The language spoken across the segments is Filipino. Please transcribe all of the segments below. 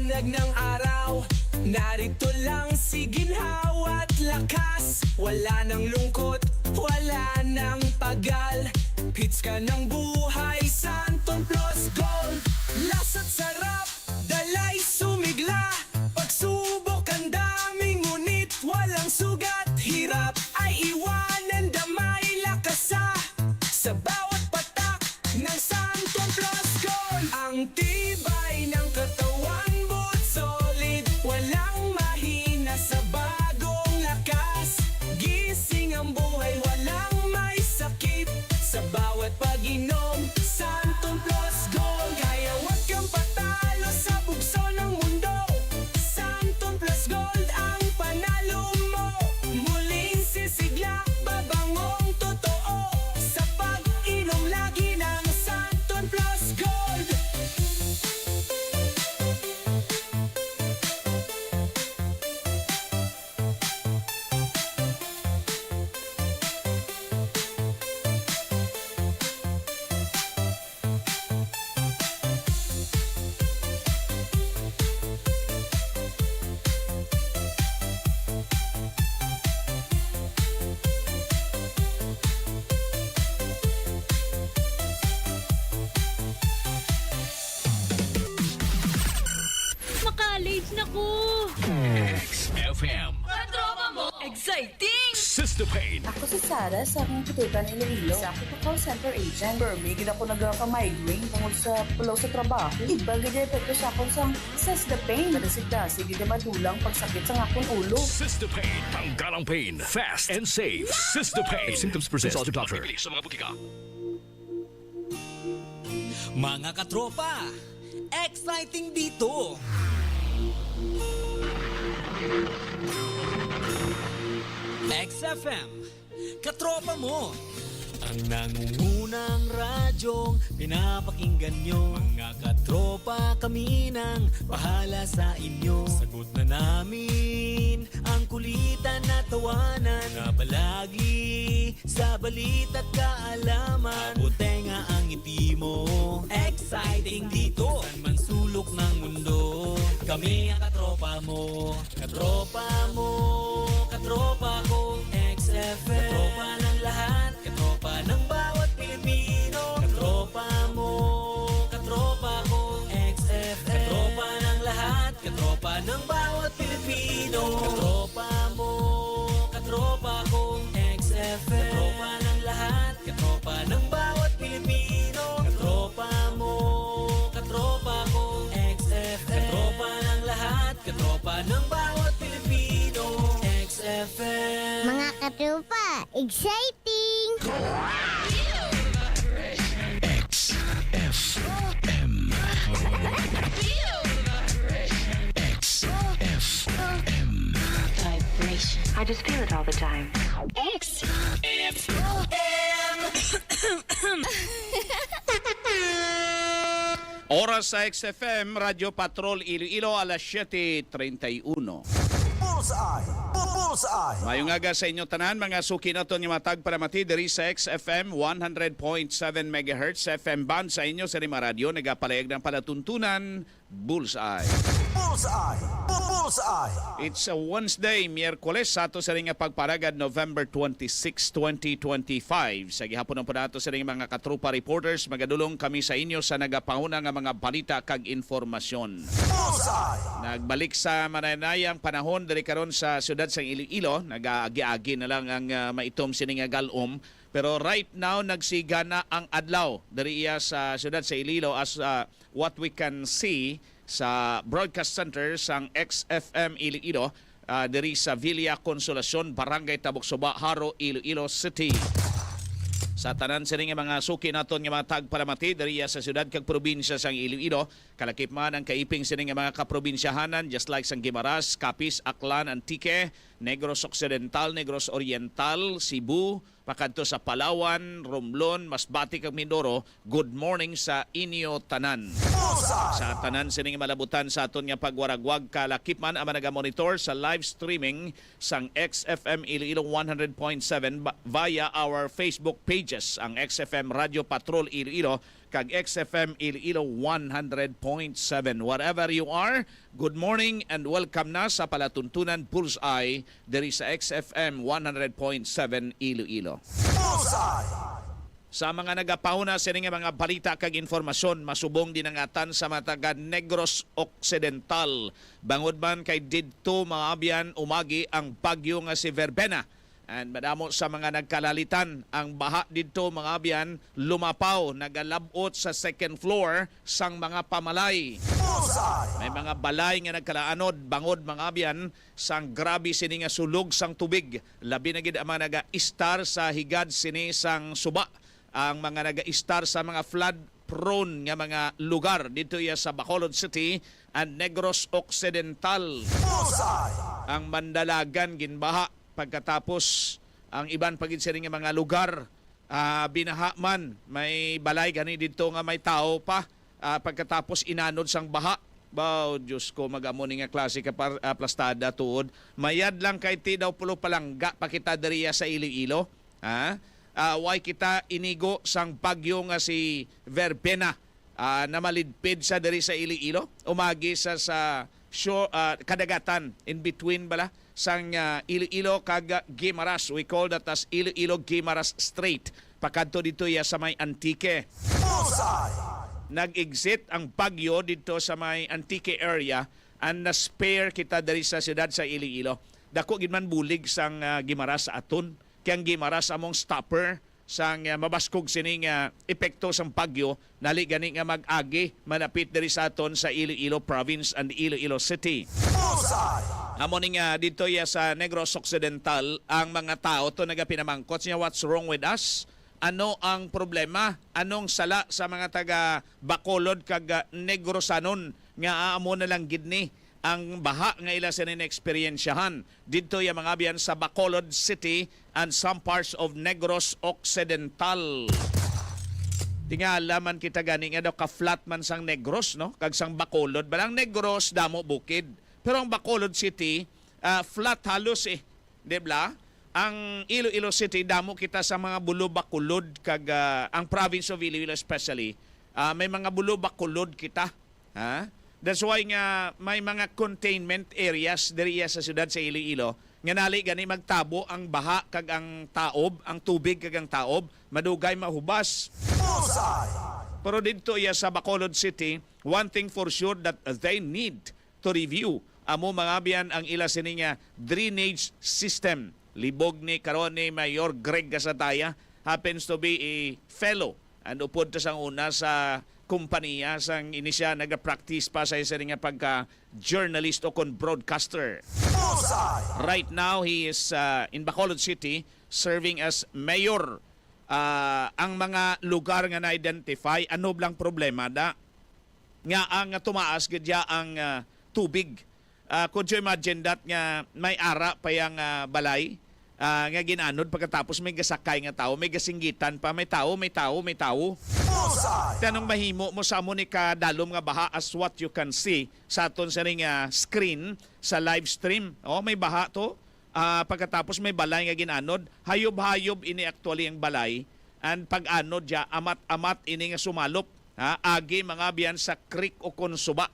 liwanag ng araw. Narito lang si ginhawa at lakas. Wala nang lungkot, wala nang pagal. Hits ka ng buhay, Santon Plus Gold. Lasa't sarap, dalay sumigla. Pagsubok ang dami, ngunit walang sugat. Hirap ay iwanan, damay lakasa. Sa bawat patak ng Santon Plus Gold. Ang tibay ng katawan, but solid. Walang mahina sa bagong lakas. Gising ang buhay, walang may sakit. Sa bawat pag-inom, Santon Plus Gold. Kaya wag kang patalo sa bugso ng mundo. Santon Plus Gold ang panalo mo. Muling sisigla, babangong totoo. Sa pag-inom lagi ng Santon Plus Gold. Makalige na ko! XFM. Katropa mo! Exciting! Sister Pain. Ako si Sarah sa akong kututan Iloilo. Sa ako call center agent. Permigin ako nagka-migraine tungkol sa pulaw sa trabaho. Iba gaya epekto sa akong sang says the pain. Madasigdasig gaya madulang pagsakit sa akong ulo. Sister Pain. Tanggalang pain. Fast and safe. Sister Pain. If symptoms persist, consult your doctor. Sa mga butika. Mga katropa, exciting dito! XFM, katropa mo! Ang nangungunang radyong pinapakinggan nyo. Mga katropa kami nang bahala sa inyo. Sagot na namin ang kulitan at tawanan. Nabalagi sa balita't kaalaman. Butenga ang ngiti mo. Exciting dito. Saan man sulok ng mundo. Kami ang katropa mo. Katropa mo. Katropa ko. XFM. Katropa ng lahat. Katropa ng bawat Pilipino. Katropa mo. Katropa ko. XFM. Katropa ng lahat. Katropa ng bawat Pilipino. Katropa mo. Katropa ko. XFM. Katropa ng lahat. Katropa ng bawat Pilipino. Katropa mo. Katropa ko. XFM. Katropa ng lahat. Katropa ng bawat Pilipino. XFM. Mga katropa, exciting! XFM. XFM. I just feel it all the time. Oras sa XFM, Radio Patrol Iloilo, alas 7:31. Mayong aga sa inyo tanan, mga suki na ito niyo matag para mati diri sa XFM 100.7 MHz FM band sa inyo sa Rima Radio, nagapalayag ng palatuntunan, Bullseye. It's a Wednesday, Miyerkules, sa ato sa ring pagparagad November 26, 2025. Sa gihapon po nato sa ring mga katrupa reporters, magadulong kami sa inyo sa nagapanguna nga mga balita kag informasyon. Nagbalik sa mananayang panahon diri karon sa siyudad sa Iloilo, nag-agi-agi na lang ang maitom sining galom. Pero right now, nagsigana ang adlaw diri iya sa siyudad sa Iloilo as what we can see sa broadcast center sang XFM Iloilo diri sa Villa Consolacion, Barangay Tabok-Suba, Haro, Iloilo City. Sa tanan sa ring mga suki naton nga mga tagpalamati diri sa siyudad kag probinsya sang Iloilo, kalakip man ang kaiping sining mga kaprobinsyahanan just like sang Guimaras, Capiz, Aklan, Antique, Negros Occidental, Negros Oriental, Cebu, pakadto sa Palawan, Romblon, Masbate kag Mindoro. Good morning sa inyo tanan. Sa tanan sining malabutan sa aton nga pagwaragwag, kalakip man ang naga-monitor sa live streaming sang XFM Iloilo 100.7 via our Facebook pages, ang XFM Radio Patrol Iloilo kag XFM Iloilo 100.7. Wherever you are, good morning and welcome na sa Palatuntunan Bullseye diri sa XFM 100.7 Iloilo. Sa mga nagapauna sa mga balita kag informasyon, masubong dinangatan sa mga taga Negros Occidental. Bangod man kay didto mga abyan umagi ang bagyo nga si Verbena. And madamo sa mga nagkalalitan, ang baha dito mga abyan lumapaw, nagalabot sa second floor sang mga pamalay. May mga balay nga nagkalaanod, bangod mga abyan, sang grabe sini nga sulog sang tubig. Labi na gid ang mga naga-istar sa higad sini sang suba. Ang mga naga-istar sa mga flood-prone nga mga lugar dito ya sa Bacolod City and Negros Occidental. Ang Mandalagan ginbaha. Pagkatapos ang iban pagitsering nga mga lugar binaha man, may balay gani dito nga may tao pa, pagkatapos inanod sang baha. Bao Diyos ko, mag-amo ni nga klase ka plastada tuod. Mayad lang kay ti daw pulo palangga pakita diriya sa Iloilo. Why kita inigo sang bagyo nga si Verbena na malidpid sa diri sa Iloilo. Umagi sa shore, kadagatan in between bala sang Iloilo kag Guimaras. We call that as Iloilo-Guimaras Strait. Pakadto dito ya sa may Antique. Nag-exit ang bagyo dito sa may Antique area and na-spare kita diri sa siyudad sa Iloilo. Dako gid man bulig sang Guimaras sa aton. Kaya ang Guimaras among stopper sang mabaskog sining epekto sang bagyo, nali gani nga mag-agi manapit diri sa aton sa Iloilo Province and Iloilo City. Amo ning dito ya sa Negros Occidental, ang mga tao to nagapinamangkot niya, what's wrong with us? Ano ang problema? Anong sala sa mga taga Bacolod kag Negrosanon nga amo na lang gid ni ang baha nga ila sa nin-eksperyensyahan dito ya mga biyan sa Bacolod City and some parts of Negros Occidental. Tingala man kita gani nga daw ka-flat man sang Negros, no? Kag sang Bacolod, balang Negros damo bukid. Pero ang Bacolod City, flat halos Dibla? Ang Iloilo City, damo kita sa mga bulo-bakulod kag ang province of Iloilo especially, may mga bulo-bakulod kita. That's why nga may mga containment areas diriya sa siyudad sa Iloilo nga nali gani magtabo ang baha kag ang taob, ang tubig kag ang taob, madugay mahubas. Pero dito ya sa Bacolod City, one thing for sure that they need to review amo mga biyan ang ila sininga drainage system. Libog ni karon ni Mayor Greg Gasataya, happens to be a fellow and upod ta sang una sa kumpanya sang inisya nag-practice pa sa isa nga pagka-journalist o kon broadcaster. Right now, he is in Bacolod City serving as mayor. Ang mga lugar nga na-identify, ano blang problema da? Nga ang tumaas, gadya ang tubig. Could you imagine that nga may ara pa yung balay? Nga ginanod pagkatapos may gasakay nga tao, may gasinggitan pa, may tao. Tanong mahimo mo sa mo ni kadalom nga baha as what you can see sa aton sa ring screen sa live stream. May baha to. Pagkatapos may balay nga ginanod, hayob-hayob ini actually ang balay. And pag-anod ya, amat-amat ini nga sumalop. Agi mga biyan sa creek o konsuba.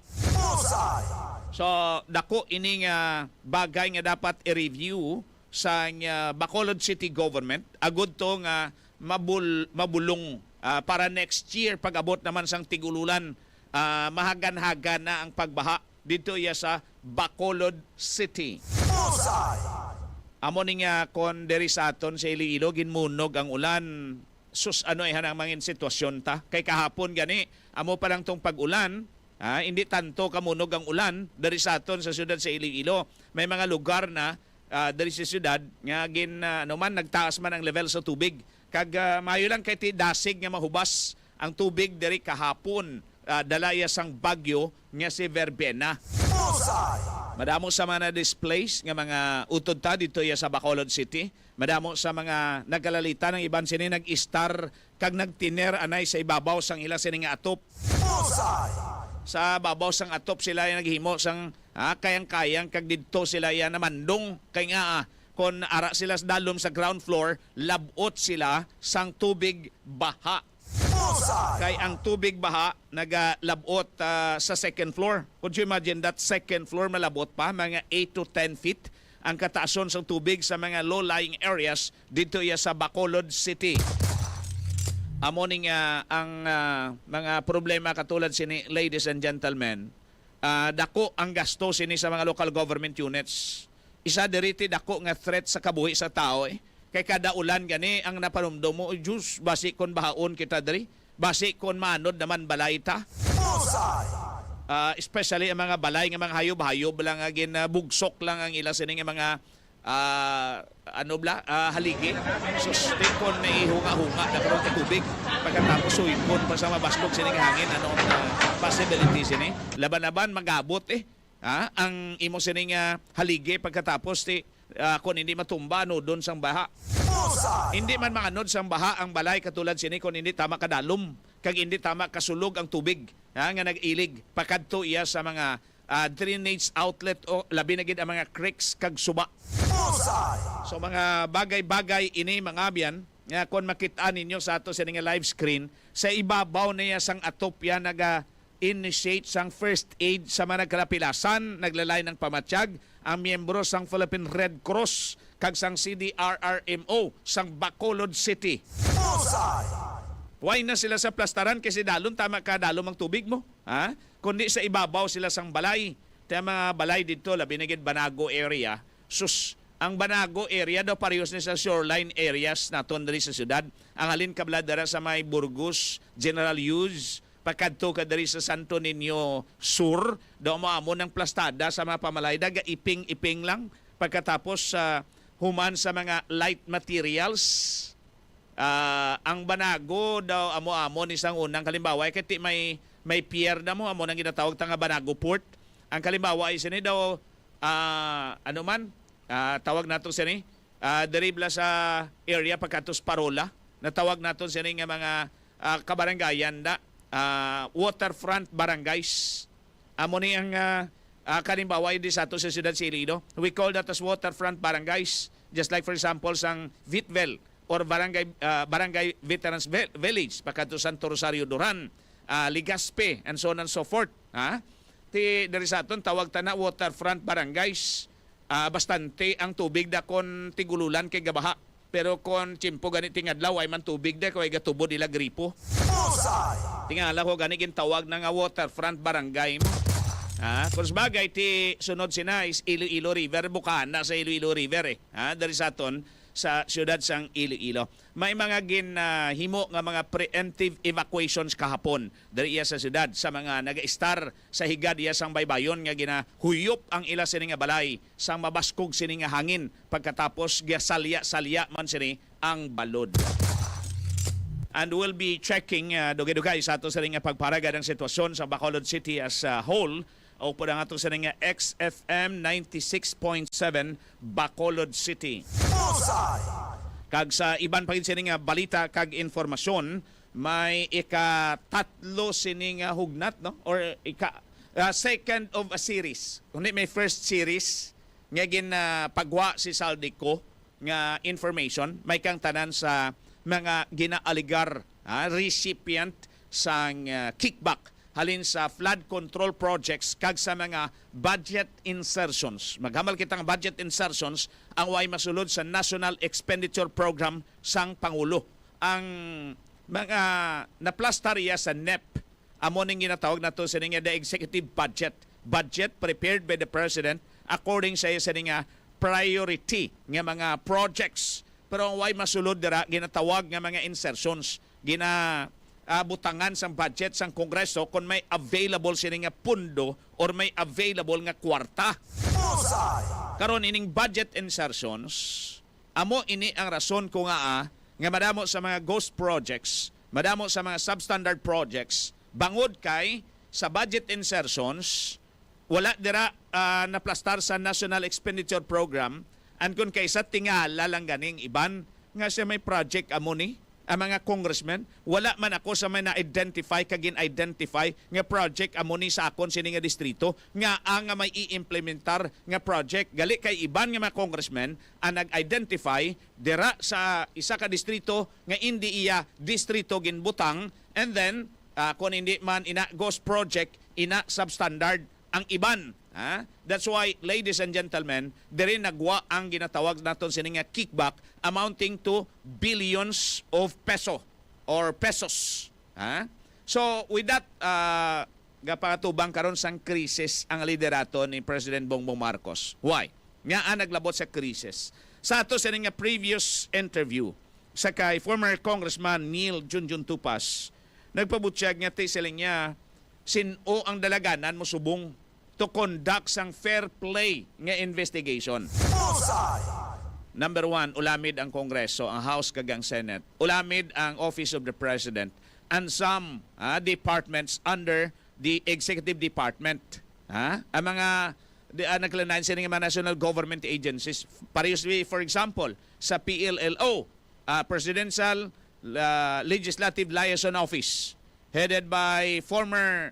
So, dako ini nga bagay nga dapat i-review sa Bacolod City Government. Agud to nga mabulong para next year pag-abot naman sang tigululan, mahagan-hagan na ang pagbaha dito ya sa Bacolod City. Amo ning kon diri sa aton sa Iloilo ginmunog ang ulan. Sus ano hanang mangin sitwasyon ta kay kahapon gani amo pa lang tong pag-ulan. Hindi tanto kamunog ang ulan dari sa aton sa siyudad sa Iloilo. May mga lugar na dari sa siyudad nga nagtaas man ang level sa tubig. Kag mayo lang kay ti dasig nga mahubas ang tubig dari kahapon. Dalaya sang bagyo nga si Verbena. Madamo sa mga displays nga mga utod ta dito ya sa Bacolod City. Madamo sa mga nagkalalita ng iban sini nag-star kag nagtiner anay sa ibabaw sang ila sini nga atop. Sa babaw sang atop sila yung naghimo sang kayang-kayang kag didto sila yan namandong kay nga kon ara sila sa dalom sa ground floor labot sila sang tubig baha. Kay ang tubig baha nagalabot sa second floor. Could you imagine that second floor malabot pa, mga 8 to 10 feet ang kataason sa tubig sa mga low-lying areas dito ya sa Bacolod City. Amo ning ang mga problema katulad sini, ladies and gentlemen, dako ang gasto sini sa mga local government units. Isa diriti dako nga threat sa kabuhi sa tao Kay kada ulan gani ang napanumdum mo, Diyos, basi kon bahaon kita diri, basi kon manod naman balay ta. Especially ang mga balay nga mga hayob-hayob lang agin bugsok lang ang ila sining mga haligi. So kon may hunga-hunga na karon ka tubig pagkatapos suipon pa sa mabaskog sining hangin possibility sini. Laban-laban magabot ang imo sining haligi pagkatapos kung hindi matumba no doon sang baha. Hindi man manganod sang baha ang balay katulad sini kung hindi tama kadalom kag hindi tama kasulog ang tubig nga nag-ilig pakadto iya sa mga drainage outlet o labi na gid ang mga creeks kag suba. So mga bagay-bagay ini mga abyan nga kung makita ninyo sa ato sa live screen sa ibabaw niya sang atopya initiate sang first aid sa mga nagkalapilasan, naglalay ng pamatsyag, ang miyembro sang Philippine Red Cross, kag sang CDRRMO, sang Bacolod City. Why na sila sa plastaran kasi dalon, tama ka dalom ang tubig mo. Kundi sa ibabaw sila sang balay. Kaya mga balay dito, labi na gid Banago area. Sus, ang Banago area daw parehas ni sa shoreline areas naton diri sa syudad. Ang halin kabladara sa may Burgos, General Hughes, pagkadto ka diri sa Santo Niño Sur, daw maamo ng plastada sa mga pamalay, daga iping-iping lang. Pagkatapos human sa mga light materials, ang Banago daw amo-amo ni sang unang kalimbawa, kati may pier na mo, amo nang ginatawag nga Banago Port. Ang kalimbawa ay sini daw, tawag nato sini, deribla sa area pagkatos Parola, natawag nato sini nga mga kabaranggayan na, waterfront barangays. Amo ni ang kalimbawa di sa ato sa siyudad sa Iloilo. We call that as waterfront barangays. Just like for example sang Vitvel or Barangay Veterans Village, pagkato Santo Rosario Duran, Ligaspe, and so on and so forth. Dari sa aton tawag ta na waterfront barangays. Bastante ang tubig da kon tigululan kay gabaha. Pero kung tsimpo ganit tingadlaw ay man tubig da kay gatubod ila gripo. Tingala ko gani gintawag na nga waterfront barangay mo. Kung sabagay ti sunod sina is Iloilo River, bukana sa Iloilo River dari sa aton sa siyudad sang Iloilo. May mga ginhimo nga mga preemptive evacuations kahapon dari iya sa siyudad sa mga naga-star sa higad iya sang baybayon nga ginahuyop ang ila sini nga balay sang mabaskog sini nga hangin pagkatapos gisalya-salya man sini ang balod. And we'll be checking dugay-dugay sa ato sa nga pagparagad ang sitwasyon sa Bacolod City as a whole o po ang ato sa nga XFM 96.7 Bacolod City. Kag sa iban pa sini nga balita kag informasyon, may ika-tatlo sini nga hugnat no or second of a series. Kundi may first series nga pagwa si Saldico nga information, may kang tanan sa mga ginaaligar recipient sang kickback halin sa flood control projects kag sa mga budget insertions. Maghamal kitang budget insertions ang way masulod sa National Expenditure Program sang Pangulo. Ang mga naplastarya sa NEP, amo ning ginatawag nato sa the executive budget. Budget prepared by the President according sa nga priority nga mga projects. Pero ang way masulod dira ginatawag nga mga insertions, butangan sang budget sang Kongreso kung may available sini nga pundo or may available nga kwarta. Karon ining budget insertions, amo ini ang rason ko nga madamo sa mga ghost projects, madamo sa mga substandard projects, bangod kay sa budget insertions wala dira naplastar sa National Expenditure Program. And kung kaysa tingala lang ganing iban nga siya may project amo ni ang mga congressmen, wala man ako sa may na-identify, kagin-identify nga project amo ni sa akon sini nga distrito, nga ang may i-implementar nga project. Gali kay iban nga mga congressmen ang nag-identify dira sa isa ka distrito nga hindi iya distrito ginbutang, and then kung hindi man ina ghost project, ina substandard ang iban. That's why, ladies and gentlemen, diri nagwa ang ginatawag naton sini nga kickback amounting to billions of peso or pesos. So with that, gapatubang karon sang krisis ang liderato ni President Bongbong Marcos. Why? Nga naglabot sa krisis. Sa ato sini nga previous interview sa kay former Congressman Neil Junjun Tupas, nagpabutyag nga siling niya sino ang dalaganan mo subong to conduct sang fair play nga investigation. Number one, ulamid ang Kongreso, ang House kag ang Senate. Ulamid ang Office of the President and some departments under the Executive Department. Ang mga naglanayan sila ng mga national government agencies. Parehosly, for example, sa PLLO, Presidential Legislative Liaison Office, headed by former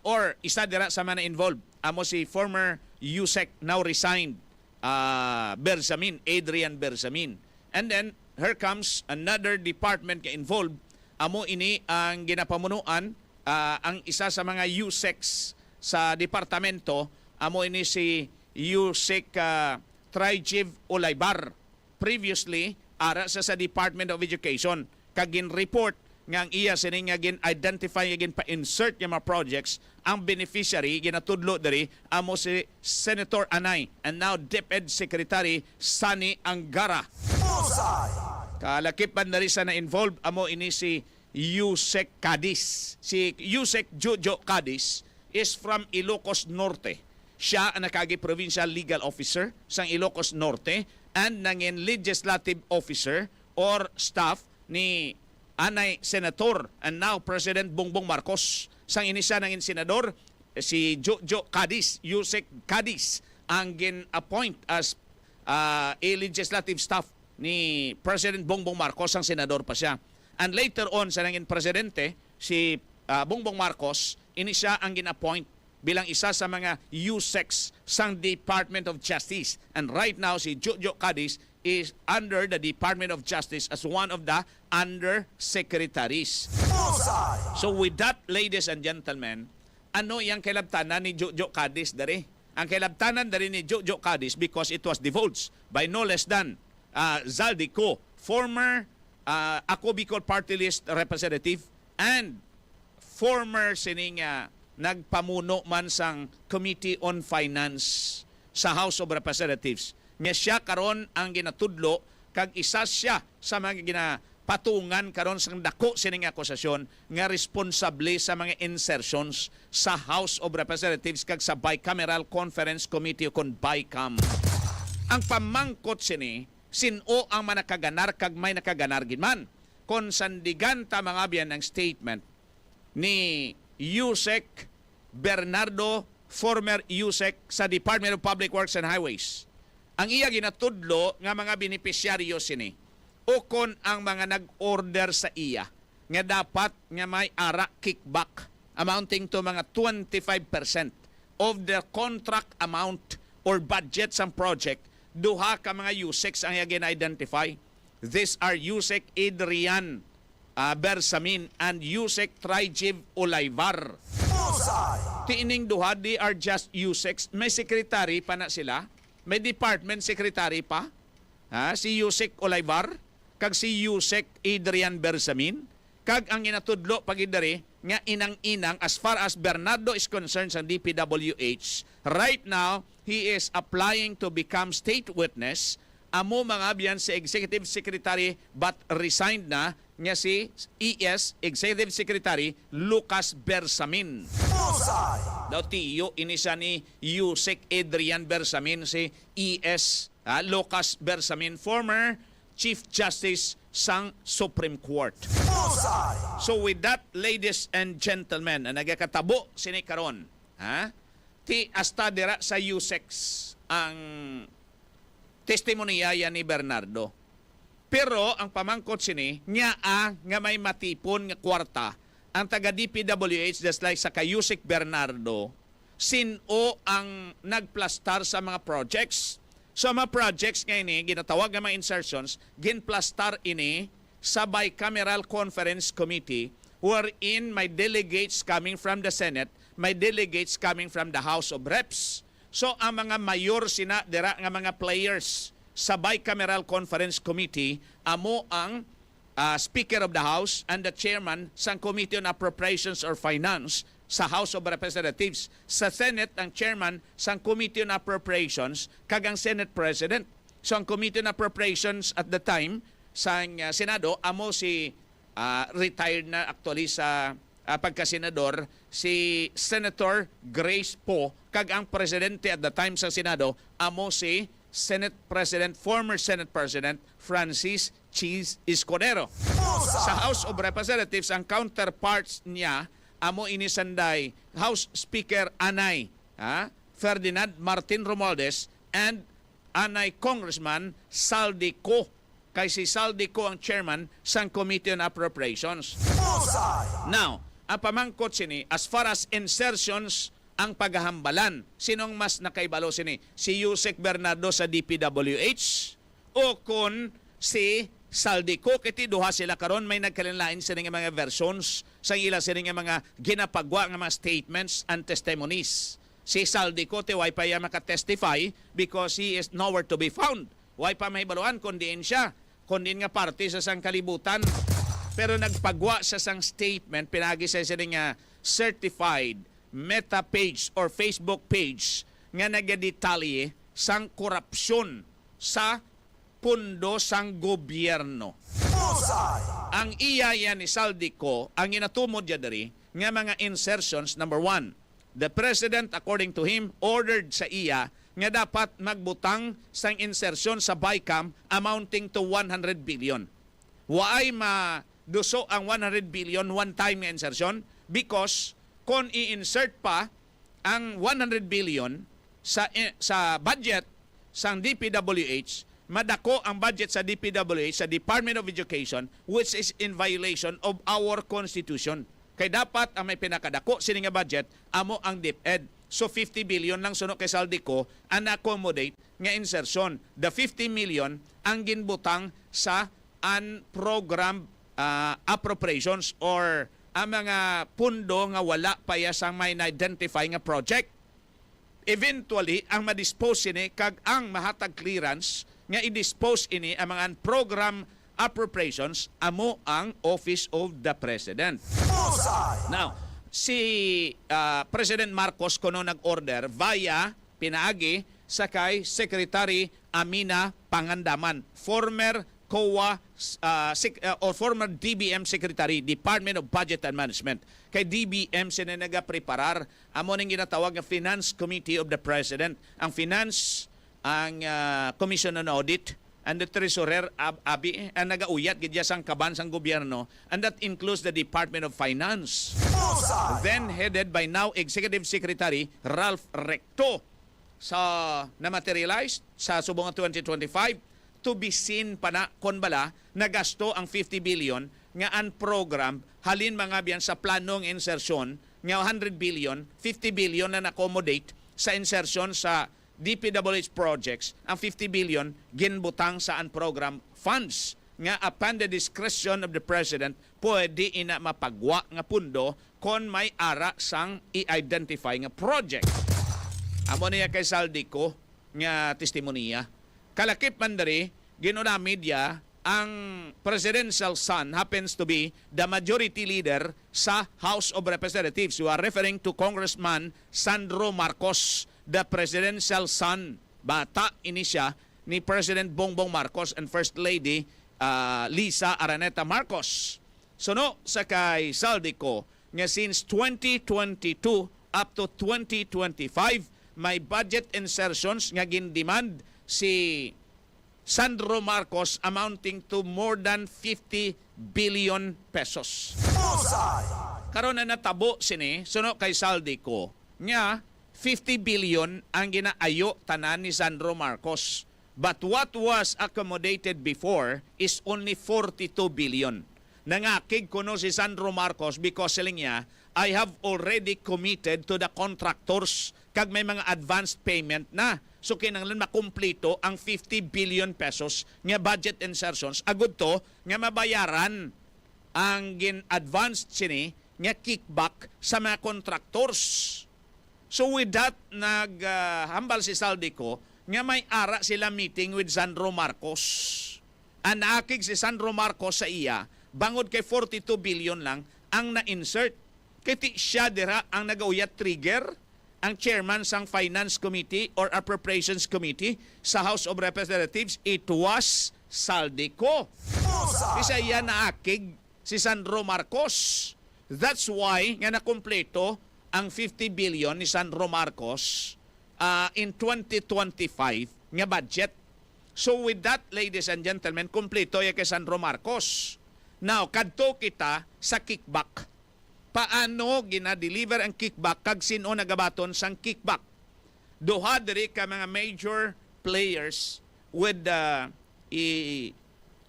or isa dira sa mga involved amo si former 𝐷𝐢𝐭𝐡, now resigned, Adrian Bersamin. And then here comes another department ka involved, amo ini ang ginapamunuan, ang isa sa mga 𝐷𝐢𝐭𝐡 sa departamento, amo ini si 𝐷𝐢𝐭𝐡 previously ara sa Department of Education, kagin report nga ang iya sini nga gin-identify nga gin-pa-insert yung mga projects, ang beneficiary ginatudlo diri amo si Senator Anay and now DepEd Secretary Sani Angara. Kalakip man diri sa na-involved amo ini si 𝐁𝐔𝐋𝐋𝐿. Si 𝐁𝐔𝐋𝐿 is from Ilocos Norte. Siya ang nakagi Provincial Legal Officer sang Ilocos Norte and nangin Legislative Officer or staff ni Anay Senator and now President Bongbong Marcos. Sang inisa nangin senador, si 𝐁𝐔𝐋𝐿 ang gin-appoint as a legislative staff ni President Bongbong Marcos, ang senador pa siya. And later on, sa nangin presidente, si Bongbong Marcos, ini siya ang gin-appoint bilang isa sa mga 𝐷𝐢𝐭𝐡 sang Department of Justice. And right now, si 𝐁𝐿 is under the Department of Justice as one of the undersecretaries. So with that, ladies and gentlemen, ano yung kailabtanan ni 𝐁𝐿 dari? Ang kailabtanan dari ni 𝐁𝐿, because it was divulged by no less than Zaldico, former Ako Bicol Party List representative and former sining nagpamuno man sang Committee on Finance sa House of Representatives. Nga siya karon ang ginatudlo kag isa siya sa mga ginapatungan karon sa dako sining akusasyon nga responsable sa mga insertions sa House of Representatives kag sa Bicameral Conference Committee kon BICAM. Ang pamangkot sini sino ang manakaganar kag may nakaganar gid man. Kon sandigan ta mga biyan ng statement ni 𝐷𝐢𝐭𝐡 Bernardo, former 𝐷𝐢𝐭𝐡 sa Department of Public Works and Highways. Ang iya ginatudlo nga mga benepisyaryo sini o kon ang mga nag-order sa iya nga dapat nga may ara kickback amounting to mga 25% of the contract amount or budget sa project. Duha ka mga 𝐷𝐢𝐭𝐡 ang iya gina-identify. These are 𝐷𝐢𝐭𝐡 Adrian Bersamin and 𝐷𝐢𝐭𝐡 Tiining duha, they are just 𝐷𝐢𝐭𝐡. May secretary pa na sila. May department secretary pa. Si 𝐷𝐢𝐭𝐡 kag si 𝐷𝐢𝐭𝐡 Adrian Bersamin. Kag ang inatudlo pagidari nga inang-inang as far as Bernardo is concerned sa DPWH, right now, he is applying to become state witness. Amo mga biyan si Executive Secretary but resigned na nga si Executive Secretary Lucas Bersamin. Daw tiyo inisa ni 𝐷𝐢𝐭𝐡 Adrian Bersamin si Lucas Bersamin, former Chief Justice sang Supreme Court. So with that, ladies and gentlemen, nagakatabo sini karon, ti hasta dira sa 𝐷𝐢𝐭𝐡 ang testimonya ni Bernardo. Pero ang pamangkot sini nga nga may matipon nga kwarta ang taga DPWH just like sa Kayusik Bernardo sino ang nagplastar sa mga projects. So mga projects nga ini ginatawag nga mga insertions ginplastar ini sa bicameral conference committee wherein may delegates coming from the Senate, may delegates coming from the House of Reps. So ang mga mayor sina dira nga mga players sa bicameral conference committee amo ang Speaker of the House and the Chairman sa Committee on Appropriations or Finance sa House of Representatives. Sa Senate, ang Chairman sa Committee on Appropriations kag ang Senate President. So ang Committee on Appropriations at the time sa Senado amo si retired na actually sa pagkasenador si Senator Grace Poe kag ang presidente at the time sa Senado amo si former Senate President Francis Escudero. Sa House of Representatives ang counterparts niya amo inisanday House Speaker Anay Ferdinand Martin Romualdez and Anay Congressman Saldico. Kay si Saldico ang chairman sa Committee on Appropriations. Now, ang pamangkot sini as far as insertions ang paghahambalan. Sinong mas nakaibalo sini? Si Yusek Bernardo sa DPWH o kun si Saldico? Kiti duha sila karon may nagkalinlain sila nga mga versions sa ila sila nga mga ginapagwa nga mga statements and testimonies. Si Saldico ti way pa ya makatestify because he is nowhere to be found. Way pa mahibaluan kundiin siya. Kundiin nga parte sa sang kalibutan. Pero nagpagwa sa sang statement pinagi sa sila nga certified meta page or Facebook page nga nagadetalye sang korupsyon sa pundo sang gobyerno. Ang iya ni Saldico, ang inatumod niya dari nga mga insertions, number 1, the President, according to him, ordered sa iya nga dapat magbutang sang insertion sa BICAM amounting to 100 billion. Waay maduso ang 100 billion one-time nga insertion because kung i-insert pa ang 100 billion sa budget sa DPWH, madako ang budget sa DPWH, sa Department of Education, which is in violation of our Constitution. Kay dapat ang may pinakadako sini nga budget, amo ang DepEd. So 50 billion lang suno kay Saldico ang accommodate nga insertion. The 50 million ang ginbutang sa unprogrammed appropriations or ang mga pundo nga wala pa sang may na-identify nga project. Eventually, ang ma-dispose ini kag ang mahatag clearance nga i-dispose ini ang mga program appropriations amo ang Office of the President. Now, si President Marcos kuno nag-order via pinaagi sa kay Secretary Amina Pangandaman, former COA or former DBM Secretary, Department of Budget and Management. Kay DBM sila nagapreparar amo ning ginatawag nga Finance Committee of the President. Ang Finance, ang Commission on Audit, and the Treasurer Abi ang nagauyat gidya sang kaban sang gobyerno, and that includes the Department of Finance. Then headed by now Executive Secretary Ralph Recto sa na-materialize sa subong 2025 to be seen pa na kon bala nagasto ang 50 billion nga unprogrammed halin mga biyan sa planong insertion nga 100 billion, 50 billion na accommodate sa insertion sa DPWH projects, ang 50 billion ginbutang sa unprogrammed funds nga upon the discretion of the President pwede ina mapagwa nga pundo kon may ara sang i-identify nga project. Amo niya kay Saldico nga testimonya. Kalakip man dari, ginuna media, ang presidential son happens to be the majority leader sa House of Representatives. We are referring to Congressman Sandro Marcos, the presidential son. Bata ini siya ni President Bongbong Marcos and First Lady Lisa Araneta Marcos. Suno sa kay Saldico nga since 2022 up to 2025, may budget insertions nga gindemand si Sandro Marcos amounting to more than 50 billion pesos. Karon na natabo sini suno kay Saldico nga 50 billion ang ginaayo tanan ni Sandro Marcos. But what was accommodated before is only 42 billion. Nangakig kuno si Sandro Marcos because siling niya, I have already committed to the contractors kag may mga advanced payment na. So kinanglan makumplito ang 50 billion pesos nga budget insertions agud to nga mabayaran ang gin-advanced sini nga kickback sa mga contractors. So with that, naghambal si Saldico nga may ara sila meeting with Sandro Marcos. Anakig si Sandro Marcos sa iya, bangod kay 42 billion lang ang na-insert. Kiti siya dira ang nagauyat trigger, ang chairman sang Finance Committee or Appropriations Committee sa House of Representatives, it was Saldico. Isa iya naakig si Sandro Marcos. That's why nga nakumpleto ang 50 billion ni Sandro Marcos in 2025 nga budget. So with that, ladies and gentlemen, kumpleto ya kay Sandro Marcos. Now, kadto kita sa kickback. Paano gina-deliver ang kickback kag sino nagabaton sang kickback? Duha diri ka mga major players with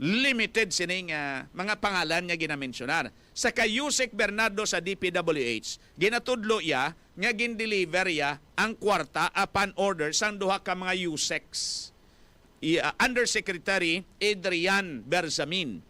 limited sining mga pangalan nga ginamensionar. Sa 𝐁𝐔𝐋𝐋 Bernardo sa DPWH, ginatudlo ya nga gin-deliver ya ang kwarta upon order sang duha ka mga 𝐁𝐔𝐋. Undersecretary Adrian Berzamin.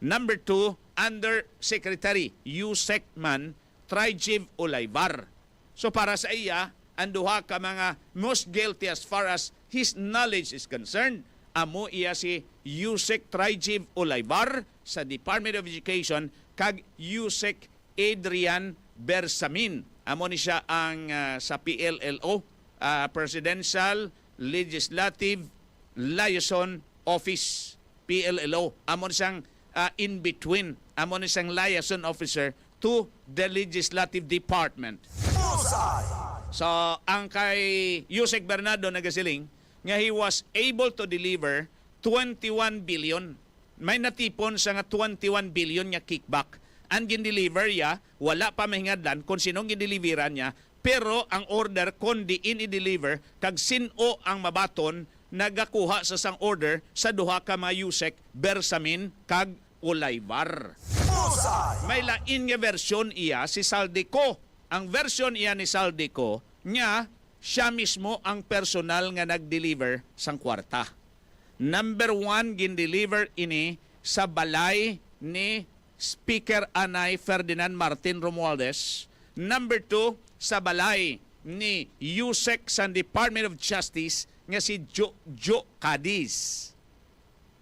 Number 2, Undersecretary 𝐁𝐔𝐋 Trijiv Olayvar. So para sa iya, ang duha ka mga most guilty as far as his knowledge is concerned, amo iya si 𝐁𝐶 Trijiv Olayvar sa Department of Education kag 𝐁𝐶 Adrian Berzamin. Amo ni siya ang sa PLLO, Presidential Legislative Liaison Office, PLLO. Amo ni siyang in between, amo ni siyang liaison officer to the Legislative Department. So ang kay 𝐁𝐶 Bernardo nagasiling nga he was able to deliver 21 billion. May natipon sa nga 21 billion nga kickback. Ang gin-deliver ya, wala pa mahingadlan kung sinong gin-deliveran niya, pero ang order kundi in-deliver kag sino ang mabaton nagakuha sa sang order sa duha ka mga 𝐁𝐶 Berzamin kag Olayvar. May lain nga version iya si Saldico. Ang version iya ni Saldico niya, siya mismo ang personal nga nag-deliver sang kwarta. Number 1, gin-deliver ini sa balay ni Speaker Anay Ferdinand Martin Romualdez. Number 2, sa balay ni 𝐁𝐶 sa Department of Justice nga si 𝐰𝐢𝐭𝐡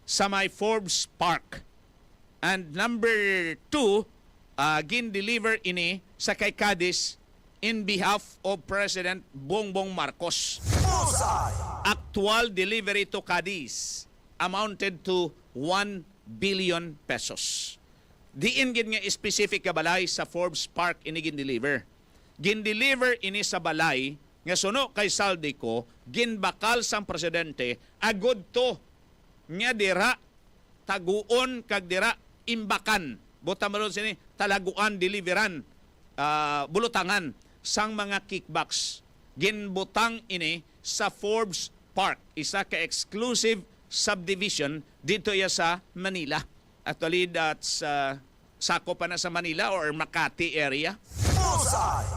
sa may Forbes Park. And number 2, gin-deliver ini sa kay Cadiz in behalf of President Bongbong Marcos. Actual delivery to Cadiz amounted to 1 billion pesos. Diin gin nga specific ka balay sa Forbes Park ini gin-deliver. Gin-deliver ini sa balay nga suno kay Saldico, ginbakal sang presidente agud to nga dira taguon kag dira imbakan. Buta mo sini talaguan deliveran bulutangan sang mga kickbacks. Ginbutang ini sa Forbes Park, isa ka exclusive subdivision dito ya sa Manila. Actually, that's sakop pa na sa Manila or Makati area.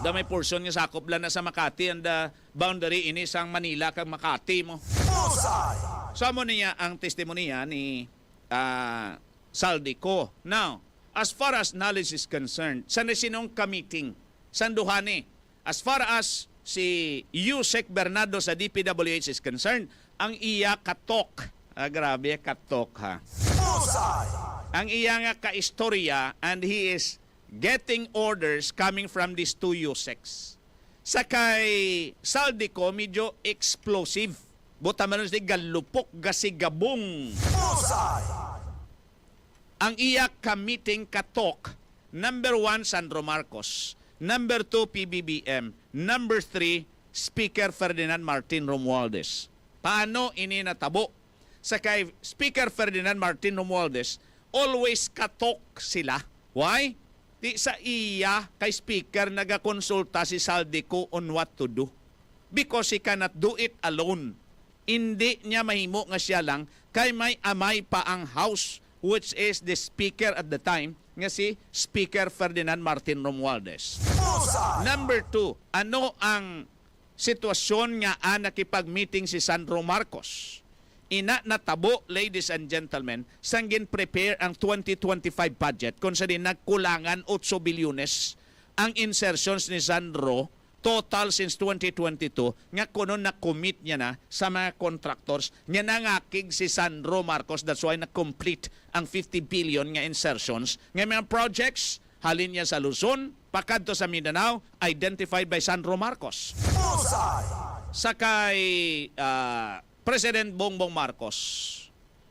Da may portion nga sakop lang na sa Makati and the boundary ini sang Manila kag Makati mo. So mo niya ang testimonya ni Saldico. Now, as far as knowledge is concerned, sa sinong ka-meeting, sanduhani, as far as si 𝐁𝐶 Bernardo sa DPWH is concerned, ang iya katok. Grabe, katok ha. Ang iya nga ka-istorya and he is getting orders coming from these two 𝐁𝐶s. Sa kay Saldico, medyo explosive. Buta man si galupok, gasigabong. Ang iya ka-meeting katok, number 1, Sandro Marcos. Number 2, PBBM. Number 3, Speaker Ferdinand Martin Romualdez. Paano ini natabo? Sa kay Speaker Ferdinand Martin Romualdez, always katok sila. Why? Di sa iya kay Speaker nagakonsulta si Saldico on what to do. Because he cannot do it alone. hindi niya mahimo nga siya lang kay may amay pa ang House, which is the Speaker at the time, nga si Speaker Ferdinand Martin Romualdez. Number 2, ano ang sitwasyon nga nakipag-meeting si Sandro Marcos? Ina natabo, ladies and gentlemen, sanggin prepare ang 2025 budget kung sa din nagkulangan 8 bilyones ang insertions ni Sandro total since 2022 nga kuno na-commit niya na sa mga contractors nga nangakig si Sandro Marcos. That's why na-complete ang 50 billion nga insertions nga mga projects halin niya sa Luzon, pakadto sa Mindanao, identified by Sandro Marcos. Sakay President Bongbong Marcos,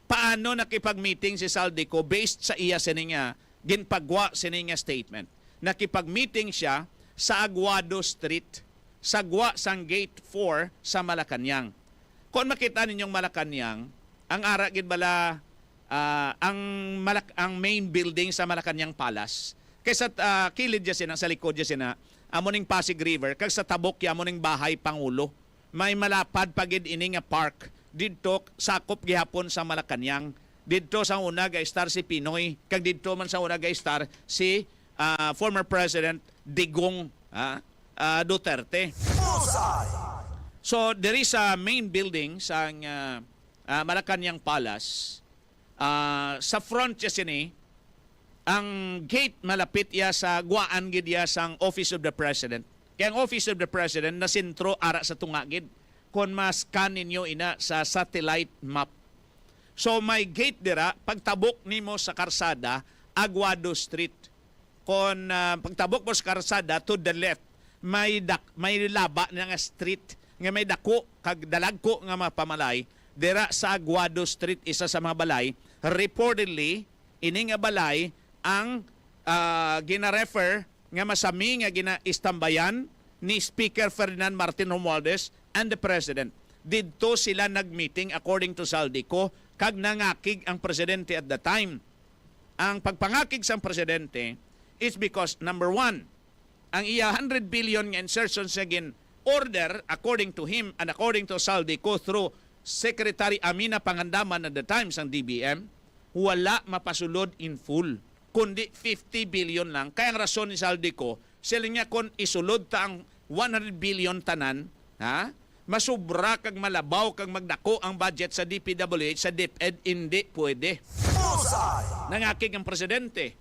paano nakipag-meeting si Saldico based sa iya sininga ginpagwa sininga statement? Nakipag-meeting siya sa Aguado Street, sagwa sang Gate 4 sa Malacañang. Kung makita ninyong Malacañang, ang ara gid bala ang main building sa Malacañang Palace. Kaysa kilid diya sina, sa likod diya sina, amo ning Pasig River, kag sa tabok ya amo ning Bahay Pangulo. May malapad pagid ini nga park didto sakop gihapon sa Malacañang. Didto sa una ga-star si Pinoy, kag didto man sa una ga-star si former President Digong Duterte. So there is a main building sa Malacañang Palace. Sa front siya sini, ang gate malapit ya sa guaan gid ya sang Office of the President. Kaya ang Office of the President na sentro ara sa tungagid kung ma-scan ninyo ina sa satellite map. So may gate dira, pagtabok nimo sa karsada, Aguado Street. Kung pagtabok mo sa karsada, to the left, may laba na nga street, nga may dako, kag dalagko nga mapamalay, dira sa Aguado Street, isa sa mga balay, reportedly, ini nga balay, ang gina-refer nga masami nga gina-istambayan ni Speaker Ferdinand Martin Romualdez and the President. Didto sila nag-meeting according to Saldico, kag nangakig ang Presidente at the time. Ang pagpangakig sa Presidente is because, number 1, ang iya 100 billion nga insertions sa order according to him and according to Saldico through Secretary Amina Pangandaman at the time sang DBM, wala mapasulod in full, kundi 50 billion lang. Kaya ang rason ni Saldico, sila niya kung isulod ta ang 100 billion tanan, masubra kag malabaw kag magdako ang budget sa DPWH, sa DepEd, hindi pwede. Nangakig ang Presidente.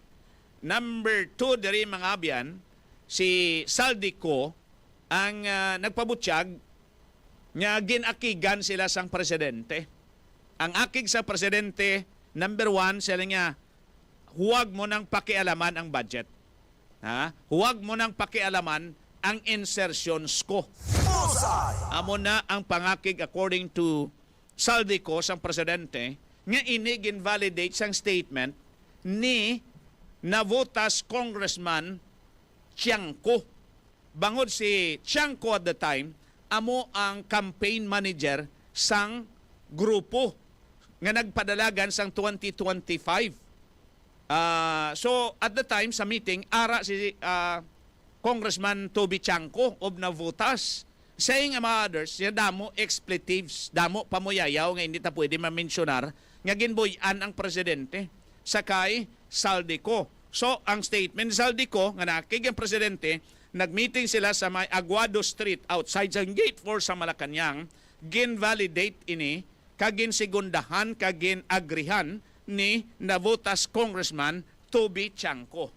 Number 2, diri mga abyan, si Saldico ang nagpabutyag nga ginakigan sila sang Presidente. Ang akig sa Presidente, number 1, sila nga, huwag mo nang pakialaman ang budget. Huwag mo nang pakialaman ang insertions ko. Amo na ang pangakig according to Saldico sang Presidente nga ini ginvalidate sang statement ni Navotas Congressman 𝐁𝐔𝐋𝐿. Bangod si 𝐁𝐔𝐋𝐿 at the time, amo ang campaign manager sang grupo nga nagpadalagan sang 2025. So at the time sa meeting, ara si Congressman Toby 𝐁𝐔𝐋𝐿 of Navotas saying mga others, siya damo expletives, damo pamuyayaw nga hindi ta pwede ma-mentionar nga ginboyan ang Presidente sakay Saldico. So ang statement ni Saldico nga nakig ang Presidente, nagmeeting sila sa may Aguado Street outside sa Gate 4 sa Malacañang, gin-validate ini, kagin segundahan, kagin agrihan ni Navotas Congressman Toby 𝐁𝐔𝐋𝐿.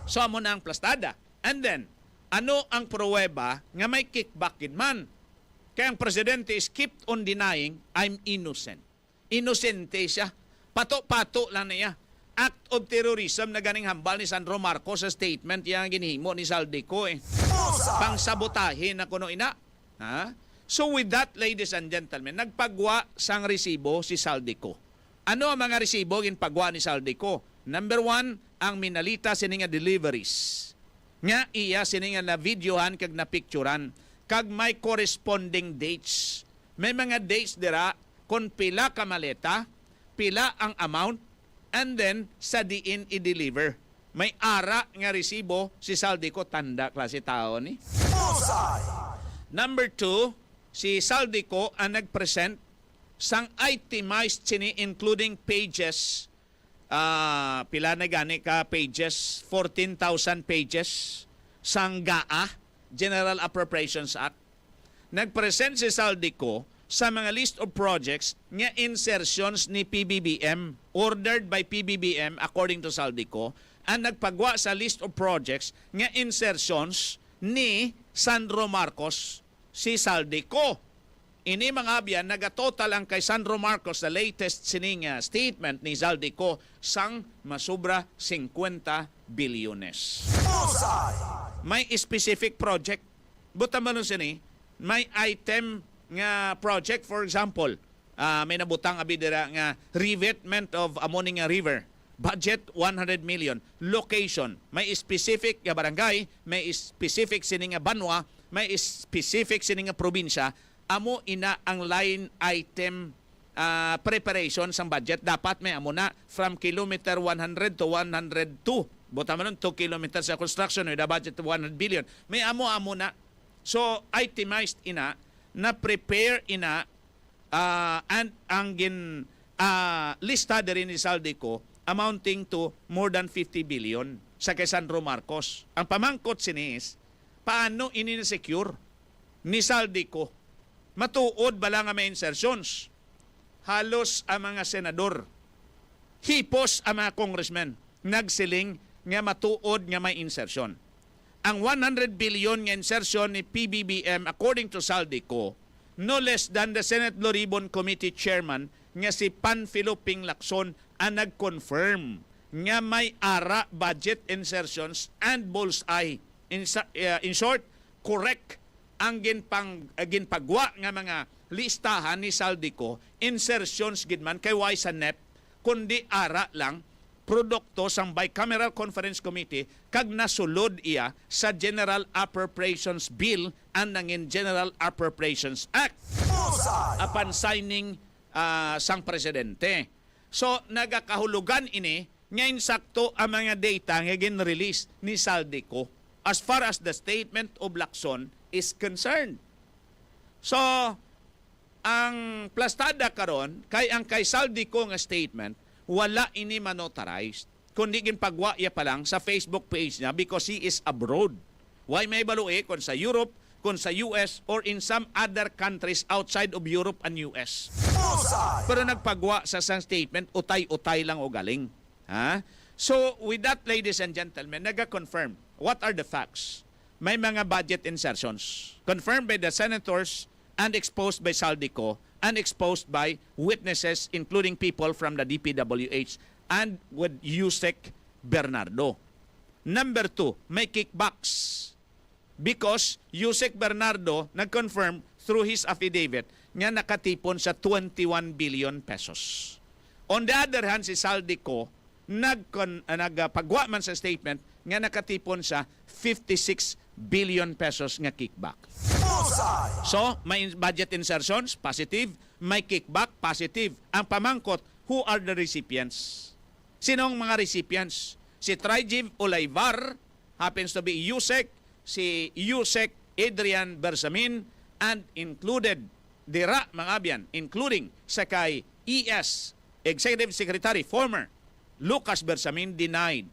So amo na ang plastada. And then, ano ang pruweba nga may kickback man? Kaya ang Presidente is kept on denying, I'm innocent. Inosente siya. Pato-pato lang niya. Act of terrorism na ganing hambal ni Sandro Marcos sa statement yang ginhimo ni Saldico pangsabotahin na kuno ina. So with that, ladies and gentlemen, nagpagwa sang resibo si Saldico. Ano ang mga resibo ginpagwa ni Saldico? Number 1, ang minalita sininga deliveries. Nga iya sininga na videohan kag na picturean kag may corresponding dates. May mga dates dira kung pila ka maleta, pila ang amount, and then sa diin i-deliver. May ara nga resibo si Saldico, tanda klase tao ni. Number 2, si Saldico ang nag-present sang itemized sini including pages pila na gani ka pages 14,000 pages sang GAA General Appropriations Act. Nag-present si Saldico sa mga list of projects nga insertions ni PBBM ordered by PBBM according to Saldico, ang nagpagwa sa list of projects nga insertions ni Sandro Marcos si Saldico. Ini mga abyan, nagatotal ang kay Sandro Marcos sa latest sining statement ni Saldico sang masubra 50 bilyones. May specific project. Buta man nun sini, may item nga project, for example, may nabutang abidira nga revetment of Amoning River. Budget 100 million. Location, may specific nga barangay, may specific sining nga banwa, may specific sining nga probinsya. Amo ina ang line item preparation sang budget. Dapat may amo na from kilometer 100 to 102. Buta man nun 2 kilometers sa construction, may budget 100 billion. May amo na. So, itemized ina, na-prepare ina, and ang lista rin ni Saldico amounting to more than 50 billion sa kay Sandro Marcos. Ang pamangkot sinis, paano ini-secure ni Saldico? Matuod ba lang ang may insertions? Halos ang mga senador, hipos ang mga congressmen, nagsiling nga matuod nga may insertion. Ang 100 billion nga insertion ni PBBM according to Saldico, no less than the Senate Blue Ribbon Committee Chairman nga si Panfilo Ping Lacson ang nag-confirm nga may ara budget insertions and bullseye. In short, correct ang ginpagwa nga mga listahan ni Saldico, insertions gidman kay way sa NEP, kundi ara lang produkto sang Bicameral Conference Committee kag nasulod iya sa General Appropriations Bill and nangin General Appropriations Act apan signing sang presidente. So nagakahulugan ini ngayon sakto ang mga data nga gin-release ni Saldico as far as the statement of Lacson is concerned. So ang plastada karon kay ang kay Saldico nga statement wala ini manotarized, kundi ginpagwa iya pa lang sa Facebook page niya because he is abroad. Why may balue kung sa Europe, kung sa US, or in some other countries outside of Europe and US. Pero nagpagwa sa sang statement, utay-utay lang o galing. Ha? So, with that, ladies and gentlemen, naga-confirm. What are the facts? May mga budget insertions confirmed by the senators and exposed by Saldico and exposed by witnesses including people from the DPWH and with 𝐁𝐔𝐋 Bernardo. Number 2, may kickbacks because 𝐁𝐔𝐋 Bernardo nag-confirm through his affidavit nga nakatipon sa 21 billion pesos. On the other hand, si Saldico nagpagwa man sa statement nga nakatipon sa 56 billion pesos nga kickback. So, may budget insertions, positive. May kickback, positive. Ang pamangkot, who are the recipients? Sinong mga recipients? Si Trijiv Olayvar happens to be 𝐁𝐿ICO, si 𝐁𝐿ICO Adrian Bersamin, and included, dira mga abyan, including sa kay ES, Executive Secretary, former Lucas Bersamin, denied.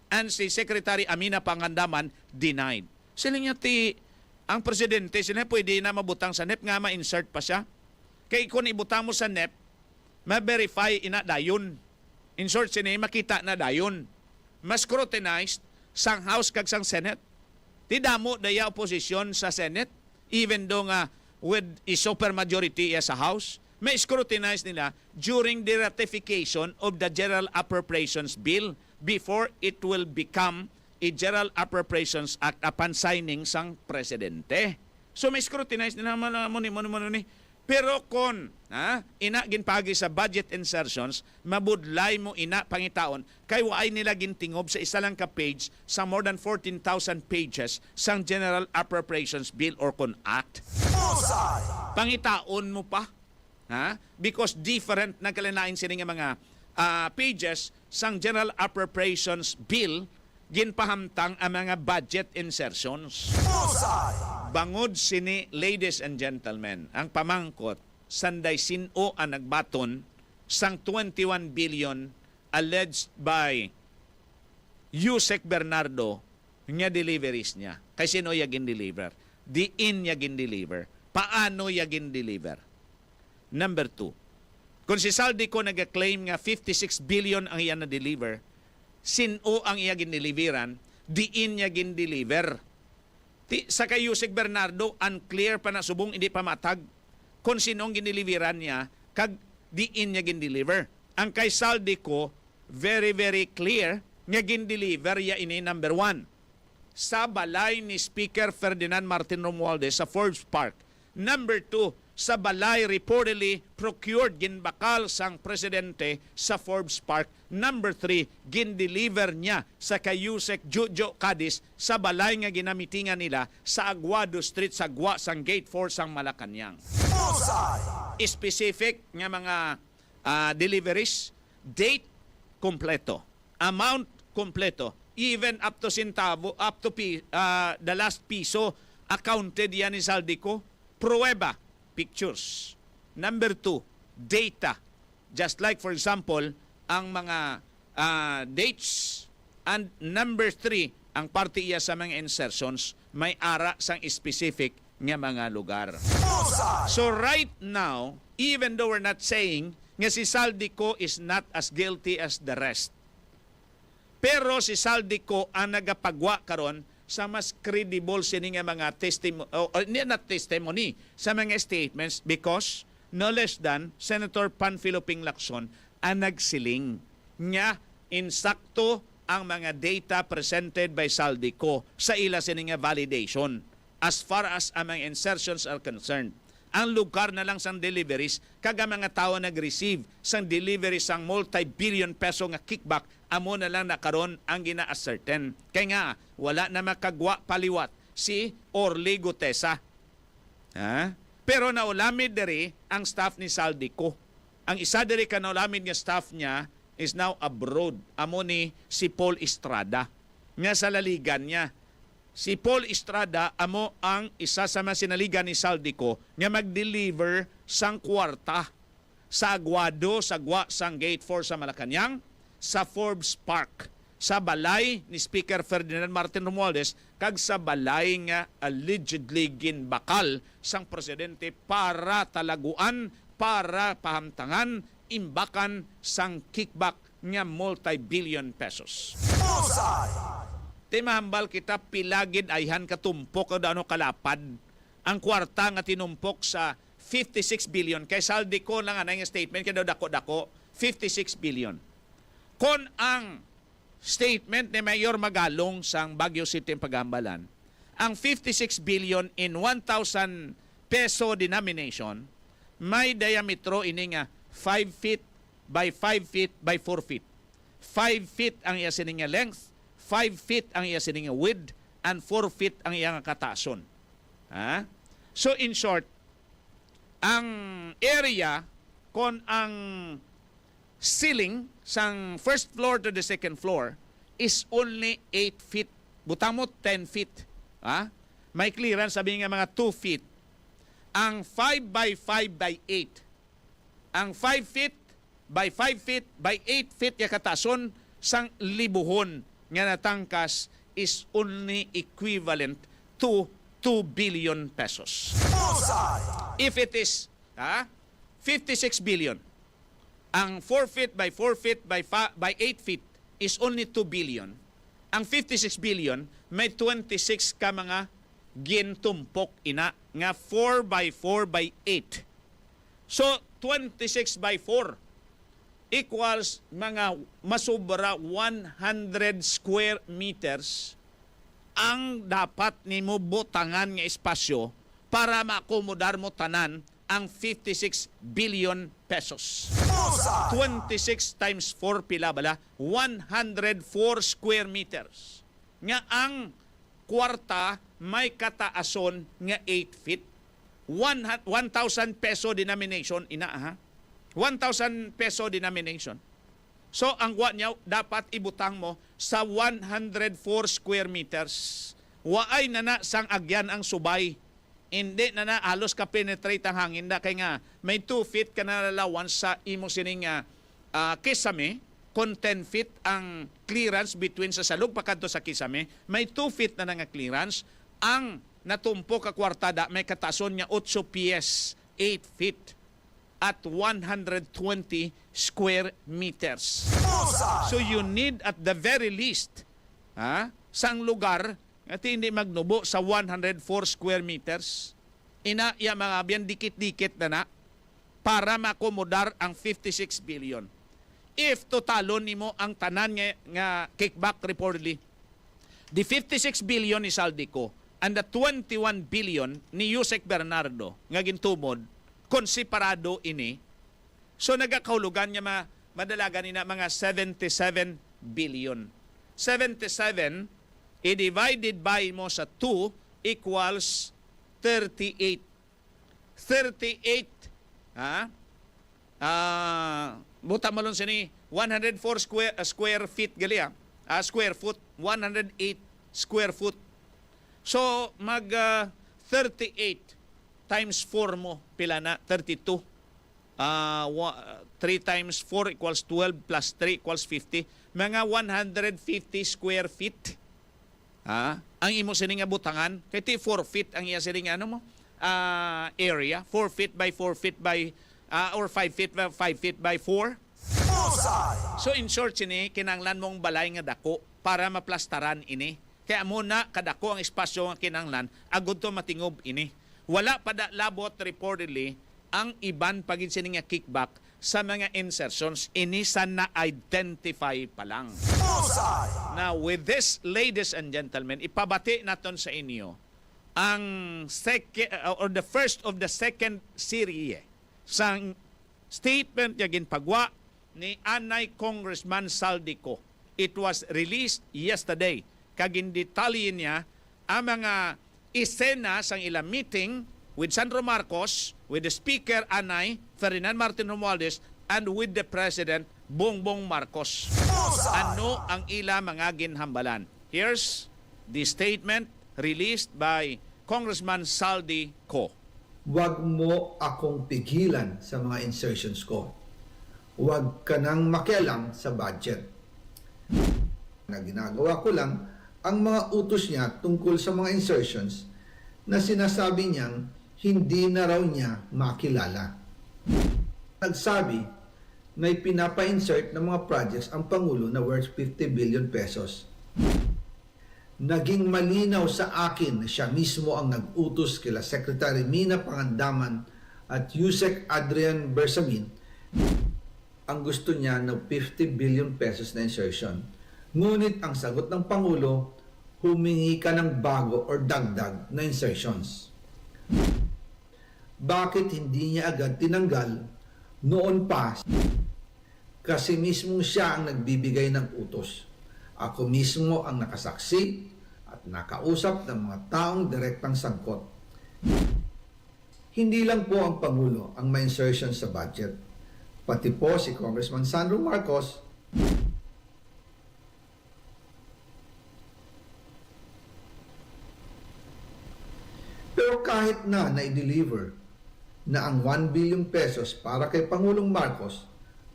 And si Secretary Amina Pangandaman, denied. Sila niya ang presidente, sila pwede na mabutang sa NEP nga ma-insert pa siya. Kaya kung ibutang mo sa NEP, ma-verify ina dayon. In short, sila makita na dayon. Mas scrutinized sang House kag sang Senate. Tidak mo daya oposisyon sa Senate, even though nga with a super majority sa House, may scrutinize nila during the ratification of the General Appropriations Bill before it will become a General Appropriations Act upon signing sang presidente. So may scrutinize nila ni. Pero kung ina ginpagi sa budget insertions, mabudlay mo ina pangitaon kay waay nila gintingob sa isa lang ka page sa more than 14,000 pages sang General Appropriations Bill or kon Act. Pangitaon mo pa. Because different na kalinain sila nga mga pages sang General Appropriations Bill ginpahamtang ang mga budget insertions. Bangod sini, ladies and gentlemen, ang pamangkot, sanday sino ang nagbaton sang 21 billion alleged by Yusek Bernardo nga deliveries niya. Kay sino yagin deliver? Diin yagin deliver. Paano yagin deliver? Number 2, kung si Saldico nag-claim nga 56 billion ang iya na-deliver, sino ang iya gin-deliveran? Diin niya gin-deliver. Sa kay Yusek Bernardo, unclear pa na subong, hindi pa matag kung sino ang gin-deliveran niya, kag diin niya gin-deliver. Ang kay Saldico, very, very clear, nga gin-deliver ya ini number 1. Sa balay ni Speaker Ferdinand Martin Romualdez sa Forbes Park. Number 2, sa balay reportedly procured ginbakal sang presidente sa Forbes Park. Number 3, gin-deliver niya sa kay Yusek 𝐂𝐊𝐵𝐄 sa balay nga ginamitingan nila sa Aguado Street sa Gwa sang Gate 4 sang Malacañang. Specific nga mga deliveries, date kompleto, amount kompleto, even up to centavo, up to the last piso accounted yan ni Saldico. Pruweba, pictures. Number 2, data. Just like for example, ang mga dates. And number 3, ang parte iya sa mga insertions, may ara sang specific nga mga lugar. So right now, even though we're not saying nga si Saldico is not as guilty as the rest, pero si Saldico ang nagapagwa karon sa mas credible sini nga mga testimony sa mga statements because no less than Senator Panfilo Ping Lacson ang nagsiling nga insakto ang mga data presented by Saldico sa ila sini nga validation as far as ang mga insertions are concerned. Ang lugar na lang sang deliveries, kaga mga tao nag-receive sang delivery sang multi-billion peso nga kickback, amo na lang nakaroon ang gina-ascertain. Kaya nga, wala na makagwa paliwat si Orly Gutesa. Pero naulamid diri ang staff ni Saldico. Ang isa diri ka naulamid nga staff niya is now abroad. Amo ni si Paul Estrada. Nga sa laligan niya. Si Paul Estrada amo ang isa sa mga sinaligan ni Saldico nga mag-deliver sang kwarta sa Aguado, sa Gwa, sang Gate 4 sa Malacañang, sa Forbes Park, sa balay ni Speaker Ferdinand Martin Romualdez, kag sa balay nga allegedly ginbakal sang presidente para talaguan, para pahamtangan, imbakan sang kickback nga multi-billion pesos. Ti mahambal kita pilagid ayhan katumpok o ano kalapad ang kwarta nga tinumpok sa 56 billion kay Saldico lang nga statement kay daw dako-dako 56 billion. Kon ang statement ni Mayor Magalong sang Baguio City Pagambalan, ang 56 billion in 1,000 peso denomination may diametro ini nga 5 feet by 5 feet by 4 feet. 5 feet ang iya sini nga length, 5 feet ang iya sining width, and 4 feet ang iya nga katason. So in short, ang area kon ang ceiling sang first floor to the second floor is only 8 feet. Butang mo 10 feet. May clearance sabi nga mga 2 feet. Ang 5 by 5 by 8. Ang 5 feet by 5 feet by 8 feet ya katason sang libuhon nga natangkas is only equivalent to 2 billion pesos. If it is 56 billion, ang 4 feet by 4 feet by 8 feet is only 2 billion. Ang 56 billion may 26 ka mga gintumpok ina nga 4 by 4 by 8. So 26 by 4 equals mga masubra 100 square meters ang dapat nimo butangan nga espasyo para maakomodar mo tanan ang 56 billion pesos. 26 times 4 pila bala? 104 square meters. Nga ang kwarta may kataason nga 8 feet. 1,000 peso denomination ina 1,000 peso denomination. So, ang gwa niya, dapat ibutang mo sa 104 square meters. waay na na sang agyan ang subay. Hindi na na halos ka penetrate ang hangin na kay nga may 2 feet ka na lalawan sa imo sining kisame, kon 10 feet ang clearance between sa salug pakadto sa kisame, may 2 feet na nga clearance. Ang natumpo ka kwartada may katason nga 8 pies, 8 feet at 120 square meters. So you need at the very least sang lugar at hindi magnubo sa 104 square meters. Ina ya mga biyan dikit-dikit na para makomodar ang 56 billion. If totalon nimo ang tanan nga kickback reportedly, the 56 billion ni Saldico and the 21 billion ni Yusek Bernardo nga gintumod kon separado ini, so nagakahulugan nga madalagan nina mga 77 billion. 77 i-divided by mo sa 2 equals 38. 38 buta mo lang sini 104 square feet gali square foot, 108 square foot. So mag 38 times 4 mo pila na 32. 3 times 4 equals 12 plus 3 equals 50. Mga 150 square feet. Ang imo sining nga butangan kay 4 feet ang iya sining area, 4 feet by 4 feet by or 5 feet by 4. So in short sini kinanglan mong balay nga dako para maplastaran ini. Kaya muna kadako ang espasyo nga kinanglan agud to matingob ini. Wala pa da labot reportedly ang iban pagin sini nga kickback sa mga insertions ini sa na-identify pa lang. Now, with this, ladies and gentlemen, ipabati naton sa inyo ang the first of the second series sang statement yung ginpagwa ni Anay Congressman Saldico. It was released yesterday. Kagindetalye niya ang mga isena sang ilang meeting with Sandro Marcos, with the Speaker Anay, Ferdinand Martin Romualdez, and with the President Bongbong Marcos. Ano ang ila mga ginhambalan? Here's the statement released by Congressman Saldico. Huwag mo akong pigilan sa mga insertions ko. Huwag ka nang makialam sa budget. Na ginagawa ko lang ang mga utos niya tungkol sa mga insertions na sinasabi niyang hindi na raw niya makilala. Nagsabi na pinapa-insert ng mga projects ang Pangulo na worth 50 billion pesos. Naging malinaw sa akin na siya mismo ang nag-utos kila Secretary Mina Pangandaman at Yusek Adrian Bersamin ang gusto niya ng 50 billion pesos na insertion. Ngunit ang sagot ng Pangulo, humingi ka ng bago or dagdag na insertions. Bakit hindi niya agad tinanggal noon pa? Kasi mismo siya ang nagbibigay ng utos. Ako mismo ang nakasaksi at nakausap ng mga taong direktang sangkot. Hindi lang po ang Pangulo ang may insertion sa budget. Pati po si Congressman Sandro Marcos, pero kahit na i-deliver na ang 1 billion pesos para kay Pangulong Marcos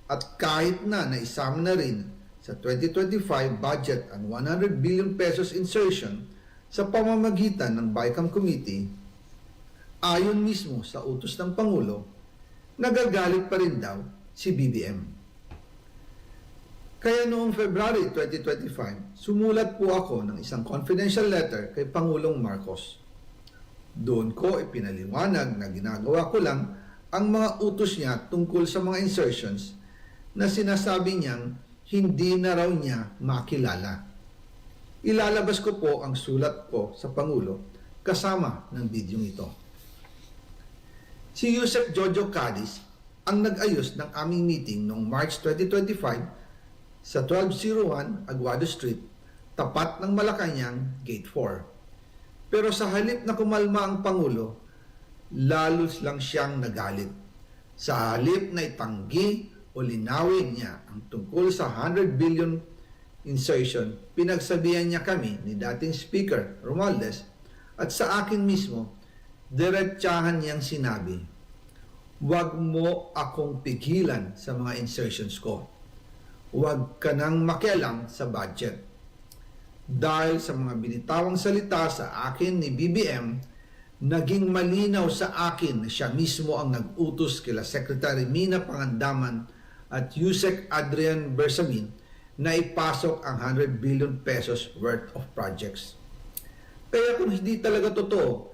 at kahit na naisama na rin sa 2025 budget ang 100 billion pesos insertion sa pamamagitan ng BICAM Committee, ayon mismo sa utos ng Pangulo, nagagalit pa rin daw si BBM. Kaya noong February 2025, sumulat po ako ng isang confidential letter kay Pangulong Marcos. Doon ko ipinaliwanag na ginagawa ko lang ang mga utos niya tungkol sa mga insertions na sinasabi niyang hindi na raw niya makilala. Ilalabas ko po ang sulat ko sa Pangulo kasama ng bidyong ito. Si Yusek 𝐁𝐿𝐭𝐴𝐷 ang nag-ayos ng aming meeting noong March 2025 sa 1201 Aguado Street, tapat ng Malacanang, Gate 4. Pero sa halip na kumalma ang Pangulo, lalos lang siyang nagalit. Sa halip na itanggi o linawin niya ang tungkol sa 100 billion insertion, pinagsabihan niya kami ni dating Speaker Romualdez at sa akin mismo, diretsahan niyang sinabi, "Huwag mo akong pigilan sa mga insertions ko. Huwag ka nang makialam sa budget." Dahil sa mga binitawang salita sa akin ni BBM, naging malinaw sa akin na siya mismo ang nag-utos kila Secretary Mina Pangandaman at Yusek Adrian Bersamin na ipasok ang 100 billion pesos worth of projects. Kaya kung hindi talaga totoo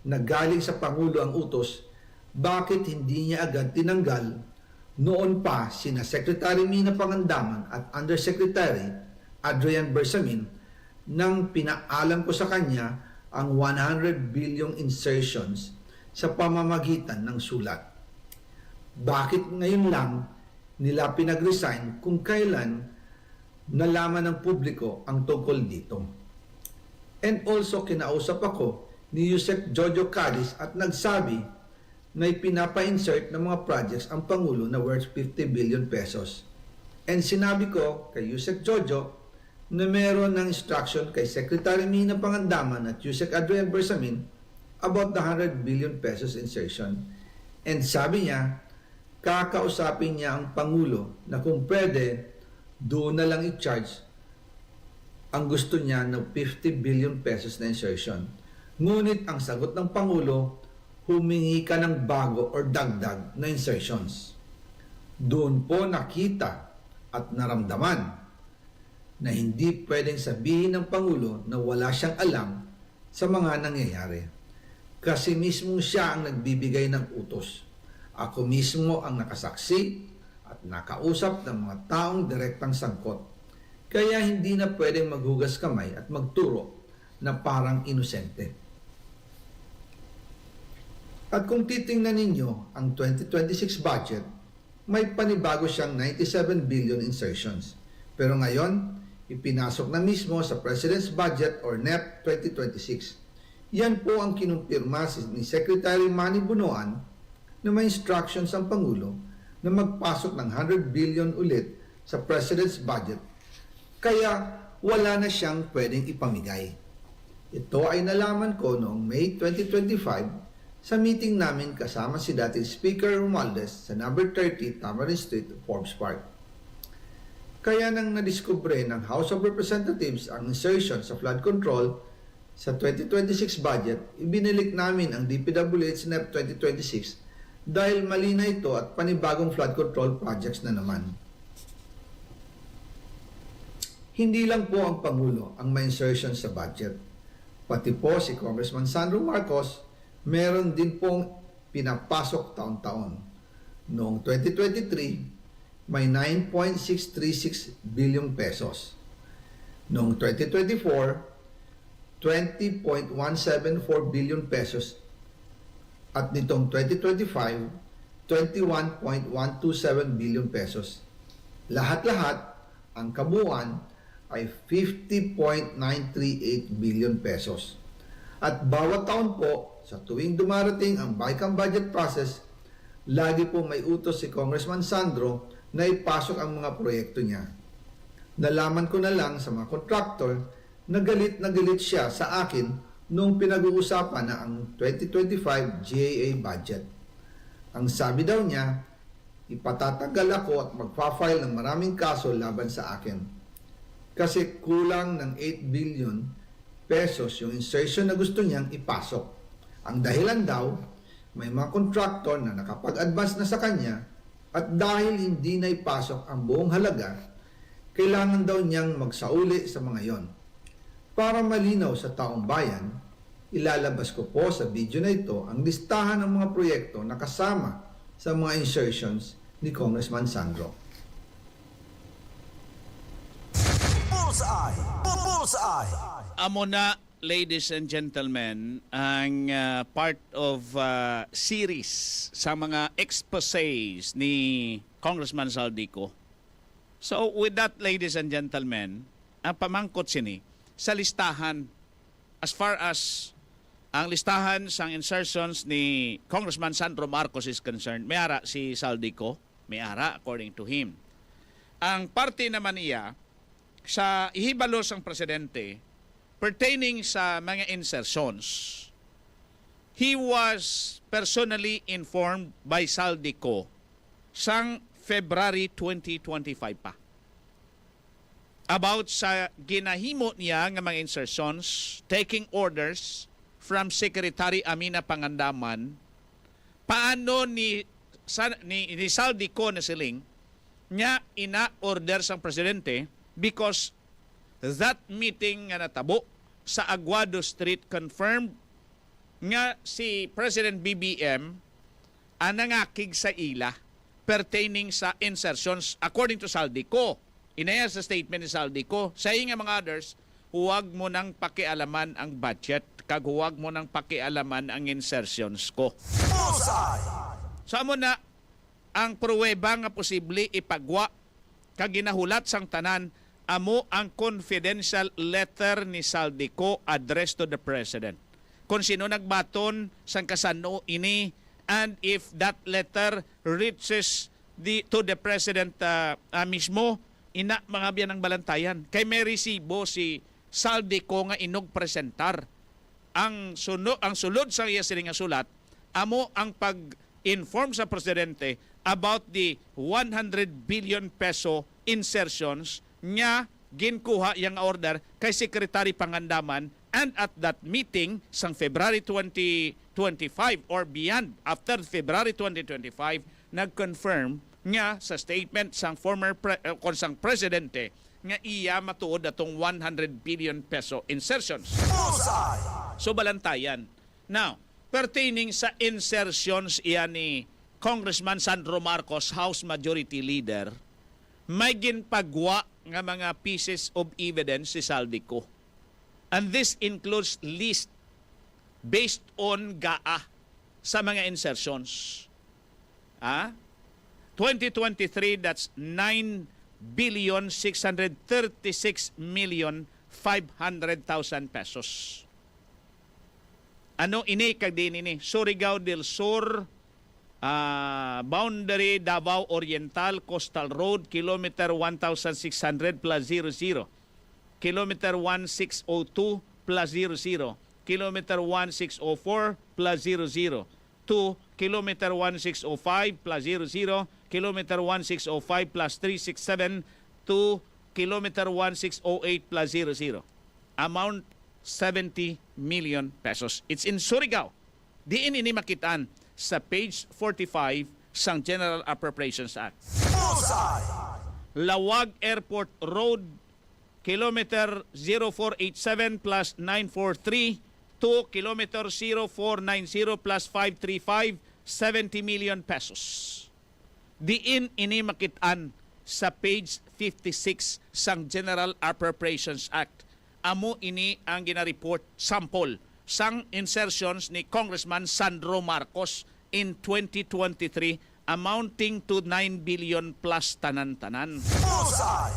na galing sa Pangulo ang utos, bakit hindi niya agad tinanggal noon pa sina Secretary Mina Pangandaman at Undersecretary Adrian Bersamin nang pinaalam ko sa kanya ang 100 billion insertions sa pamamagitan ng sulat? Bakit ngayon lang nila pinag-resign kung kailan nalaman ng publiko ang tungkol dito? And also, kinausap ako ni Yusek 𝐁𝐷𝐿 at nagsabi na ipinapa-insert ng mga projects ang Pangulo na worth 50 billion pesos. And sinabi ko kay Yusek 𝐁𝐷𝐿 na meron ng instruction kay Secretary Mina Pangandaman at Yusek Adrian Bersamin about the 100 billion pesos insertion. And sabi niya, kakausapin niya ang Pangulo na kung pwede, doon na lang i-charge ang gusto niya ng 50 billion pesos na insertion. Ngunit ang sagot ng Pangulo, humingi ka ng bago or dagdag na insertions. Doon po nakita at naramdaman na hindi pwedeng sabihin ng Pangulo na wala siyang alam sa mga nangyayari. Kasi mismo siya ang nagbibigay ng utos. Ako mismo ang nakasaksi at nakausap ng mga taong direktang sangkot. Kaya hindi na pwedeng maghugas kamay at magturo na parang inosente. At kung titingnan ninyo ang 2026 budget, may panibago siyang 97 billion insertions. Pero ngayon, ipinasok na mismo sa President's Budget or NEP 2026. Yan po ang kinumpirma ni Secretary Manny Bunoan na may instructions ang Pangulo na magpasok ng 100 billion ulit sa President's Budget. Kaya wala na siyang pwedeng ipamigay. Ito ay nalaman ko noong May 2025 sa meeting namin kasama si dating Speaker Romualdez sa number 30 Tamarind Street, Forbes Park. Kaya nang nadiskubre ng House of Representatives ang insertion sa flood control sa 2026 budget, ibinilik namin ang DPWH NEP 2026 dahil mali na ito at panibagong flood control projects na naman. Hindi lang po ang Pangulo ang may insertion sa budget. Pati po si Congressman Sandro Marcos, meron din pong pinapasok taon-taon. Noong 2023, may 9.636 billion pesos. Noong 2024, 20.174 billion pesos. At nitong 2025, 21.127 billion pesos. Lahat-lahat, ang kabuuan ay 50.938 billion pesos. At bawat taon po, sa tuwing dumarating ang BICAM budget process, lagi po may utos si Congressman Sandro na ipasok ang mga proyekto niya. Nalaman ko na lang sa mga contractor na galit siya sa akin nung pinag-uusapan na ang 2025 GAA budget. Ang sabi daw niya, ipatatagal ako at magpa-file ng maraming kaso laban sa akin. Kasi kulang ng 8 billion pesos yung insertion na gusto niyang ipasok. Ang dahilan daw, may mga contractor na nakapag-advance na sa kanya at dahil hindi na ipasok ang buong halaga, kailangan daw niyang magsauli sa mga yon. Para malinaw sa taong bayan, ilalabas ko po sa video na ito ang listahan ng mga proyekto na kasama sa mga insertions ni Congressman Sandro. Amo na, ladies and gentlemen, ang part of series sa mga exposés ni Congressman Zaldico. So with that, ladies and gentlemen, ang pamangkot sini sa listahan, as far as ang listahan sa insertions ni Congressman Sandro Marcos is concerned, may ara si Zaldico, may ara according to him. Ang parte naman iya sa ihibalo sang presidente pertaining sa mga insertions, he was personally informed by Saldico sang February 2025 pa about sa ginahimo niya nga mga insertions, taking orders from Secretary Amina Pangandaman, paano ni Saldico na siling niya ina-order sang presidente because that meeting nga natabo sa Aguado Street confirmed nga si President BBM anangakig sa ila pertaining sa insertions according to Saldico. Inaya sa statement ni Saldico, sa nga mga others, huwag mo nang pakialaman ang budget, kag huwag mo nang pakialaman ang insertions ko. Sa mo na ang pruweba nga posible ipagwa kag ginahulat sang tanan amo ang confidential letter ni Saldico addressed to the President. Kung sino nagbaton sang kasano ini, and if that letter reaches to the President mismo, ina mga biyan ng balantayan. Kay may resibo si Saldico nga inog presentar. Ang sulod sa iya sining nga sulat, amo ang pag-inform sa Presidente about the 100 billion peso insertions nga ginkuha yang order kay Secretary Pangandaman, and at that meeting sang February 2025 or beyond, after February 2025, nag-confirm nga sa statement sang former sang presidente nga iya matuod atong 100 billion peso insertions. So balantayan. Now, pertaining sa insertions iya ni Congressman Sandro Marcos, House Majority Leader, may ginpagwa nga mga pieces of evidence si Saldico. And this includes list based on GAA sa mga insertions. 2023, that's 9,636,500,000 pesos. Ano ini kag din ini? Surigao del Sur, boundary Davao Oriental Coastal Road, kilometer 1,600 plus 00, kilometer 1602 plus 00, kilometer 1604 plus 00, to kilometer 1605 plus 00, kilometer 1605 plus 367 to kilometer 1608 plus 00. Amount 70 million pesos. It's in Surigao. Diin ini makitaan sa page 45 sang General Appropriations Act. Lawag Airport Road, kilometer 0487 plus 943 to kilometer 0490 plus 535, 70 million pesos. Diin ini makitaan sa page 56 sang General Appropriations Act. Amo ini ang ginareport sample sang insertions ni Congressman Sandro Marcos in 2023 amounting to 9 billion plus tanan-tanan.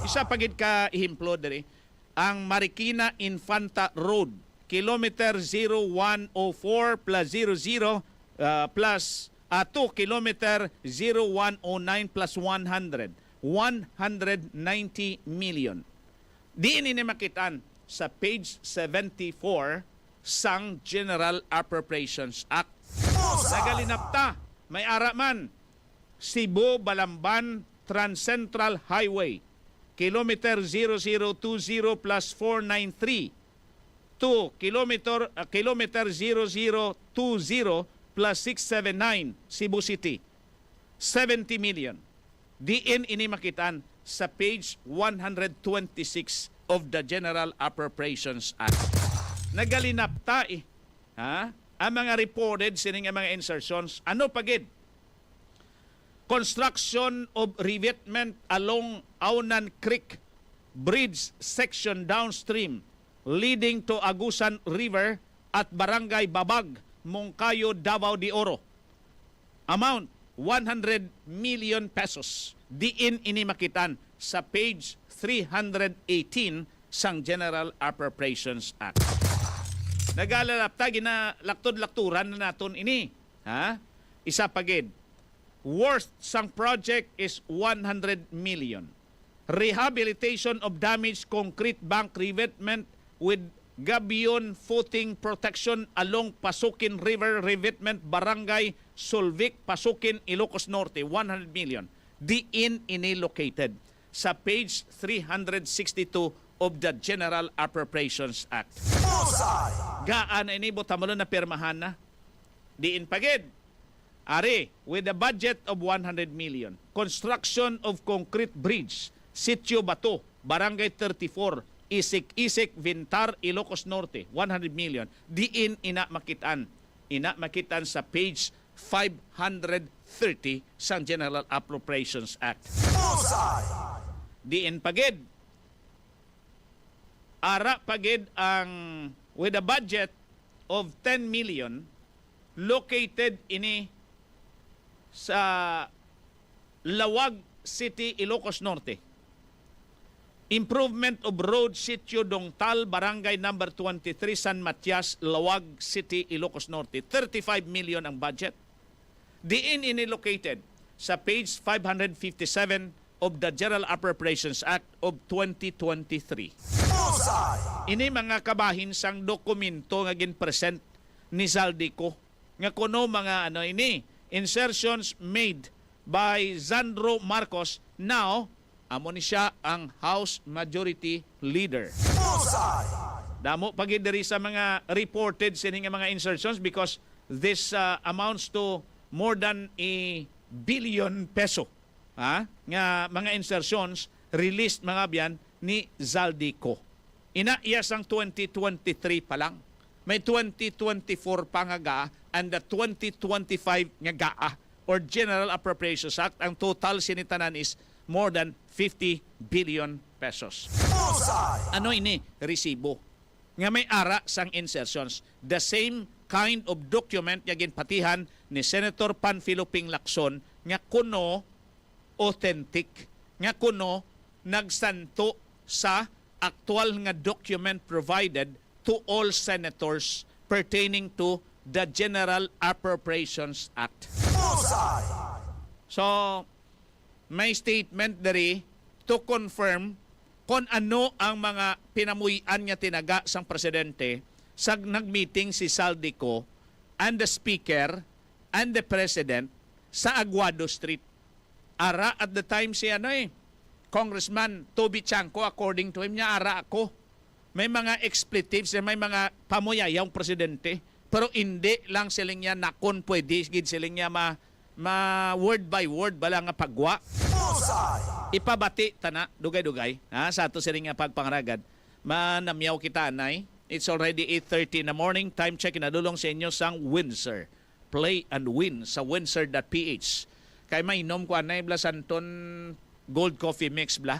Isa pagid ka ihimplo diri ang Marikina Infanta Road, kilometer 0104 plus 00 plus 2 kilometer 0109 plus 100, 190 million. Diin ini makitaan sa page 74 sang General Appropriations Act. Nagalinapta, may araman, Cebu Balamban Trans-Central Highway, kilometer 0020 plus 493 to kilometer 0020 plus 679 Cebu City, 70 million. Diin ini makitaan sa page 126 of the General Appropriations Act. Nagalinapta ang mga reported sining mga insertions. Ano pagid? Construction of revetment along Aunan Creek Bridge section downstream leading to Agusan River at Barangay Babag, Moncayo, Davao de Oro. Amount 100 million pesos. Diin ini makitan sa page 318 sang General Appropriations Act. Nagalalapta, ginalaktod-lakturan na naton ini. Isa pagid. Worth sang project is 100 million. rehabilitation of damaged concrete bank revetment with gabion footing protection along Pasukin River Revetment Barangay Sulvic, Pasukin, Ilocos Norte, 100 million. Diin inilocated sa page 362 of the General Appropriations Act. Gaan ini botamalo na pirmahan na. Diin pagid. Ari, with a budget of 100 million, construction of concrete bridge, Sitio Bato, Barangay 34, 𝐂𝐀𝐓𝐂𝐇, Vintar, Ilocos Norte, 100 million. Diin ina makitaan. Ina makitaan sa page 530 sa General Appropriations Act. Diin pagid. Ara pagid ang with a budget of 10 million located ini sa Lawag City, Ilocos Norte. Improvement of road Sitio Dongtal, Barangay number 23, San Matias, Lawag City, Ilocos Norte. 35 million ang budget. Diin inilocated sa page 557 of the General Appropriations Act of 2023. Ini mga kabahin sang dokumento nga ginpresent ni Zaldico nga kuno mga insertions made by Sandro Marcos. Now amo ni siya ang House Majority Leader. Damo pagid diri sa mga reported sini nga mga insertions because this amounts to more than a billion peso. Nga mga insertions released mga biyan ni Zaldico. Inaiyas ang 2023 pa lang. May 2024 pa nga gaa and the 2025 nga gaa or General Appropriations Act. Ang total sinitanan is more than 50 billion pesos. Ano ini? Resibo. Nga may ara sang insertions. The same kind of document nga ginpatihan ni Senator Panfilo Ping Lacson nga kuno authentic, nga kuno nagsanto sa actual nga document provided to all senators pertaining to the General Appropriations Act. So, may statement dari to confirm kung ano ang mga pinamuyan niya tinaga sang presidente sa nagmeeting si Zaldico and the Speaker and the President sa Aguado Street. Ara at the time si Congressman Toby Chanco, according to him, niya ara ako. May mga expletives, may mga pamuyayang presidente, pero hindi lang siling niya nakon pwede, siling niya word by word bala nga pagwa. Ipabati tana, dugay-dugay, sa ato siling nga pagpangaragad. Manamyaw kita, anay. It's already 8:30 in the morning. Time check, inadulong sa inyo sang Windsor. Play and win sa windsor.ph. Kay mainom ko anay bla santon gold coffee mix bla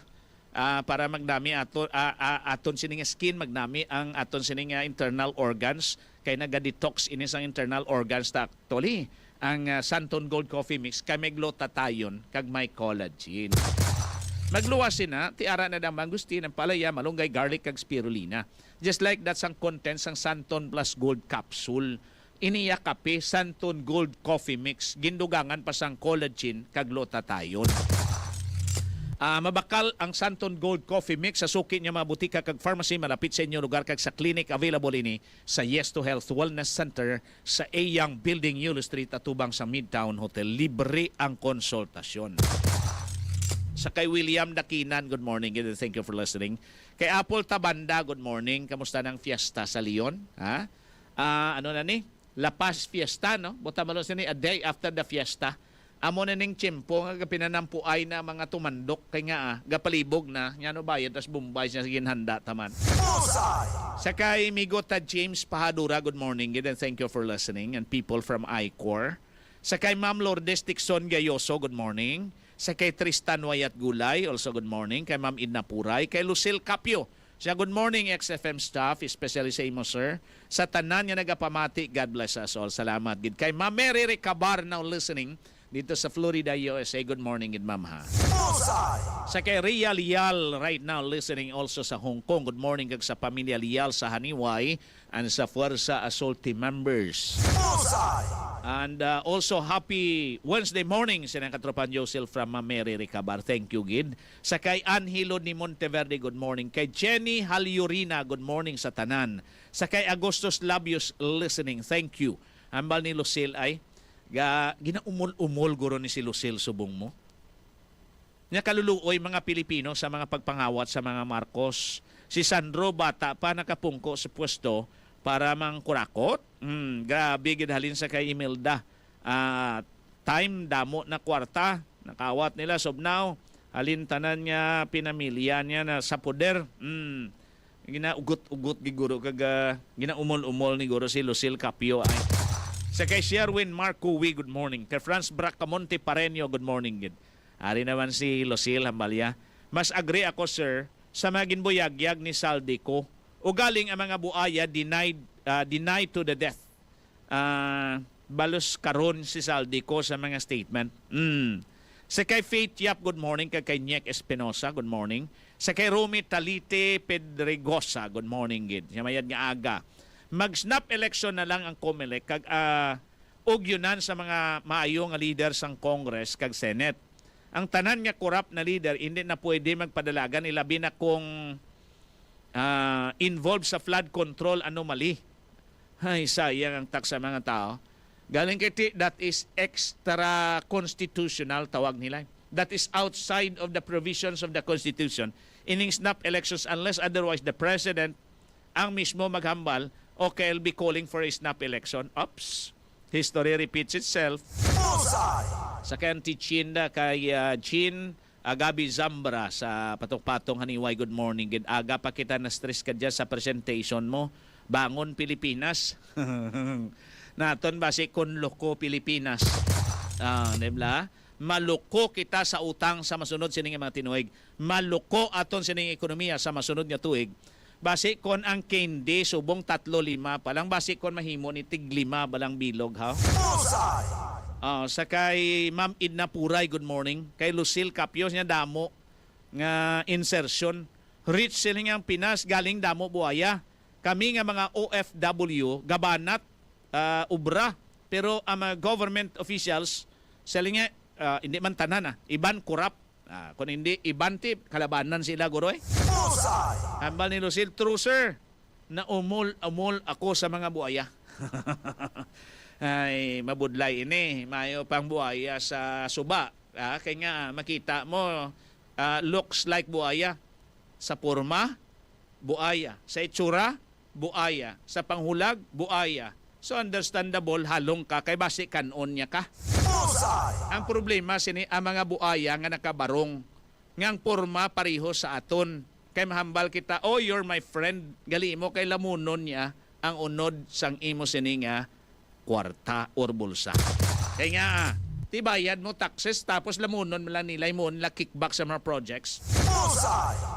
para magdami aton sining skin, magdami ang aton sining internal organs kay naga-detox ini sang internal organs ta actually ang Santon Gold Coffee Mix kay may glutathione kag may collagen. Magluwasin na ti ara na dang mangustin ang palaya, malunggay, garlic kag spirulina. Just like that sang contents sang Santon Plus Gold Capsule. Iniya kape Santon Gold Coffee Mix, gindugangan pa sang collagen kag glutathione. Mabakal ang Santon Gold Coffee Mix sa suki niya mga butika kag pharmacy malapit sa inyo lugar kag sa clinic available ini sa Yes to Health Wellness Center sa Ayang Building, Yulo Street, atubang sa Midtown Hotel. Libre ang konsultasyon. Sa kay William Dakinan, good morning and thank you for listening. Kay Apple Tabanda, good morning. Kamusta ng fiesta sa Leon? Ano na ni? La Paz Fiesta, no? Buta malo sini a day after the fiesta. Amo na ning tiyempo nga pinanampuay na mga tumandok kay nga gapalibog na nyano bayad tas Bombay siya ginhanda taman. Sakay Migo Tad James Pahadura, good morning and thank you for listening, and people from I-Core. Sakay Ma'am Lourdes Tixon Gayoso, good morning. Sakay Tristan Wayat Gulay, also good morning. Kay Ma'am Idna Puray, kay Lucille Capio. Siya, good morning, XFM staff, especially sa imo, sir. Sa tanan niya nagapamati, God bless us all. Salamat. Gid kay Ma'am Mary Recabar now listening dito sa Florida, USA. Good morning, gid ma'am ha. Sa kay Ria Lial right now listening also sa Hong Kong. Good morning kag sa pamilya Lial sa Haniway and sa Fuerza Assault team members. And also happy Wednesday morning sa katropan Josel from Mary Ricabar. Thank you, Gid. Sa kay Angelo ni Monteverde, good morning. Kay Jenny Halyurina, good morning sa tanan. Sa kay Agustus Labios listening, thank you. Ambal ni Lucille ay ginaumol-umol guro ni si Lucille subong mo. Nya kaluluoy mga Pilipino sa mga pagpangawat sa mga Marcos. Si Sandro bata pa nakapungko sa pwesto para mangkurakot. Grabe gidhalin sa kay Imelda. Time damo na kwarta nakawat nila sobnaw. Halin tanan niya pinamilya niya na sa poder. Ginaugot-ugot giguro kag ginaumol-umol ni guro si Lucille Capio ay. Sa kay Sherwin Marcowi, good morning. Kay Franz Bracamonte Pareño, good morning gid. Ari naman si Lucille Hambalya. Mas agree ako, sir, sa mga ginbuyagyag ni Saldico. O galing ang mga buaya denied to the death. Balos karon si Saldico sa mga statement. Sa kay Faith Yap, good morning. Kay 𝐁𝐔𝐋𝐋 Espinosa, good morning. Sa kay Romy Talite Pedregosa, good morning gid. Yamayad nga aga. Mag-snap election na lang ang COMELEC kag ugyunan sa mga maayo nga leader sang Congress kag Senate. Ang tanan nga corrupt na leader hindi na pwede magpadalagan ilabi na kung involved sa flood control anomaly. Ay, sayang ang tak sa mga tao. Galing kiti, that is extra constitutional tawag nila. That is outside of the provisions of the Constitution. Ining snap elections unless otherwise the President ang mismo maghambal, okay, I'll be calling for a snap election. Oops. History repeats itself. Sa kay Tichinda, kay Chin Gabi Zambra sa Patok-Patong Haniway, good morning. Aga pa kita na stress ka dyan sa presentation mo. Bangon Pilipinas. Naton basi kun loko Pilipinas. Dibla? Maluko kita sa utang sa masunod sining mga tinuig. Maluko aton sining ekonomiya sa masunod nga tuig. Basi kon ang candy subong 3-5 palang basi kon mahimo ni tig-5 balang bilog ha. Sa kay Ma'am Idna Puray, good morning. Kay Lucille Capio niya damo nga insertion. Rich siling ang Pinas galing damo buaya. Kami nga mga OFW gabanat ubra pero ang mga government officials siling hindi man tanan iban corrupt. Kung hindi ibanti kalabanan sila guro eh. Hambal ni Lucille, true sir, na umol ako sa mga buaya. Ay, mabudlay ini. Mayo pang buaya sa suba. Kaya nga, makita mo, looks like buaya. Sa porma, buaya. Sa itsura, buaya. Sa panghulag, buaya. So understandable, halong ka, kay basi kanon niya ka. Ang problema, ang mga buaya nga nakabarong. Ngang porma pariho sa aton. Kay mahambal kita, oh, you're my friend. Gali mo kay lamunon niya ang unod sang imo sininga kwarta or bulsa. Kaya nga, tibayad mo taxes tapos lamunon mo lang nilay mo nila kickback sa mga projects.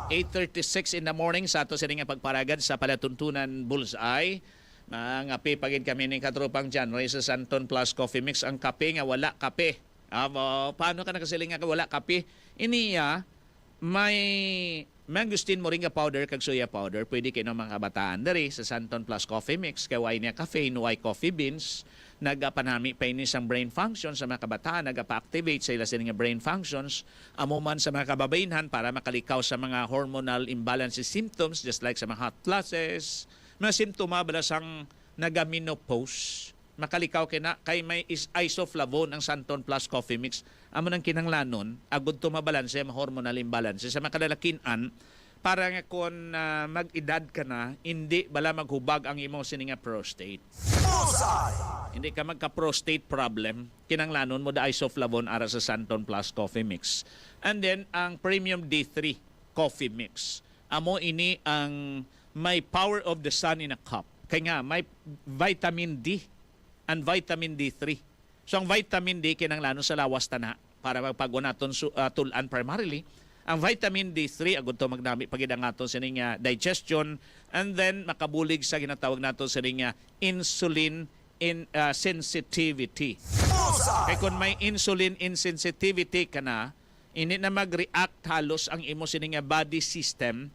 8:36 in the morning sa ato sininga pagparagad sa palatuntunan Bullseye. Ngapi pagin kami ni katropang January sa Santon Plus Coffee Mix. Ang kape nga wala kape. Paano ka nakasiling nga wala kape? Iniya, may mangustin moringa powder kag soya powder. Pwede kayo ng mga kabataan dari sa Santon Plus Coffee Mix. Kaya why niya caffeine, why coffee beans. Nagapanami pa ini sang brain functions sa mga kabataan. Nagapa-activate sa ila sining brain functions. Amuman sa mga kababainhan para makalikaw sa mga hormonal imbalances symptoms just like sa mga hot flashes. Mga simptoma bala sang nagaminopause. Makalikaw kay may isoflavone ang Santon Plus Coffee Mix. Amo nang kinanglanon, agud to mabalanse ang hormonal imbalance sa makadalakinan para nga kung mag-edad ka na, hindi bala maghubag ang imong sininga prostate. Hindi ka magka-prostate problem, kinanglanon mo da isoflavone ara sa Santon Plus Coffee Mix. And then ang Premium D3 Coffee Mix. Amo ini ang may power of the sun in a cup. Kaya nga, may vitamin D and vitamin D3. So, ang vitamin D, kinanglanon sa lawas tana para magpagunaton tulan primarily. Ang vitamin D3, agad to magnami pagidang natin sa niya digestion and then makabulig sa ginatawag natin sa niya insulin sensitivity. Kaya kung may insulin insensitivity ka na, hindi na mag-react halos ang imo sa niya body system.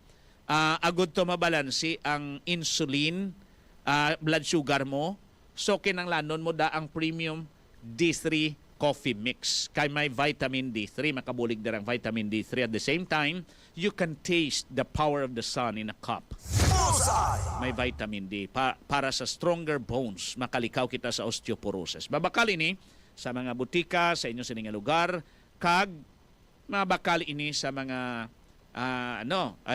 Agad to mabalansi ang insulin, blood sugar mo, So kinanglanon mo da ang premium D3 coffee mix. Kay may vitamin D3, makabulig na ang vitamin D3. At the same time, you can taste the power of the sun in a cup. May vitamin D para sa stronger bones, makalikaw kita sa osteoporosis. Babakal ini sa mga butika, sa inyo sa inyong lugar, kag mabakal ini sa mga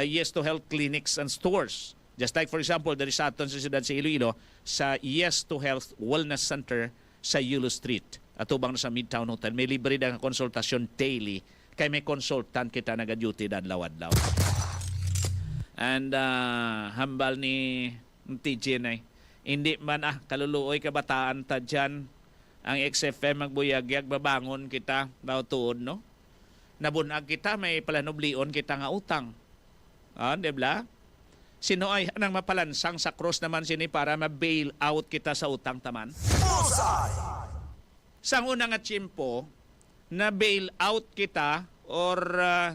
Yes to Health clinics and stores. Just like for example, dari sa aton sa siyudad sa Iloilo, sa Yes to Health Wellness Center sa Yulo Street. Atubang na sa Midtown Hotel. May libre na konsultasyon daily. Kay may consultant kita naga-duty dadlaw-adlaw. And hambal ni TJ na hindi man kaluluoy kabataan ta dyan. Ang XFM magbuyagyag babangon kita daw tuod, no? Nabunag kita, may palanoblion kita nga utang. Dibla? Sino ay nang mapalansang sa cross naman sini para ma-bail out kita sa utang taman? Sang unang nga tiyempo, na bail out kita or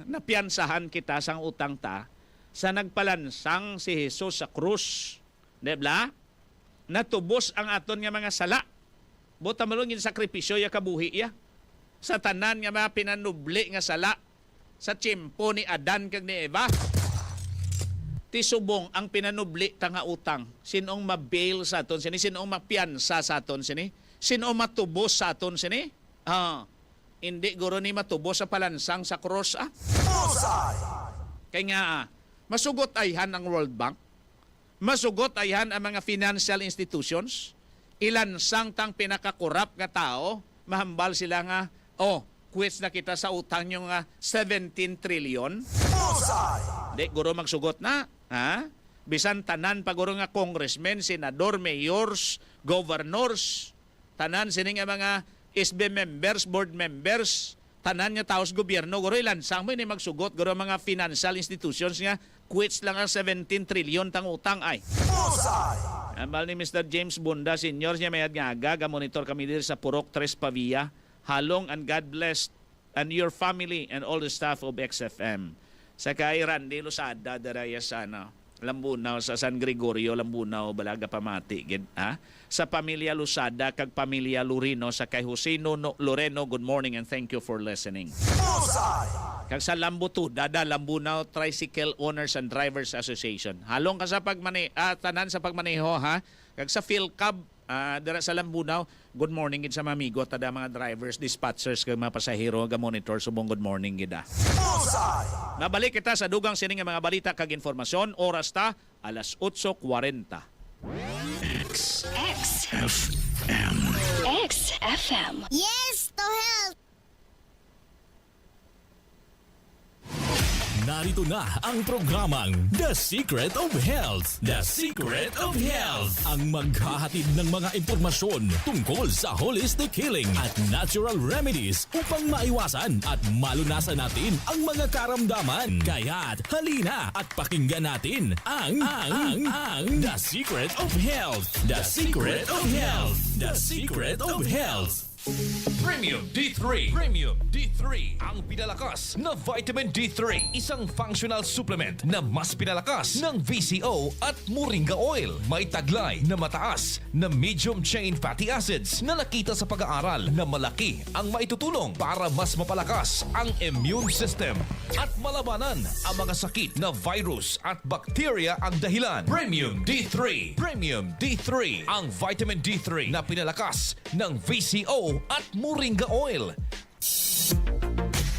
napiansahan kita sang utang ta, sa nagpalansang si Jesus sa krus. Dibla? Natubos ang aton nga mga sala. Buta malungin sakripisyo ya kabuhi ya. Sa tanan nga mga pinanubli nga sala sa tiyempo ni Adan kag ni Eva. Tisubong ang pinanubli ta nga utang. Sinong mabail sa aton sini? Sinong mapiansa sa aton sini? Sinong matubos sa aton sini? Hindi guro ni matubos sa palansang sa cross. Kaya nga, masugot ayhan ang World Bank. Masugot ayhan ang mga financial institutions. Ilansang tang pinakakurap nga tao. Mahambal sila nga, quits na kita sa utang yung 17 trillion. Di, guro magsugot na. Bisan tanan pa guro nga congressmen, senador, mayors, governors, tanan sini nga mga SB members, board members, tanan nga taos gobyerno, guro ilansang mo ini magsugot, guro mga financial institutions nga quits lang ang 17 trillion tang utang ay. Ambal ni Mr. James Bunda, senior niya mayad nga aga, monitor kami dito sa Purok 3 Pavia. Halong and God bless and your family and all the staff of XFM. Sa kay Randy Lusada, daraya sa Lambunaw, sa San Gregorio, Lambunaw, Balaga Pamati. Sa pamilya Lusada, kag pamilya Lurino, sa kay Josino Loreno, good morning and thank you for listening. Kag sa Lambutuda, Lambunaw Tricycle Owners and Drivers Association. Halong ka sa tanan sa pagmaneho, kag sa PhilCab, dara sa Lambunaw, good morning gid sa mamigo tada mga drivers, dispatchers kag mga pasahero ga monitor subong good morning gid. Nabalik kita sa dugang sining nga mga balita kag informasyon, oras ta alas 8:40. XFM. Yes to Health! Narito na ang programang The Secret of Health. The Secret of Health. Ang maghahatid ng mga impormasyon tungkol sa holistic healing at natural remedies upang maiwasan at malunasan natin ang mga karamdaman. Kaya't halina at pakinggan natin ang The Secret of Health. The Secret of Health. The Secret of Health. Premium D3. Premium D3. Ang pinalakas na vitamin D3. Isang functional supplement na mas pinalakas ng VCO at Moringa Oil. May taglay na mataas na medium chain fatty acids na nakita sa pag-aaral na malaki ang maitutulong para mas mapalakas ang immune system at malabanan ang mga sakit na virus at bacteria ang dahilan. Premium D3. Premium D3. Ang vitamin D3 na pinalakas ng VCO at Moringa Oil.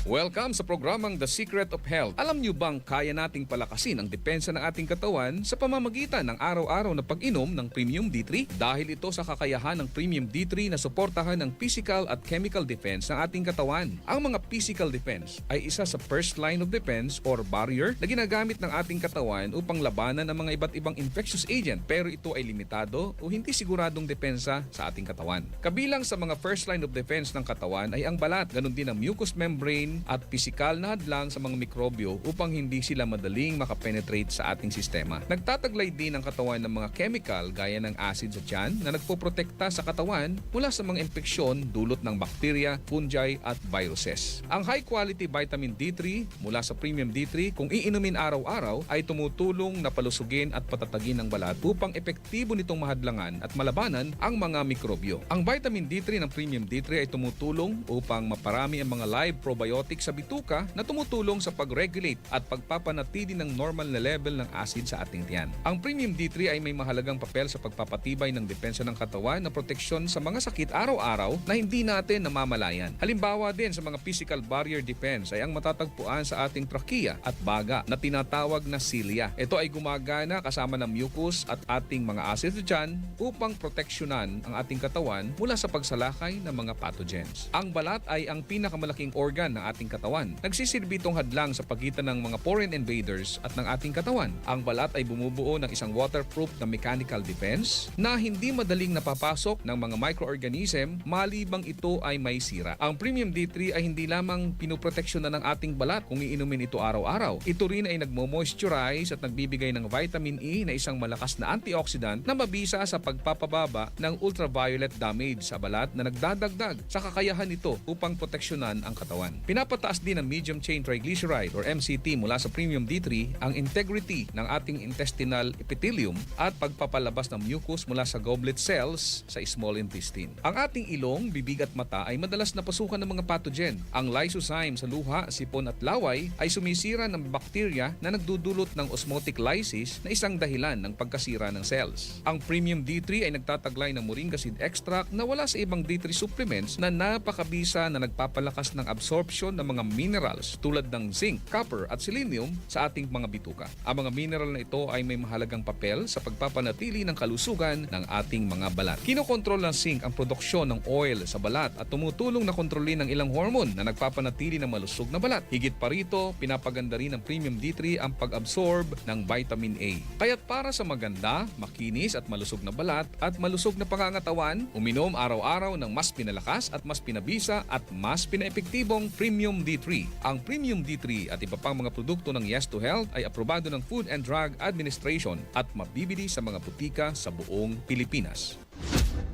Welcome sa programang The Secret of Health. Alam niyo bang kaya nating palakasin ang depensa ng ating katawan sa pamamagitan ng araw-araw na pag-inom ng Premium D3? Dahil ito sa kakayahan ng Premium D3 na suportahan ang physical at chemical defense ng ating katawan. Ang mga physical defense ay isa sa first line of defense or barrier na ginagamit ng ating katawan upang labanan ang mga iba't ibang infectious agent, pero ito ay limitado o hindi siguradong depensa sa ating katawan. Kabilang sa mga first line of defense ng katawan ay ang balat, ganun din ang mucous membrane, patogen at pisikal na hadlang sa mga mikrobyo upang hindi sila madaling makapenetrate sa ating sistema. Nagtataglay din ang katawan ng mga chemical gaya ng acid sa tiyan na nagpoprotekta sa katawan mula sa mga impeksyon dulot ng bakterya, fungi at viruses. Ang high quality vitamin D3 mula sa Premium D3 kung iinumin araw-araw ay tumutulong na palusugin at patatagin ang balat upang epektibo nitong mahadlangan at malabanan ang mga mikrobyo. Ang vitamin D3 ng Premium D3 ay tumutulong upang maparami ang mga live probiotics sa bituka na tumutulong sa pag-regulate at pagpapanatili ng normal na level ng acid sa ating tiyan. Ang Premium D3 ay may mahalagang papel sa pagpapatibay ng depensa ng katawan na proteksyon sa mga sakit araw-araw na hindi natin namamalayan. Halimbawa din sa mga physical barrier defense ay ang matatagpuan sa ating trachea at baga na tinatawag na cilia. Ito ay gumagana kasama ng mucus at ating mga acid sa tiyan upang proteksyonan ang ating katawan mula sa pagsalakay ng mga pathogens. Ang balat ay ang pinakamalaking organ ng ating katawan. Nagsisilbi itong hadlang sa pagitan ng mga foreign invaders at ng ating katawan. Ang balat ay bumubuo ng isang waterproof na mechanical defense na hindi madaling napapasok ng mga microorganism malibang ito ay may sira. Ang Premium D3 ay hindi lamang pinoproteksyonan ng ating balat kung iinumin ito araw-araw. Ito rin ay nagmo-moisturize at nagbibigay ng vitamin E na isang malakas na antioxidant na mabisa sa pagpapababa ng ultraviolet damage sa balat na nagdadagdag sa kakayahan nito upang proteksyonan ang katawan. Pinapataas din ng medium chain triglyceride or MCT mula sa Premium D3 ang integrity ng ating intestinal epithelium at pagpapalabas ng mucus mula sa goblet cells sa small intestine. Ang ating ilong, bibig at mata ay madalas napasukan ng mga pathogen. Ang lysozyme sa luha, sipon at laway ay sumisira ng bakterya na nagdudulot ng osmotic lysis na isang dahilan ng pagkasira ng cells. Ang Premium D3 ay nagtataglay ng moringa seed extract na wala sa ibang D3 supplements na napakabisa na nagpapalakas ng absorption ng mga minerals tulad ng zinc, copper at selenium sa ating mga bituka. Ang mga mineral na ito ay may mahalagang papel sa pagpapanatili ng kalusugan ng ating mga balat. Kinokontrol ng zinc ang produksyon ng oil sa balat at tumutulong na kontrolin ng ilang hormone na nagpapanatili ng malusog na balat. Higit pa rito, pinapaganda rin ng Premium D3 ang pag-absorb ng vitamin A. Kaya't para sa maganda, makinis at malusog na balat at malusog na pangangatawan, uminom araw-araw ng mas pinalakas at mas pinabisa at mas pinaepektibong Premium D3. Ang Premium D3 at iba pang mga produkto ng Yes to Health ay aprobado ng Food and Drug Administration at mabibili sa mga butika sa buong Pilipinas.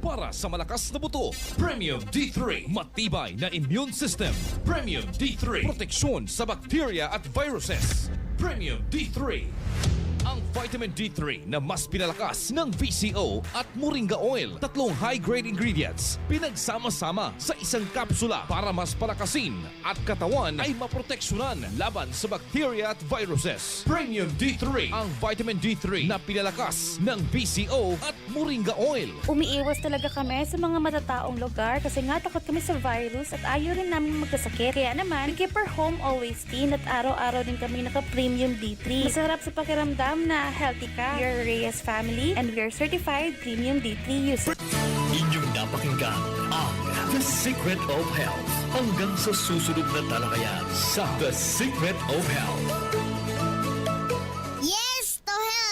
Para sa malakas na buto, Premium D3. Matibay na immune system. Premium D3. Proteksyon sa bakterya at viruses. Premium D3. Ang vitamin D3 na mas pinalakas ng VCO at moringa oil. Tatlong high-grade ingredients pinagsama-sama sa isang kapsula para mas palakasin at katawan ay maproteksyonan laban sa bacteria at viruses. Premium D3. Ang vitamin D3 na pinalakas ng VCO at moringa oil. Umiiwas talaga kami sa mga matataong lugar kasi nga takot kami sa virus at ayaw rin namin magkasakit. Kaya naman, we keep our home always clean at araw-araw din kami naka-Premium D3. Masarap sa pakiramdam na healthy ka. We are Reyes family and we are certified Premium D3 users. Inyong napakinggan ang The Secret of Health. Hanggang sa susunod na talakayan sa The Secret of Health. Yes to health!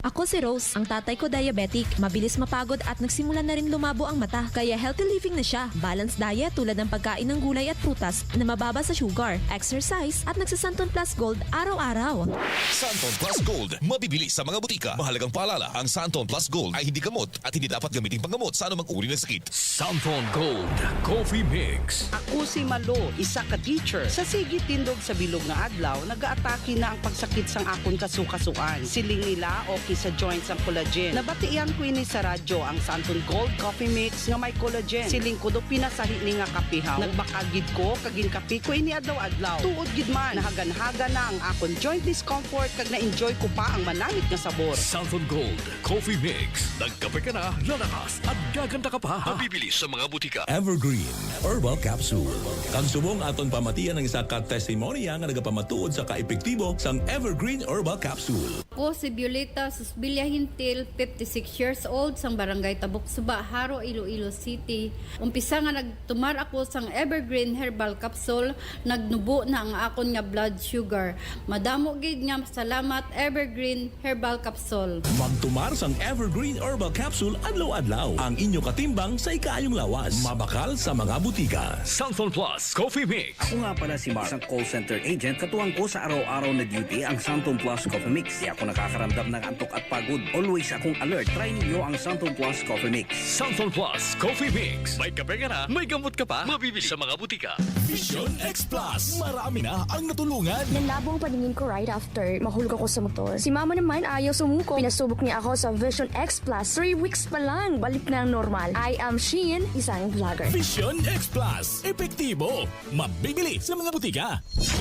Ako si Rose. Ang tatay ko diabetic, mabilis mapagod at nagsimula na rin lumabo ang mata. Kaya healthy living na siya. Balanced diet tulad ng pagkain ng gulay at prutas na mababa sa sugar, exercise at nagsasanton plus gold araw-araw. Santon Plus Gold, mabibili sa mga butika. Mahalagang paalala, ang Santon Plus Gold ay hindi gamot at hindi dapat gamitin panggamot sa anumang uri ng sakit. Santon Gold Coffee Mix. Ako si Malo, isa ka teacher. Sa sige tindog sa bilog nga adlaw, nag-aatake na ang pagsakit sang akon kasukasuan. Siling nila okay sa joints ang collagen. Nabatian ko ini sa radyo ang Santon Gold Coffee Mix nga may collagen. Siling ko do pinasahi ni nga kapihaw. Nagbakagid ko kaging kape ko ini adlaw-adlaw. Tuod gid man, nahagan-haga na ang akon joint discomfort kag na-enjoy ko pa ang manamit nga sabor. Santon Gold Coffee Mix. Nagkape ka na, lalakas at gaganda ka pa. Mabibili sa mga butika. Evergreen Herbal Capsule. Kang subong aton pamatian ng isa ka testimony nga nagapamatuod sa kaepektibo sang Evergreen Herbal Capsule. Ako si Violeta sa Rose Bilyahintil, 56 years old, sang barangay Tabuk Suba, Haro, Iloilo City. Umpisa nga nagtumar ako sang Evergreen Herbal Capsule, nagnubo na ang akon nga blood sugar. Madamo gid nga salamat Evergreen Herbal Capsule. Magtumar sang Evergreen Herbal Capsule adlaw-adlaw. Ang inyo katimbang sa ikayong lawas. Mabakal sa mga butika. Santon Plus Coffee Mix. Ako nga pala si Mark, isang call center agent. Katuwang ko sa araw-araw na duty ang Santon Plus Coffee Mix. Di ako nakakaramdam ng antok at pagod. Always akong alert. Try ninyo ang Santon Plus Coffee Mix. Santon Plus Coffee Mix. May kape ka na, may gamot ka pa, mabibili sa mga butika. Vision X Plus. Marami na ang natulungan. Nanlabo ang paningin ko right after mahulog ako sa motor. Si mama naman ayaw sumuko. Pinasubok niya ako sa Vision X Plus. 3 weeks pa lang, balik na ang normal. I am Shein, isang vlogger. Vision X Plus. Epektibo. Mabibili sa mga butika.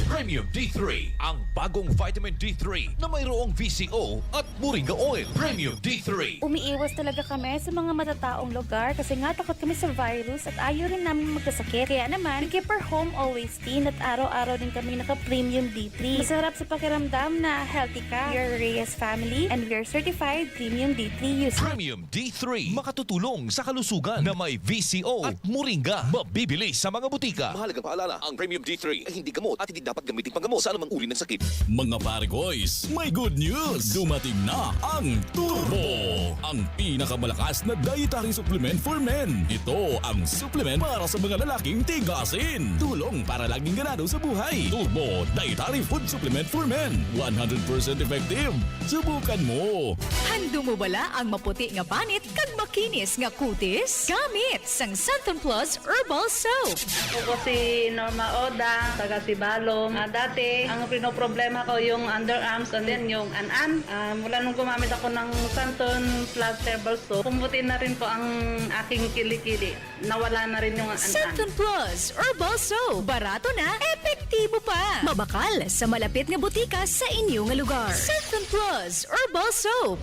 Premium D3. Ang bagong vitamin D3 na mayroong VCO at Moringa Oil. Premium D3. Umiiwas talaga kami sa mga matataong lugar kasi nga takot kami sa virus at ayaw rin namin magkasakit. Kaya naman, keep our home always clean at araw-araw din kami naka-premium D3. Masarap sa pakiramdam na healthy ka. We are Reyes family and we are certified premium D3 users. Premium D3. Makatutulong sa kalusugan na may VCO at Moringa. Mabibili sa mga butika. Mahalagang paalala, ang Premium D3 ay hindi gamot at hindi dapat gamitin panggamot sa anumang uri ng sakit. Mga pare boys, may good news! Dumating na ang Turbo! Ang pinakamalakas na dietary supplement for men. Ito ang supplement para sa mga lalaking tigasin. Tulong para laging ganado sa buhay. Turbo Dietary Food Supplement for Men. 100% effective. Subukan mo! Hando mo bala ang maputi nga panit kag makinis nga kutis? Gamit sang Santon Plus Herbal Soap. Ako si Norma Oda, taga Sibalom. Dati, ang pinoproblema ko yung underarms and then yung an-an. Mula nung gumamit ako ng Santon Plus Herbal Soap, pumuti na rin po ang aking kilikili. Nawala na rin yung an-an. Santon Plus Herbal Soap. Barato na, epektibo pa. Mabakal sa malapit nga butika sa inyong lugar. Santon Plus Herbal Soap.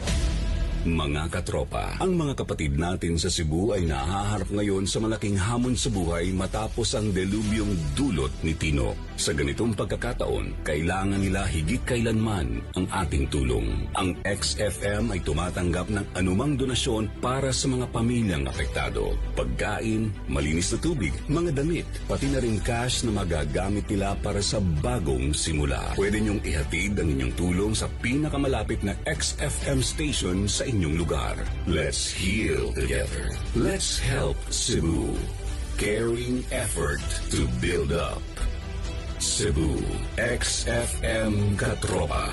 Mga katropa, ang mga kapatid natin sa Cebu ay nahaharap ngayon sa malaking hamon sa buhay matapos ang delubyong dulot ni Tino. Sa ganitong pagkakataon, kailangan nila higit kailanman ang ating tulong. Ang XFM ay tumatanggap ng anumang donasyon para sa mga pamilyang apektado. Pagkain, malinis na tubig, mga damit, pati na rin cash na magagamit nila para sa bagong simula. Pwede niyong ihatid ang inyong tulong sa pinakamalapit na XFM station sa inyong lugar. Let's heal together. Let's help Cebu. Caring effort to build up. Cebu. XFM Katropa.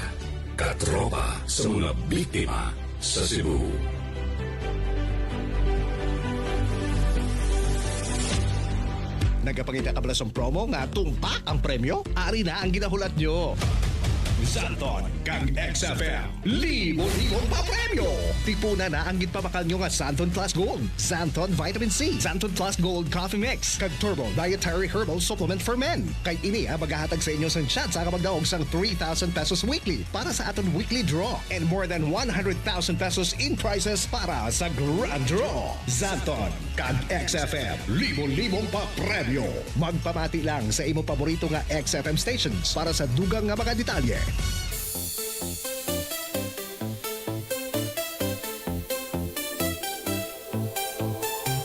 Katropa sa mga biktima sa Cebu. Nagapangita ka pala sa promo nga tumpak ang premyo? Ari na ang ginahulat nyo. Santon kang XFM, libo-libong pa premyo. Tipuna na ang ginpamakal nyo nga Santon Plus Gold, Santon Vitamin C, Santon Plus Gold Coffee Mix, kag Turbo Dietary Herbal Supplement for Men. Kay ini magahatag sa inyo sang chance sa magdaog sang 3,000 pesos weekly para sa aton weekly draw and more than 100,000 pesos in prizes para sa Grand Draw. Santon kag XFM, libo-libong pa premyo. Magpamati lang sa imong paborito nga XFM stations para sa dugang nga mga detalye.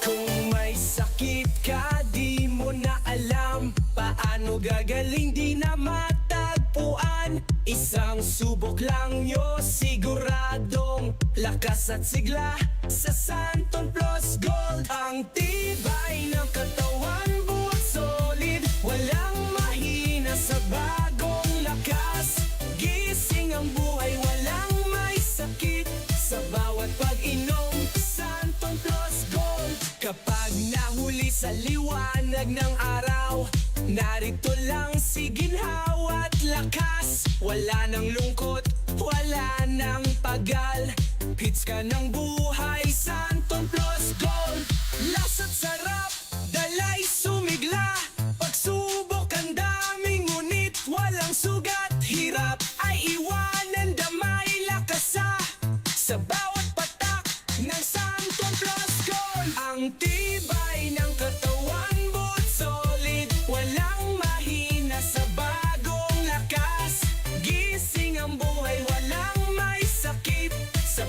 Kung may sakit ka, di mo na alam paano gagaling, di na matagpuan. Isang subok lang nyo, siguradong lakas at sigla sa Santon Plus Gold. Ang tibay ng katawan, buhat solid, walang mahina sa bagong lakas. Gising ang buhay, walang may sakit sa bawat pag-inom. Santon Plus Gold. Kapag nahuli sa liwanag ng araw, narito lang si ginhawa at lakas. Wala nang lungkot, wala nang pagal. Hits ka ng buhay, Santon Plus Gold. Lasa't sarap, dalay sumigla. Pagsubok ang daming ngunit walang sugat. Hirap ay iwanan, damay lakasa sa bawat patak ng Santon Plus Gold. Ang tibay ng katawan, buhat solid, walang mahina sa bagong lakas. Gising ang buhay, walang may sakit sa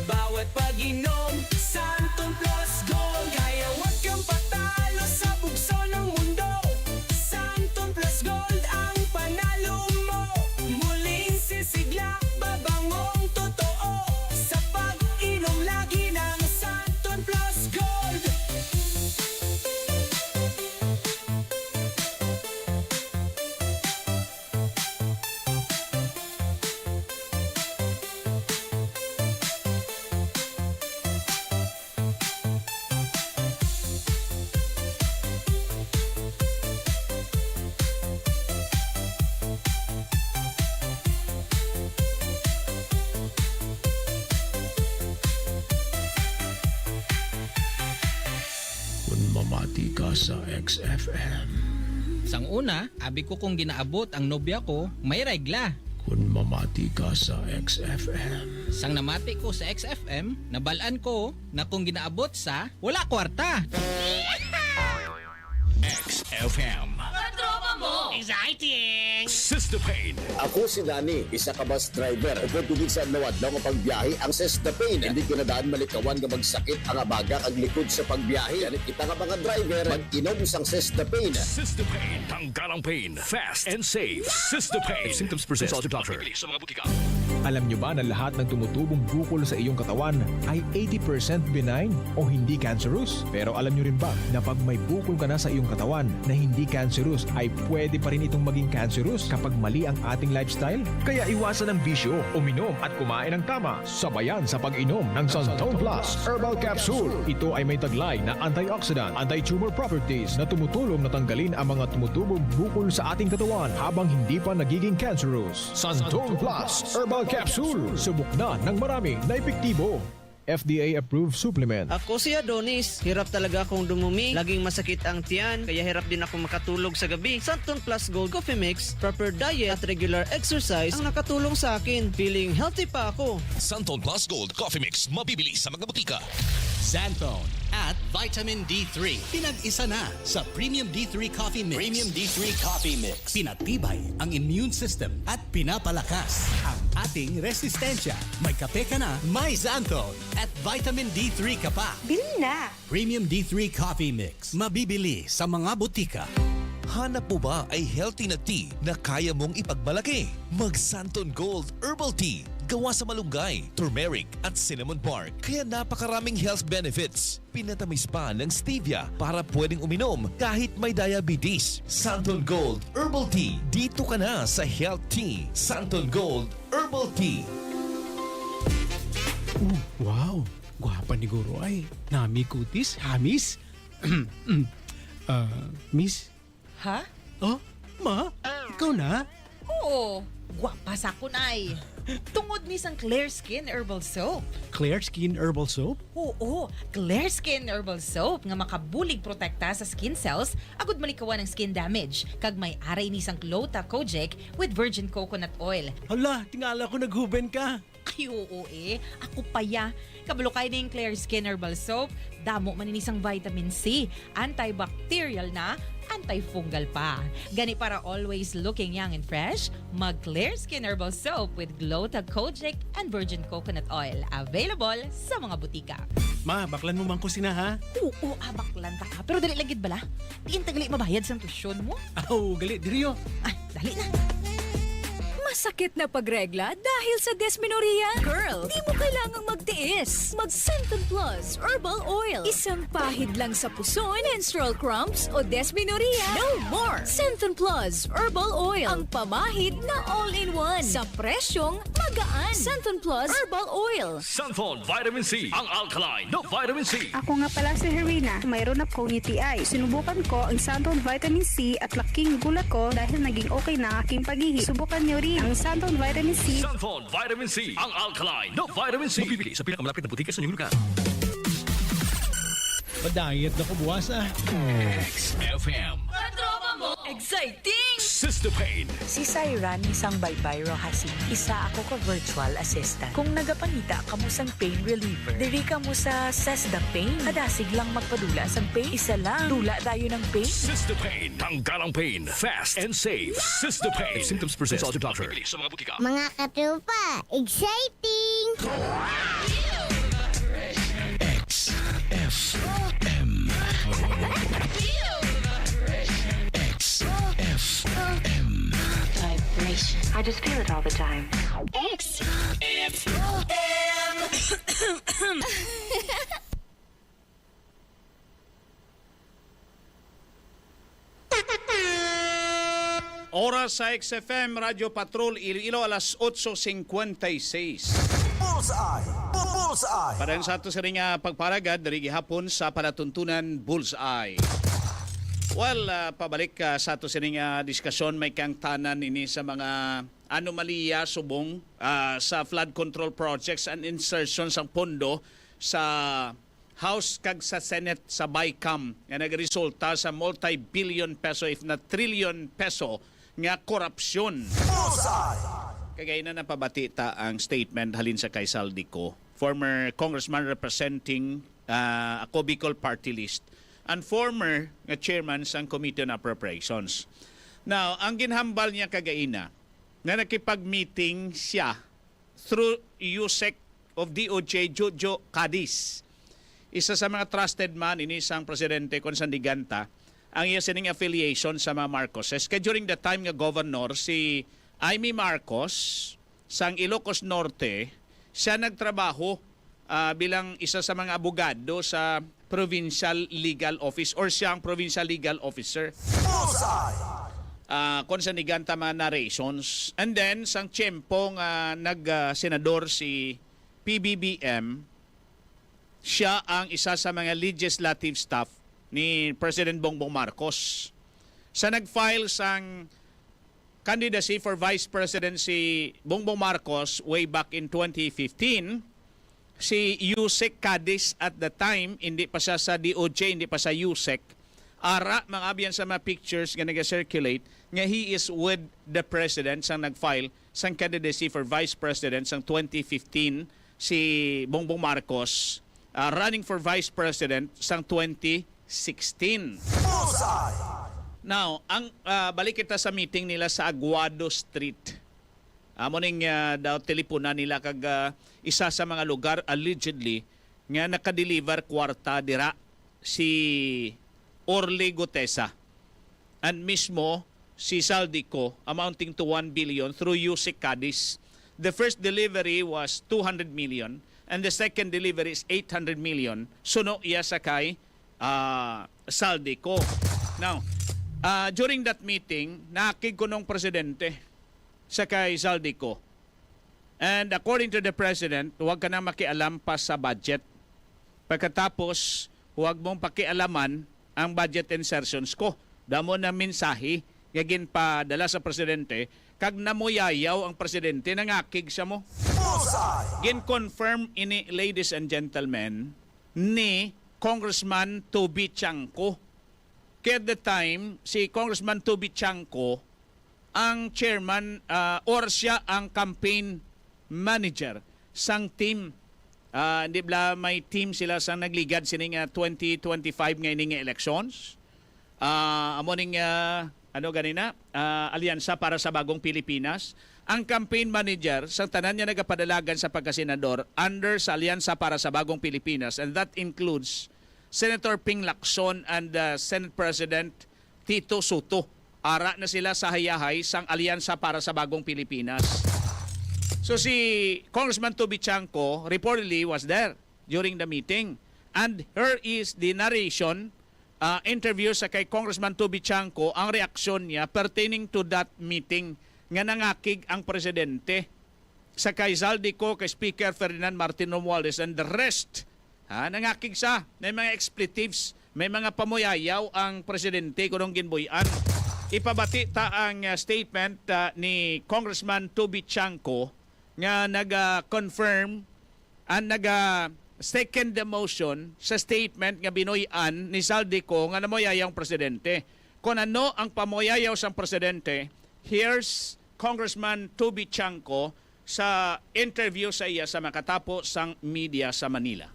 mamati ka sa XFM. Sang una, abi ko kung ginaabot ang nobya ko, may regla. Kung mamati ka sa XFM. Sang namati ko sa XFM, nabalaan ko na kung ginaabot sa wala kwarta. XFM. Katropa mo! Exciting! Sister Pain. Ako si Danny, isa ka bus driver. Upod tubig sa nawad daw nga pagbiyahe ang Sister Pain. Hindi ko na daan malikawan nga magsakit ang abaga kag likod sa pagbiyahe. Ganit kita nga mga driver, mag-inom sang Sister Pain. Sister Pain. Tanggalang pain. Fast and safe. Sister Pain. If symptoms persist, consult your doctor. Sa mga butika. Alam nyo ba na lahat ng tumutubong bukol sa iyong katawan ay 80% benign o hindi cancerous? Pero alam nyo rin ba na pag may bukol ka na sa iyong katawan na hindi cancerous ay pwede pa rin itong maging cancerous kapag mali ang ating lifestyle? Kaya iwasan ang bisyo, uminom at kumain ng tama. Sabayan sa pag-inom ng Santon Plus Herbal Capsule. Ito ay may taglay na antioxidant, anti-tumor properties na tumutulong na tanggalin ang mga tumutubong bukol sa ating katawan habang hindi pa nagiging cancerous. Santon Plus Herbal Capsule. Subok na ng marami na epektibo. FDA-approved supplement. Ako si Adonis. Hirap talaga akong dumumi. Laging masakit ang tiyan. Kaya hirap din ako makatulog sa gabi. Santon Plus Gold Coffee Mix, proper diet at regular exercise ang nakatulong sa akin. Feeling healthy pa ako. Santon Plus Gold Coffee Mix. Mabibili sa mga butika. Santon at Vitamin D3. Pinag-isa na sa Premium D3 Coffee Mix. Premium D3 Coffee Mix. Pinatibay ang immune system at pinapalakas ang ating resistensya. May kape ka na, may Santon at Vitamin D3 ka pa. Bili na! Premium D3 Coffee Mix. Mabibili sa mga butika. Hanap mo ba ay healthy na tea na kaya mong ipagmalaki? Mag Santon Gold Herbal Tea. Gawa sa malunggay, turmeric at cinnamon bark. Kaya napakaraming health benefits. Pinatamis pa ng stevia para pwedeng uminom kahit may diabetes. Santon Gold Herbal Tea. Dito ka na sa Health Tea. Santon Gold Herbal Tea. Wow! Gwapa ni Guro ay. Nami kutis, hamis. Miss? Ha? Oh, ma? Ikaw na? Oo. Gwapa sa kunay. Tungod ni sang Clear Skin Herbal Soap. Clear Skin Herbal Soap? Oo, Clear Skin Herbal Soap nga makabulig protekta sa skin cells agud malikawan ng skin damage kag may aray ni sang 𝐊𝐚𝐿 with virgin coconut oil. Hala, tingala ko naghuben ka. Ay, oo Ako paya. Kabalo kay ning Clear Skin Herbal Soap, damo man inisang vitamin C, antibacterial na, antifungal pa. Gani para always looking young and fresh, mag Clear Skin Herbal Soap with 𝐊𝐚𝐿 and virgin coconut oil. Available sa mga butika. Ma, baklan mo man kusina ha? Oo, baklan ta ka. Pero dali lagid bala. Diin tagali mabayad sa tuition mo. Aw, gali, diriyo. Ay, dali na. Masakit na pagregla dahil sa dysmenorrhea? Girl, di mo kailangang magtiis. Mag Santon Plus Herbal Oil. Isang pahid lang sa puson, menstrual cramps o dysmenorrhea. No more! Santon Plus Herbal Oil. Ang pamahid na all-in-one. Sa presyong magaan. Santon Plus Herbal Oil. Santon Vitamin C. Ang alkaline na Vitamin C. Ako nga pala si Herina. Mayroon akong UTI. Sinubukan ko ang Santon Vitamin C at laking gulat ko dahil naging okay na aking pag-ihi. Subukan niyo rin ang Santon Vitamin C. Santon Vitamin C. Ang alkaline na Vitamin C. Mabibili sa pinakamalapit na butika sa inyong lugar. Pa-diet na ko buwas ah. XFM. Katropa mo! Exciting! Sister Pain. Si Syran isang baybay Rohasin. Isa ako ka virtual assistant. Kung nagapangita ka mo sang pain reliever, diri ka mo sa Sesda Pain. Kadasig lang magpadula sang pain. Isa lang. Dula dayo ng pain. Sister Pain. Tanggalang pain. Fast and safe. Sister Pain. If symptoms persist, consult your doctor. Sa mga butika. Mga katropa, exciting! XFM. XFM. Vibration. I just feel it all the time. Oras sa XFM Radio Patrol Iloilo alas 8:56. Bullseye! Bullseye! Para sa ato sa ring pagparagad diri gihapon sa panatuntunan Bullseye. Well, pabalik sa ato sa ring diskusyon may kang tanan ini sa mga anomalya subong sa flood control projects and insertion sa pondo sa House kag sa Senate sa BICAM nga nagresulta sa multi-billion peso if not trillion peso nga korupsyon. Kagaya na napabatita ang statement halin sa kay Saldico, former congressman representing ako Bicol Party List and former nga chairman sa Committee on Appropriations. Now, ang ginhambal niya kagaina na nakipag-meeting siya through 𝐰𝐢𝐭𝐡 of DOJ 𝐁𝐷𝐿, isa sa mga trusted man ini isang presidente kon Sandiganta, ang iya sining affiliation sa mga Marcoses. Kaya during the time nga governor si Amy Marcos sang Ilocos Norte, siya nagtrabaho bilang isa sa mga abogado sa Provincial Legal Office or siyang Provincial Legal Officer. Kon Sandiganta mga narrations. And then, sang tiyempo nga nag-senador si PBBM, siya ang isa sa mga legislative staff ni President Bongbong Marcos. Sa nag-file sang candidacy for Vice President si Bongbong Marcos way back in 2015, si 𝐁𝐔𝐋𝐋𝐈𝐕𝐄 at the time, hindi pa siya sa DOJ, hindi pa sa 𝐁𝐔𝐋, ara mga abyan sa mga pictures nga nag-circulate nga he is with the President sang nag-file sang candidacy for Vice President sang 2015 si Bongbong Marcos running for Vice President sang 2016. Now, ang balik kita sa meeting nila sa Aguado Street. Amoning daw teleponan nila kag isa sa mga lugar allegedly nga nakadeliver kwarta dira si Orly Gutesa and mismo si Saldico amounting to 1 billion through 𝐰𝐢𝐭𝐡. The first delivery was 200 million and the second delivery is 800 million. Suno iya sa kay Saldico. Now, during that meeting, nakig ko nung presidente sa kay Saldico. And according to the president, huwag ka na makialam pa sa budget. Pagkatapos, huwag mong pakialaman ang budget insertions ko. Damo na mensahe nga ginpadala sa presidente kag namuyayaw ang presidente nangakig siya mo. Gin-confirm ini, ladies and gentlemen, ni Congressman Toby Chanco. Kaya at the time, si Congressman Toby Chanco ang chairman or siya ang campaign manager sang team. Hindi ba may team sila sang nagligad sining 2025 ngayon nga elections. Amoning Alyansa para sa Bagong Pilipinas. Ang campaign manager sang tanan niya nagapadalagan sa pagkasenador under sa Alyansa para sa Bagong Pilipinas, and that includes Senator Ping Lacson and Senate President Tito Soto. Ara na sila sa hayahay sang Alyansa para sa Bagong Pilipinas. So si Congressman Toby Chanco reportedly was there during the meeting, and here is the narration interview sa kay Congressman Toby Chanco, ang reaksyon niya pertaining to that meeting nga nangakig ang presidente sa kay Saldico, kay Speaker Ferdinand Martin Romualdez and the rest. Nangakig sa may mga expletives, may mga pamuyayaw ang presidente kunong ginbuyan. Ipabati ta ang statement ni Congressman Toby Chanco nga naga-confirm and naga-second the motion sa statement nga binuyan ni Saldico nga namoyayang presidente. Kung ano ang pamoyayaw sa presidente, here's Congressman Toby Chanco sa interview sa iya sa makatapo sang media sa Manila.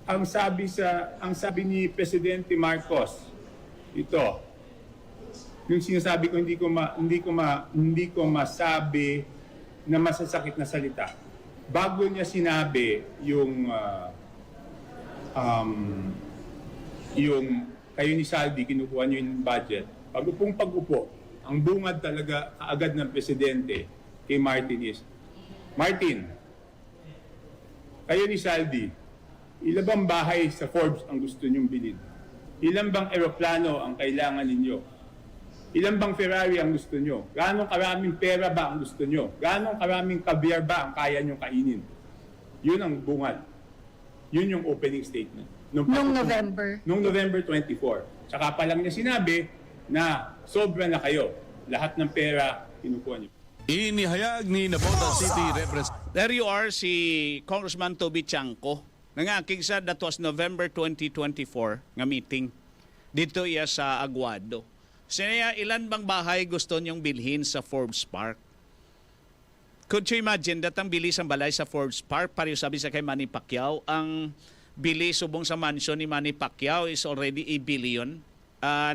Ang sabi ni Presidente Marcos, ito, yung sinasabi ko hindi ko masabi na masasakit na salita. Bago niya sinabi yung kayo ni Saldi, kinukuha niyo yung budget. Pag-upo, ang bungad talaga kaagad ng presidente kay Martin is, Martin, kayo ni Saldi, ilan bang bahay sa Forbes ang gusto niyong bilhin? Ilan bang eroplano ang kailangan ninyo? Ilan bang Ferrari ang gusto nyo? Gaano karaming pera ba ang gusto nyo? Gaano karaming caviar ba ang kaya nyong kainin? Yun ang bungad. Yun yung opening statement. Noong November? Noong November 24. Tsaka pa lang niya sinabi na sobra na kayo. Lahat ng pera, kinukuha nyo. Inihayag ni Nabota City Representative. There you are, si Congressman Toby Chanco. Nangakig sa that was November 2024 nga meeting dito iya sa Aguado. Siya ilan bang bahay gusto niyong bilhin sa Forbes Park? Could you imagine datang bili sa balay sa Forbes Park? Pareho sabi sa kay Manny Pacquiao, ang bili subong sa mansion ni Manny Pacquiao is already $1 billion.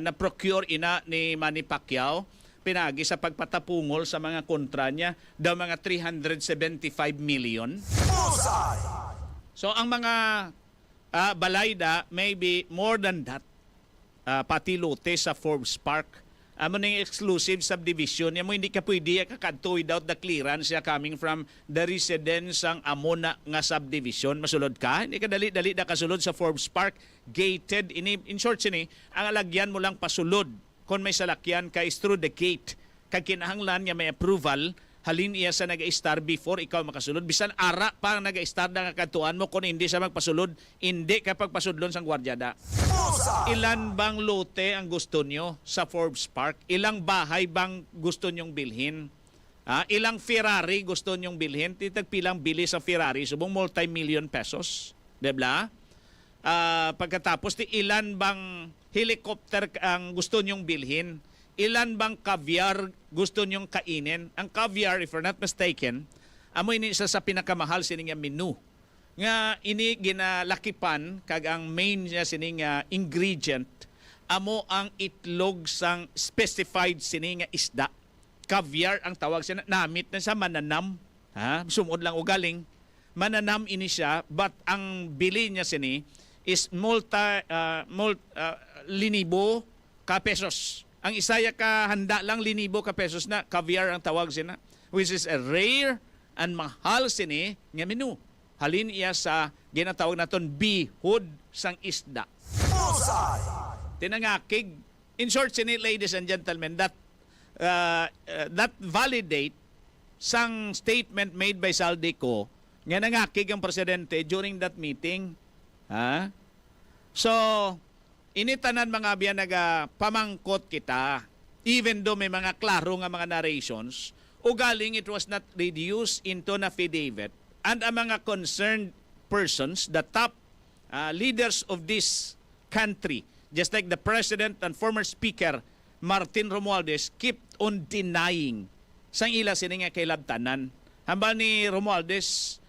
Na-procure ina ni Manny Pacquiao, pinagi sa pagpatapungol sa mga kontra niya, daw mga 375 million. So ang mga balayda, maybe more than that, pati lote sa Forbes Park. Amo ning exclusive subdivision, mo hindi ka pwede kakadto without the clearance coming from the residence ang amo na nga subdivision. Masulod ka, hindi ka dali-dali na kasulod sa Forbes Park, gated. In short sini, ang alagyan mo lang pasulod kung may salakyan ka is through the gate. Kag kinahanglan niya may approval, halin iya sa nag-star before ikaw makasulod. Bisan ara pa ang nag-star na kakatuan mo kung hindi siya magpasulod, hindi kapag pasudlon sang gwardyada. Ilan bang lote ang gusto nyo sa Forbes Park? Ilang bahay bang gusto nyong bilhin? Ilang Ferrari gusto nyong bilhin? Titagpilang bili sa Ferrari, subong multi-million pesos. Diba? Pagkatapos, ilan bang helicopter ang gusto nyong bilhin? Ilan bang caviar gusto nyong kainin? Ang caviar, if you're not mistaken, amo ini isa sa pinakamahal sining menu. Nga ini ginalakipan kag ang main niya sining ingredient amo ang itlog sang specified sining isda. Caviar ang tawag siya, namit na sa mananam. Sumod lang ugaling. Mananam ini siya, but ang bili niya sini is linibo ka pesos. Ang isaya ka handa lang linibo ka pesos na caviar ang tawag sina, which is a rare and mahal sini nga menu. Halin iya sa ginatawag naton bihod sang isda. Tinangakig. In short sini, ladies and gentlemen, that validate sang statement made by 𝐁𝐔𝐋𝐿DICO nga nangakig ang presidente during that meeting. So, initanan mga biyan pamangkot kita, even though may mga klaro nga mga narrations, ugaling it was not reduced into an affidavit, and ang mga concerned persons, the top leaders of this country, just like the President and former Speaker Martin Romualdez, kept on denying sang ila sini nga kailabtanan. Hamba ni Romualdez,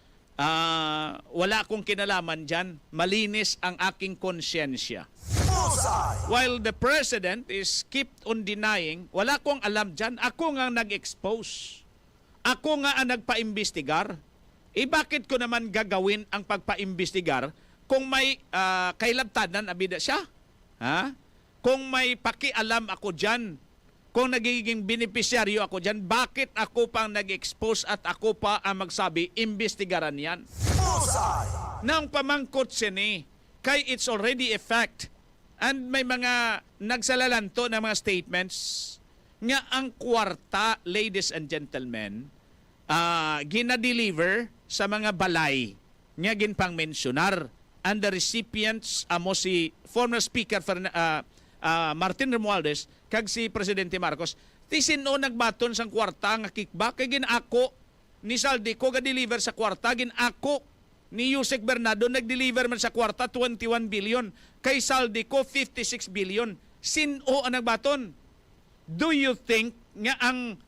wala akong kinalaman dyan, malinis ang aking konsyensya. While the President is kept on denying, wala kong alam dyan, ako nga nag-expose. Ako nga ang nagpa-imbestigar. Bakit ko naman gagawin ang pagpa-imbestigar kung may kailabtanan abida siya? Kung may pakialam ako dyan, kung nagiging benepisyaryo ako dyan, bakit ako pang nag-expose at ako pa ang magsabi, imbestigaran yan? Nang pamangkot sini, kay it's already a fact. And may mga nagsalalanto na mga statements nga ang kwarta, ladies and gentlemen, ginadeliver sa mga balay nga ginpang mensionar. And the recipients amo si former Speaker Martin Romualdez kag si Presidente Marcos. Ti sino nagbaton sang kwarta nga kickback kay ginako ni 𝐁𝐷ICO ga-deliver sa kwarta, ginako ni Yusek Bernardo nag-deliver man sa kwarta 21 billion, kay 𝐁𝐷ICO 56 billion. Sino ang nagbaton? Do you think nga ang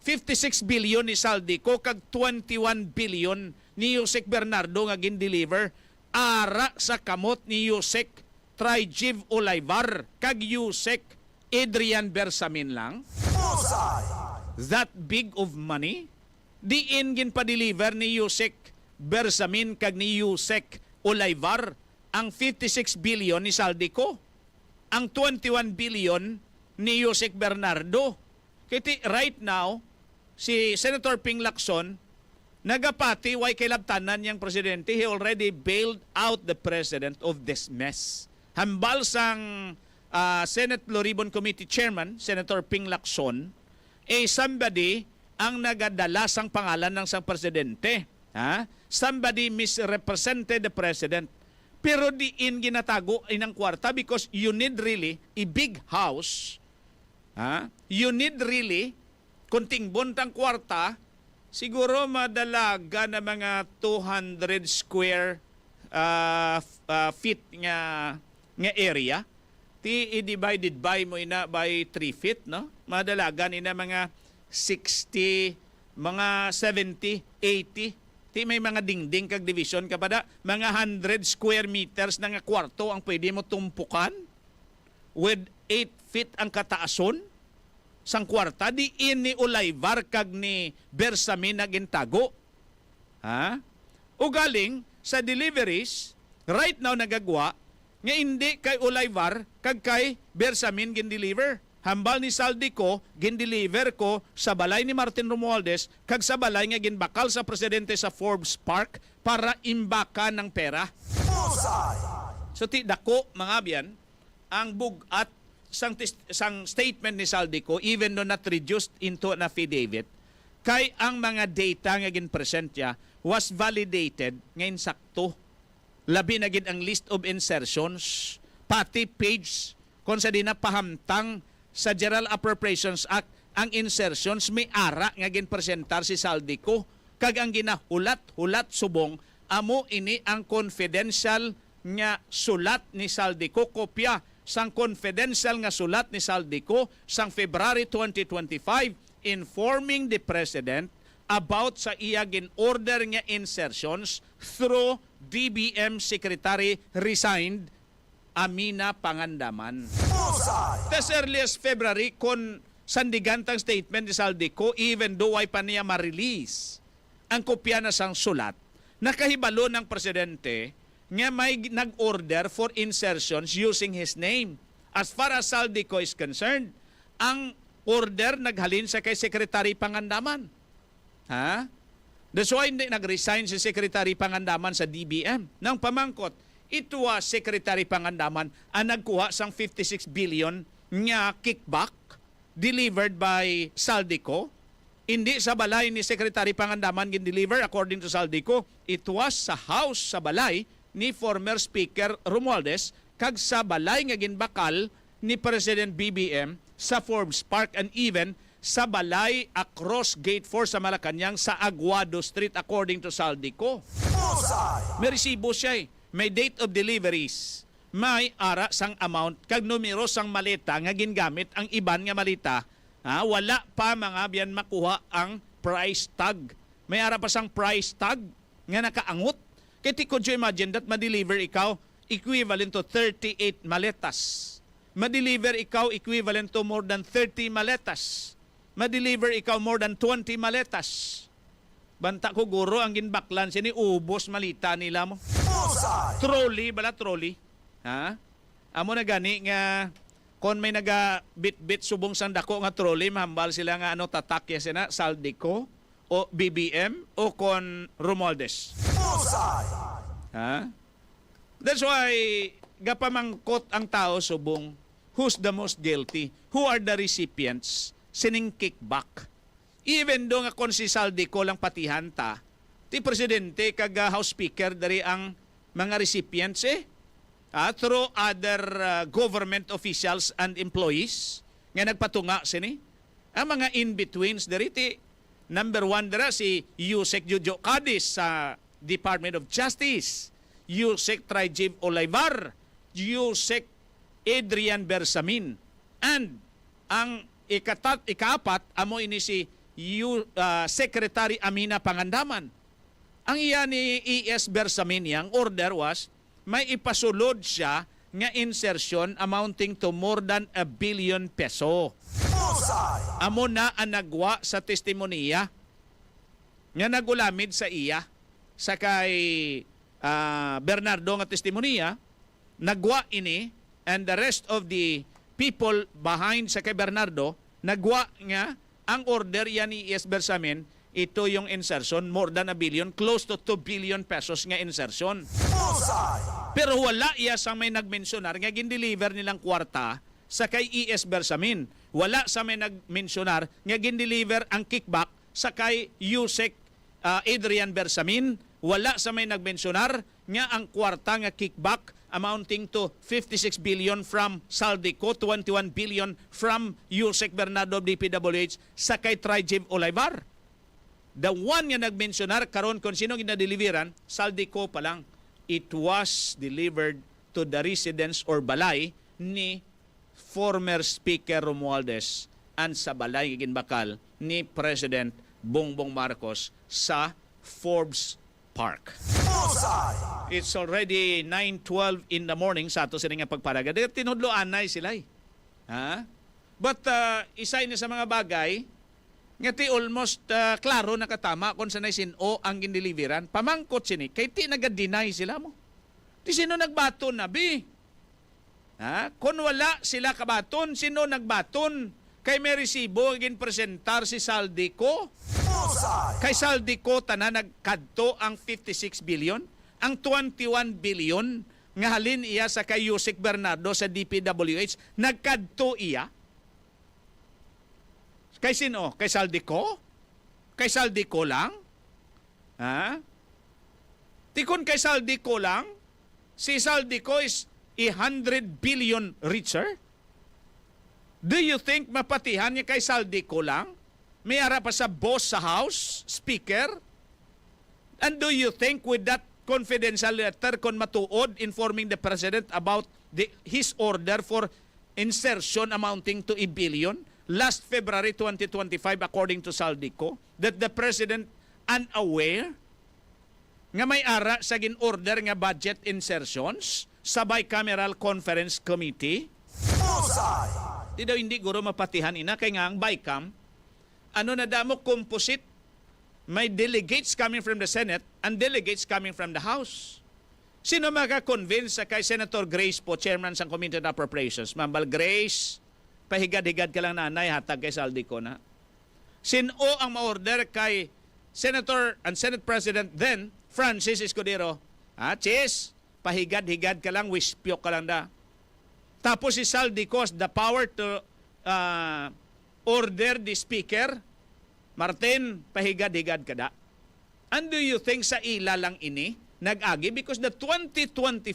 56 billion ni 𝐁𝐷ICO kag 21 billion ni Yusek Bernardo nga gin-deliver ara sa kamot ni Yusek Trijiv Olayvar kag Yusek Adrian Bersamin lang? That big of money? Diin ginpa-deliver ni Yusek Bersamin kag ni Yusek Olayvar ang 56 billion ni 𝐁𝐷ICO, ang 21 billion ni Yusek Bernardo. Kiti right now, si Senator Ping Lacson, nagapati way kailabtanan niyang presidente, he already bailed out the president of this mess. Hambal sang Senate Blue Ribbon Committee Chairman, Senator Ping Lacson, somebody ang nagadala sang pangalan ng sang presidente. Somebody misrepresented the president. Pero diin ginatago inang kwarta because you need really a big house. You need really, kunting buntang kwarta, siguro madalaga na mga 200 square feet nga area. Ti i-divided by mo ina by 3 feet, no? Madalagan ina mga 60, mga 70, 80. Ti may mga dingding kag division kapada, mga 100 square meters na nga kwarto ang pwede mo tumpukan with 8 feet ang kataason sang kwarta. Di ini Ulayvar kag ni Bersamin nagintago. Ha? O galing sa deliveries, right now nagagwa, nga hindi kay Ulayvar kag kay Bersamin gin-deliver. Hambal ni Saldico, gin-deliver ko sa balay ni Martin Romualdez kag sa balay nga ginbakal sa presidente sa Forbes Park para imbaka ng pera. So ti dako mga biyan, ang bugat sang statement ni Saldico, even though not reduced into an affidavit, kay ang mga data nga ginpresent niya was validated ngayon sakto. Labi na gid ang list of insertions, pati page kung sa di na pahamtang sa General Appropriations Act ang insertions may ara nga ginpresentar si Saldico kag ang ginahulat-hulat subong amo ini ang confidential nga sulat ni Saldico, kopya sang confidential nga sulat ni Saldico sang February 2025 informing the President about sa iya gin-order nga insertions through DBM Secretary resigned Amina Pangandaman. As early as February, kon sandigantang statement ni Saldico, even though ay pa niya ma-release ang kopya na sang sulat, nakahibalo ng presidente nga may nag-order for insertions using his name. As far as Saldico is concerned, ang order naghalin sa kay Secretary Pangandaman. Ha? That's why hindi nag-resign si Secretary Pangandaman sa DBM. Nang pamangkot, ito Secretary Pangandaman ang nagkuha sang 56 billion nga kickback delivered by Saldico. Hindi sa balay ni Secretary Pangandaman gin-deliver according to Saldico. It was sa house sa balay ni former Speaker Romualdez kag sa balay nga ginbakal ni President BBM sa Forbes Park and even sa balay across Gate 4 sa Malacanang sa Aguado Street according to Saldico. May resibo siya eh. May date of deliveries. May ara sang amount kag numero sang maleta nga gingamit ang iban nga malita. Ha? Wala pa mga biyan makuha ang price tag. May ara pa sang price tag nga nakaangot. Kaya could you imagine that ma-deliver ikaw equivalent to 38 maletas. Ma-deliver ikaw equivalent to more than 30 maletas. Ma-deliver ikaw more than 20 maletas. Banta ko guro ang ginbaklan sini ubos malita nila mo. Trolley bala trolley. Ha? Amo na gani nga kon may naga bit-bit subong sang dako nga trolley mahambal sila nga ano tatakya sina Saldico o BBM o kon Romualdez. Ha? That's why gapamangkot ang tao subong who's the most guilty? Who are the recipients? Sining kickback. Even do nga kon si Saldico lang patihan ta, ti presidente kag House Speaker dari ang mga recipients through other government officials and employees nga nagpatunga sini. Ang mga in-betweens dari ti number 1 dara si 𝐊𝐚𝐿𝐴𝐀𝐻 sa Department of Justice, 𝐰𝐢𝐭𝐡 Ulayvar, 𝐰𝐢𝐭𝐡 Adrian Bersamin, and ang ikaapat amo ini si Secretary Amina Pangandaman. Ang iya ni E.S. Bersamin yang order was may ipasulod siya nga insertion amounting to more than 1 billion peso. Amo na ang nagwa sa testimonya nga nagulamid sa iya sa kay Bernardo nga testimonya nagwa ini and the rest of the people behind sa kay Bernardo nagwa nga ang order yan ni E.S. Bersamin, ito yung insertion, more than 1 billion, close to 2 billion pesos nga insertion. Pero wala iya sa may nagmensionar nga gin-deliver nilang kwarta sa kay E.S. Bersamin. Wala sa may nagmensionar nga gin-deliver ang kickback sa kay 𝐰𝐭𝐡 Adrian Bersamin. Wala sa may nagmensionar nga ang kwarta nga kickback amounting to 56 billion from Saldico, 21 billion from 𝐰𝐭𝐡 Bernardo of DPWH sa kay Trijev Ulayvar. The one nga nagmensionar karon kung sino ginadeliveran, Saldico pa lang. it was delivered to the residence or balay ni former Speaker Romualdez and sa balay ginbakal ni President Bongbong Marcos sa Forbes Park. It's already 9:12 in the morning sa ato sila nga pagparaga. Tinudloan na sila. Ha? But isa ni sa mga bagay nga ti almost klaro nakatama kung sanay sino ang gindeliveran. Pamangkot sini kay ti naga-deny sila mo. Ti sino nagbaton na bi? Ha? Kung wala sila kabaton, sino nagbaton? Kay may resibo ginpresentar si Saldico. Kay Saldico tanan nagkadto ang 56 billion, ang 21 billion nga halin iya sa kay Yusek Bernardo sa DPWH, nagkadto iya. Kay sino? Kay Saldico? Kay Saldico lang? Ha? Tikon kay Saldico lang, si Saldico is 100 billion richer? Do you think mapatihan niya kay Saldico lang? May ara pa sa boss sa House, Speaker? And do you think with that confidential letter kon matuod informing the President about his order for insertion amounting to 1 billion last February 2025 according to Saldico, that the President unaware nga may ara sa gin-order nga budget insertions sa bicameral conference committee? Di daw hindi guro mapatihan ina kay nga ang BICAM ano na damo composite, may delegates coming from the Senate and delegates coming from the House. Sino maka-convince sa kay Senator Grace po, chairman sa Committee on Appropriations? Mambal Grace, pahigad-higad ka lang nanay, hatag kay Saldico na. Sino ang ma-order kay Senator and Senate President then, Francis Escudero? Chis, pahigad-higad ka lang, wispyok ka lang da. Tapos si Saldico has the power to order the Speaker, Martin, pahigad-higad ka da. And do you think sa ila lang ini nag-agi? Because the 2025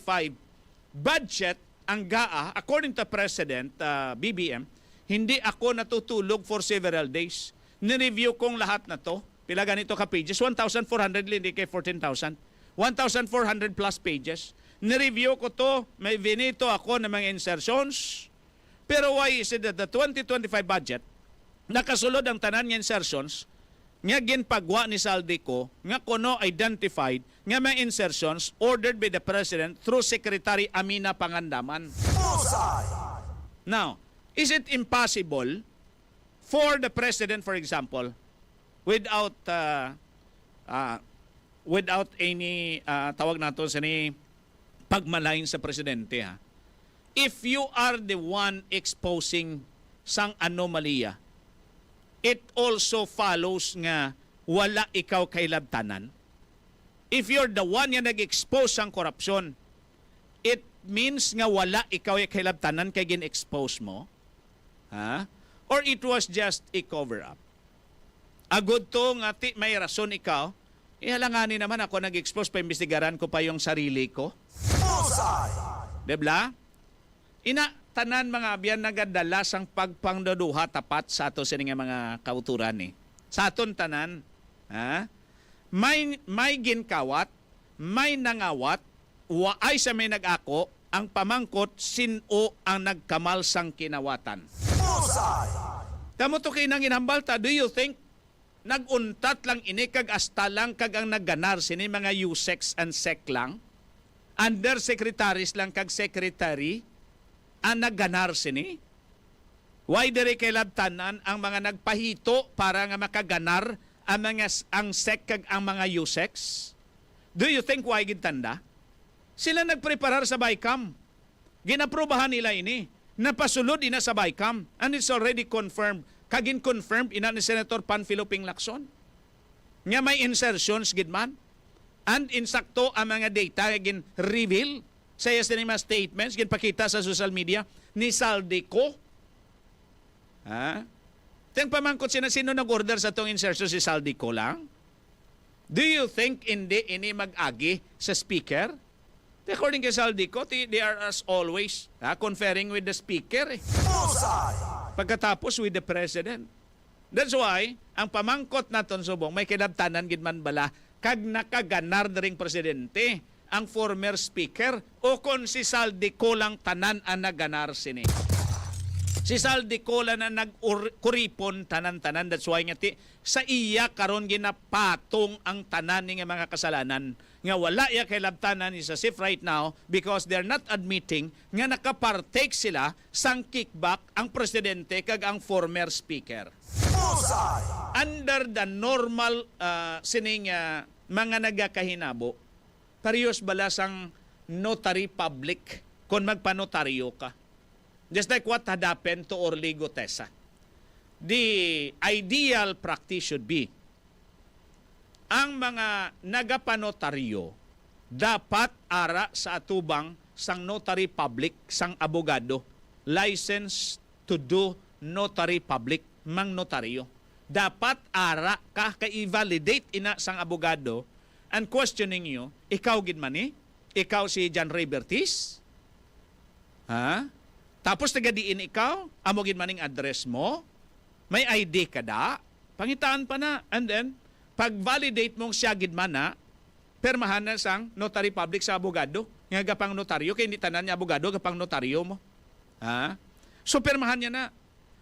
budget ang GAA, according to President BBM, hindi ako natutulog for several days. Nireview kong lahat na to. Pila ganito ka pages? 1,400 hindi kay 14,000. 1,400 plus pages. Nireview ko to. May vinito ako ng mga insertions. Pero why is it that the 2025 budget nakasulod ang tanan nga insertions nga ginpagwa ni Saldico nga kuno identified nga may insertions ordered by the President through Secretary Amina Pangandaman. Now, is it impossible for the President, for example, without any tawag nato sa ni pagmalain sa presidente, ha? If you are the one exposing sang anomalya, it also follows nga wala ikaw kay labtanan. If you're the one nga nag-expose sang korupsyon, it means nga wala ikaw kay labtanan kay gin-expose mo. Ha? Or it was just a cover-up. Agod to nga may rason ikaw, ihalanganin naman ako nag-expose pa imbestigaran ko pa yung sarili ko. Debla? Tanan mga abyan nagadala sang pagpangdaduha tapat sa ato sa mga kauturan ni. Sa aton tanan, ha? May ginkawat, may nangawat, waay sa may nag-ako, ang pamangkot sino ang nagkamal sang kinawatan. Tamo to kay nang inhambalta, do you think naguntat lang ini kag asta lang kag ang nagganar sini mga USEC and SEC lang? Undersecretaries lang kag secretary ang nagganar sini? Why diri kay labtanan ang mga nagpahito para nga makaganar ang SEC kag ang mga USEC? Do you think why gintanda? Sila nagpreparar sa BICAM. Ginaprobahan nila ini. Napasulod ina sa BICAM and it's already confirmed. Kagin confirmed ina ni Senator Panfilo Lacson. Nga may insertions gidman. And insakto ang mga data gin reveal sa mga statements ginpakita sa social media ni Saldico. Ha? Teng pamangkot sino nag-order sa tong insertion, si Saldico lang? Do you think hindi ini mag-agi sa speaker? According kay Saldico, they are as always conferring with the speaker. Pagkatapos with the president. That's why ang pamangkot naton subong may kinabtanan gid man bala kag nakaganar na ring presidente. ang former speaker o kung si Saldi ko lang tanan ang naganar sini. Si Saldi ko lang na nagkuripon tanan-tanan. That's why nga sa iya karon ginapatong ang tanan nga mga kasalanan. Nga wala iya kay labtanan ni sa SIF right now because they're not admitting nga nakapartake sila sang kickback ang presidente kag ang former speaker. Under the normal sining mga nagakahinabo, parehas bala sang notary public kung magpanotaryo ka. Just like what had happened to Orligo Tessa. The ideal practice should be ang mga nagapanotaryo dapat ara sa atubang sang notary public, sang abogado, license to do notary public, mang notaryo. Dapat ara ka ka-validate ina sang abogado and questioning you, ikaw gid man ni? Ikaw si John Ray Bertis? Ha? Tapos tagadiin ikaw, amo gid maning address mo, may ID ka da, pangitaan pa na, and then, pag-validate mong siya gid man na, permahan na sang notary public sa abogado, nga gapang notaryo, kaya hindi tanan niya abogado, gapang notaryo mo. Ha? So, permahan niya na.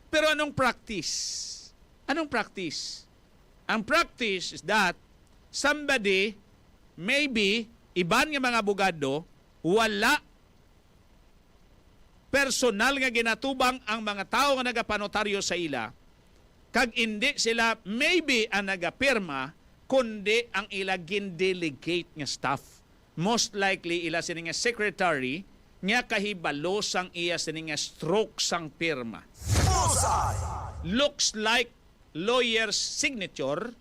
Pero anong practice? Anong practice? Ang practice is that somebody, maybe, iban nga mga abogado, wala personal nga ginatubang ang mga tao nga nagapanotaryo sa ila, kag hindi sila maybe ang nagapirma, kundi ang ila gin-delegate nga staff. Most likely, ila sini nga secretary, nga kahibalo sang iya sini nga stroke sang pirma. Looks like lawyer's signature,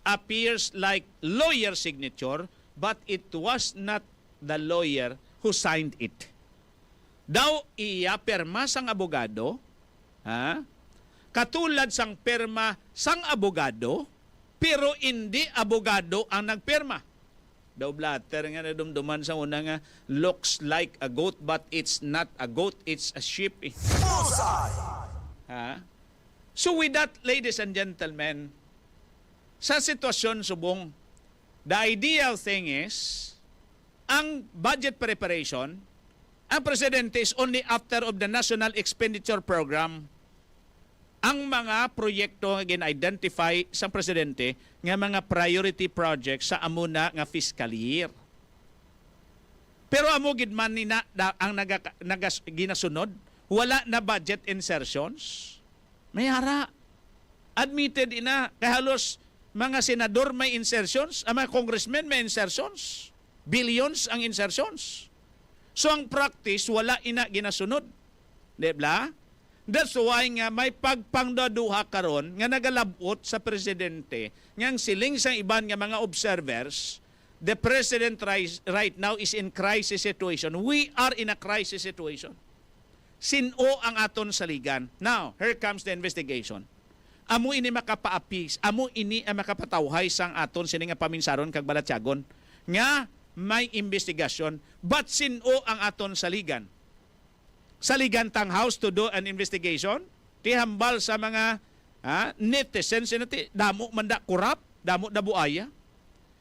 appears like lawyer's signature, but it was not the lawyer who signed it. Daw iya perma sang abogado, ha? Katulad sang perma sang abogado, pero hindi abogado ang nagperma. Daw blatter nga nadumduman sa una nga, looks like a goat but it's not a goat, it's a sheep. Ha? So with that, ladies and gentlemen, sa sitwasyon subong, the ideal thing is, ang budget preparation, ang presidente is only after of the National Expenditure Program ang mga proyekto nga gin-identify sa presidente nga mga priority projects sa amuna nga fiscal year. Pero amo gid man ni ang ginasunod, wala na budget insertions. May hara. Admitted ina kay halos mga senador may insertions, ang mga congressmen may insertions. Billions ang insertions. So ang practice, wala ina ginasunod. Diba? That's why nga may pagpangdaduha karon nga nagalabot sa presidente ngang siling sa iban nga mga observers, the president right now is in crisis situation. We are in a crisis situation. Sino ang aton saligan? Now, here comes the investigation. Amo ini makapaapis, amo ini ang makapatawhay sang aton sini nga paminsaron kag balatyagon nga may investigasyon, but sino ang aton saligan? Saligan tang house to do an investigation? Tihambal sa mga netizens, damo man da kurap, damo da buaya?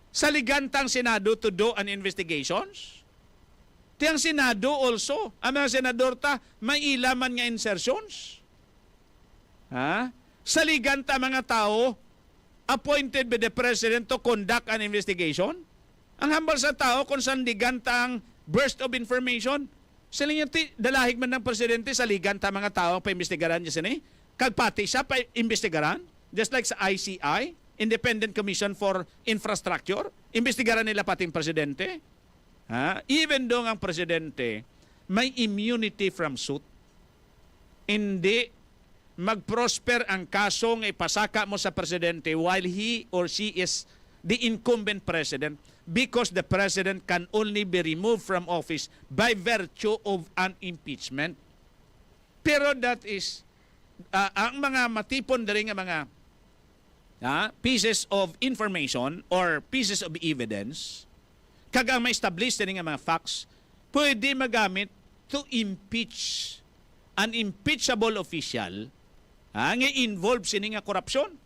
Saligan tang Senado to do an investigations? Tiyang Senado also, ang mga senador ta, may ilaman nga insertions? Saligan ta mga tao appointed by the President to conduct an investigation? Ang hambal sa tao kung sandigan tang burst of information, sila dalahig man ng presidente sa ligan ta mga tao pa-imbestigaran niya sini. Kagpati siya pa-imbestigaran, just like sa ICI, Independent Commission for Infrastructure, imbestigaran nila pating presidente. Even though ang presidente may immunity from suit, hindi mag-prosper ang kaso ng ipasaka mo sa presidente while he or she is the incumbent president, because the president can only be removed from office by virtue of an impeachment. Pero that is, ang mga matipon dali nga mga pieces of information or pieces of evidence, kag ang ma-establish dali nga mga facts, pwede magamit to impeach an impeachable official nga involved sini nga korupsyon.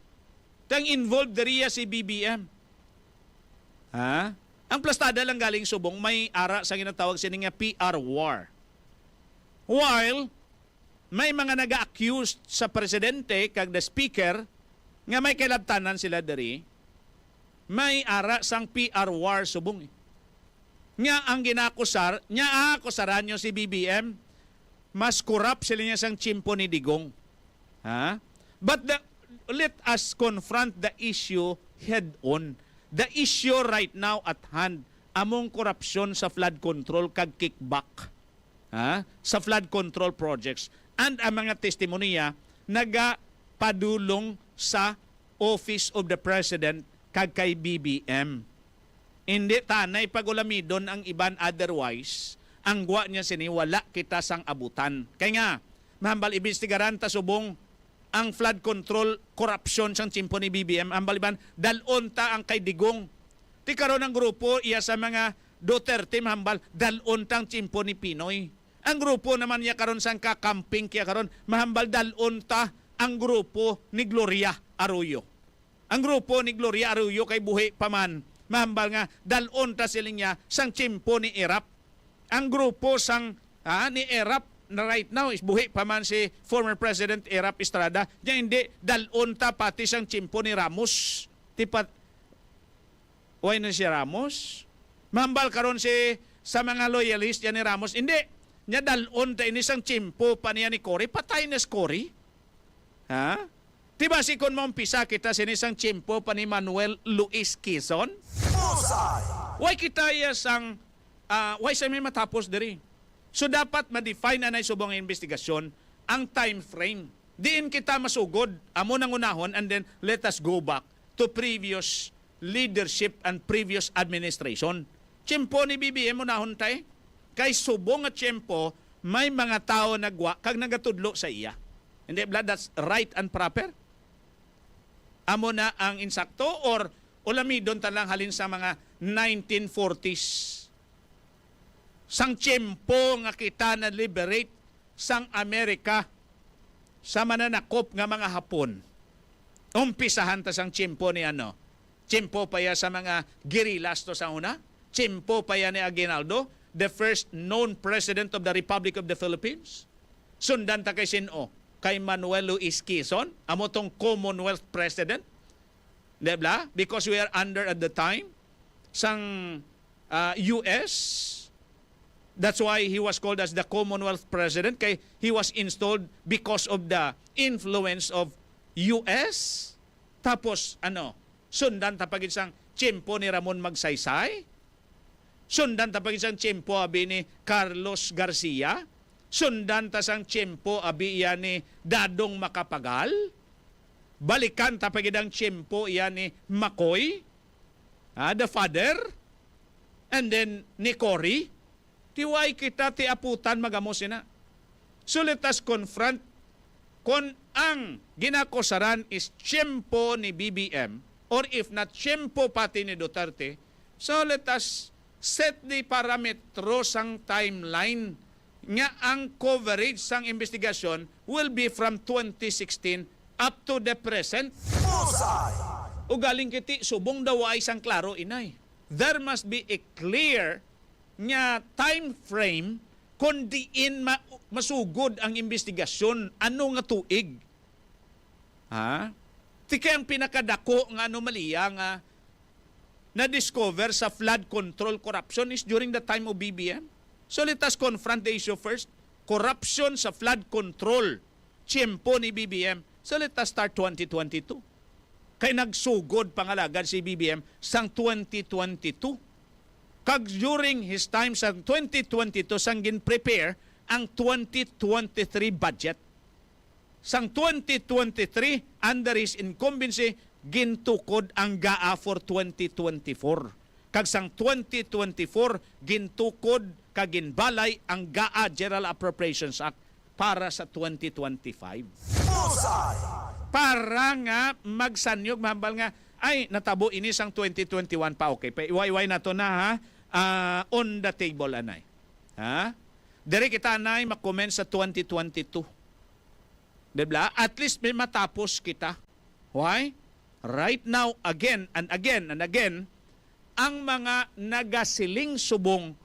Tang involved dariya si BBM. Ang plastada lang galing subong may ara sa ginatawag sini nga PR war. While may mga naga-accuse sa presidente kag the speaker nga may kilabtanan sila diri, may ara sang PR war subong. Nga ang ginakusar, akusaran nyo si BBM, mas corrupt sila niya sang chimpo ni Digong. Ha? But let us confront the issue head on. The issue right now at hand, among korupsyon sa flood control kag kickback. Ha? Sa flood control projects. And ang mga testimonya nagapadulong sa Office of the President kag kay BBM. Hindi tanay pagulamidon ang iban otherwise, ang gwa niya sini wala kita sang abutan. Kaya nga, mahambal investigaran ta subong ang flood control corruption sang chimpo ni BBM, ang baliban dalon ta ang kay Digong. Ti karon ang grupo iya sa mga Duterte mahambal dalon tang chimpo ni Pinoy. Ang grupo naman niya karon sang kakamping kaya karon mahambal dalon ta ang grupo ni Gloria Arroyo. Ang grupo ni Gloria Arroyo kay buhi paman mahambal nga dalon ta siling niya sang chimpo ni Erap. Ang grupo sang ni Erap na right now is buhi pa man si former President Erap Estrada, niya hindi dalon ta pati sang chimpo ni Ramos. Tipat why na si Ramos? Mahambal karon si sa mga loyalist yan ni Ramos, hindi niya dalon ta ini sang chimpo pa niya ni Cory, patay na si Cory. Ha? Diba si kon maumpisa kita sinisang chimpo pa ni Manuel Luis Quezon? Why kita iya sang why sa may matapos diri? So dapat ma-define na subong investigasyon ang time frame. Diin kita masugod, amo nang unahon, and then let us go back to previous leadership and previous administration. Tiyempo ni BBM unahon tay, kay subong at tiyempo may mga tao nagwa kag nagatudlo sa iya. Hindi ba that's right and proper? Amo na ang insakto or ulamidon talang halin sa mga 1940s. Sang tiyempo nga kita na liberate sang Amerika sa mananakop nga mga Hapon. Umpisahan ta sang tiyempo ni ano? Tiyempo pa ya sa mga guerrillas to sa una? Tiyempo pa ya ni Aguinaldo, the first known president of the Republic of the Philippines? Sundan ta kay sino? Kay Manuel Luis Quezon, amo tong Commonwealth President. Diba? Because we are under at the time sang US. That's why he was called as the Commonwealth President, kay he was installed because of the influence of US. Tapos sundan tapagid sang tiyempo ni Ramon Magsaysay. Sundan tapagid sang tiyempo abi ni Carlos Garcia. Sundan ta sang tiyempo abi iya ni Dadong Macapagal. Balikan tapagid ang tiyempo iya ni Macoy, the father. And then ni Cory. Tiway kita ti aputan magamos na. So let us confront kung ang ginakosaran is tiyempo ni BBM or if not tiyempo pati ni Duterte. So let us set the parametro sang timeline nga ang coverage sang investigasyon will be from 2016 up to the present. Ugaling kiti subong daw ay sang klaro inay. There must be a clear nga time frame kung diin masugod ang investigasyon ano nga tuig. Ha? Tika ang pinakadako nga anomalya nga na-discover sa flood control corruption is during the time of BBM. So let us confront the issue first. Corruption sa flood control, tiyempo ni BBM. So let us start 2022. Kay nagsugod pangalagad si BBM sang 2022. Kag during his time sa 2022 sang gin-prepare ang 2023 budget. Sang 2023 under his incumbency gintukod ang GAA for 2024. Kag sang 2024 gintukod kag ginbalay ang GAA General Appropriations Act para sa 2025. Para nga magsanyog mahambal nga ay natabo ini sang 2021 pa okay. Pa iwayway na to na ha. On the table anay. Ha? Dere kita anay makomment sa 2022. Diba? At least may matapos kita. Why? Right now, again and again and again, ang mga nagasiling subong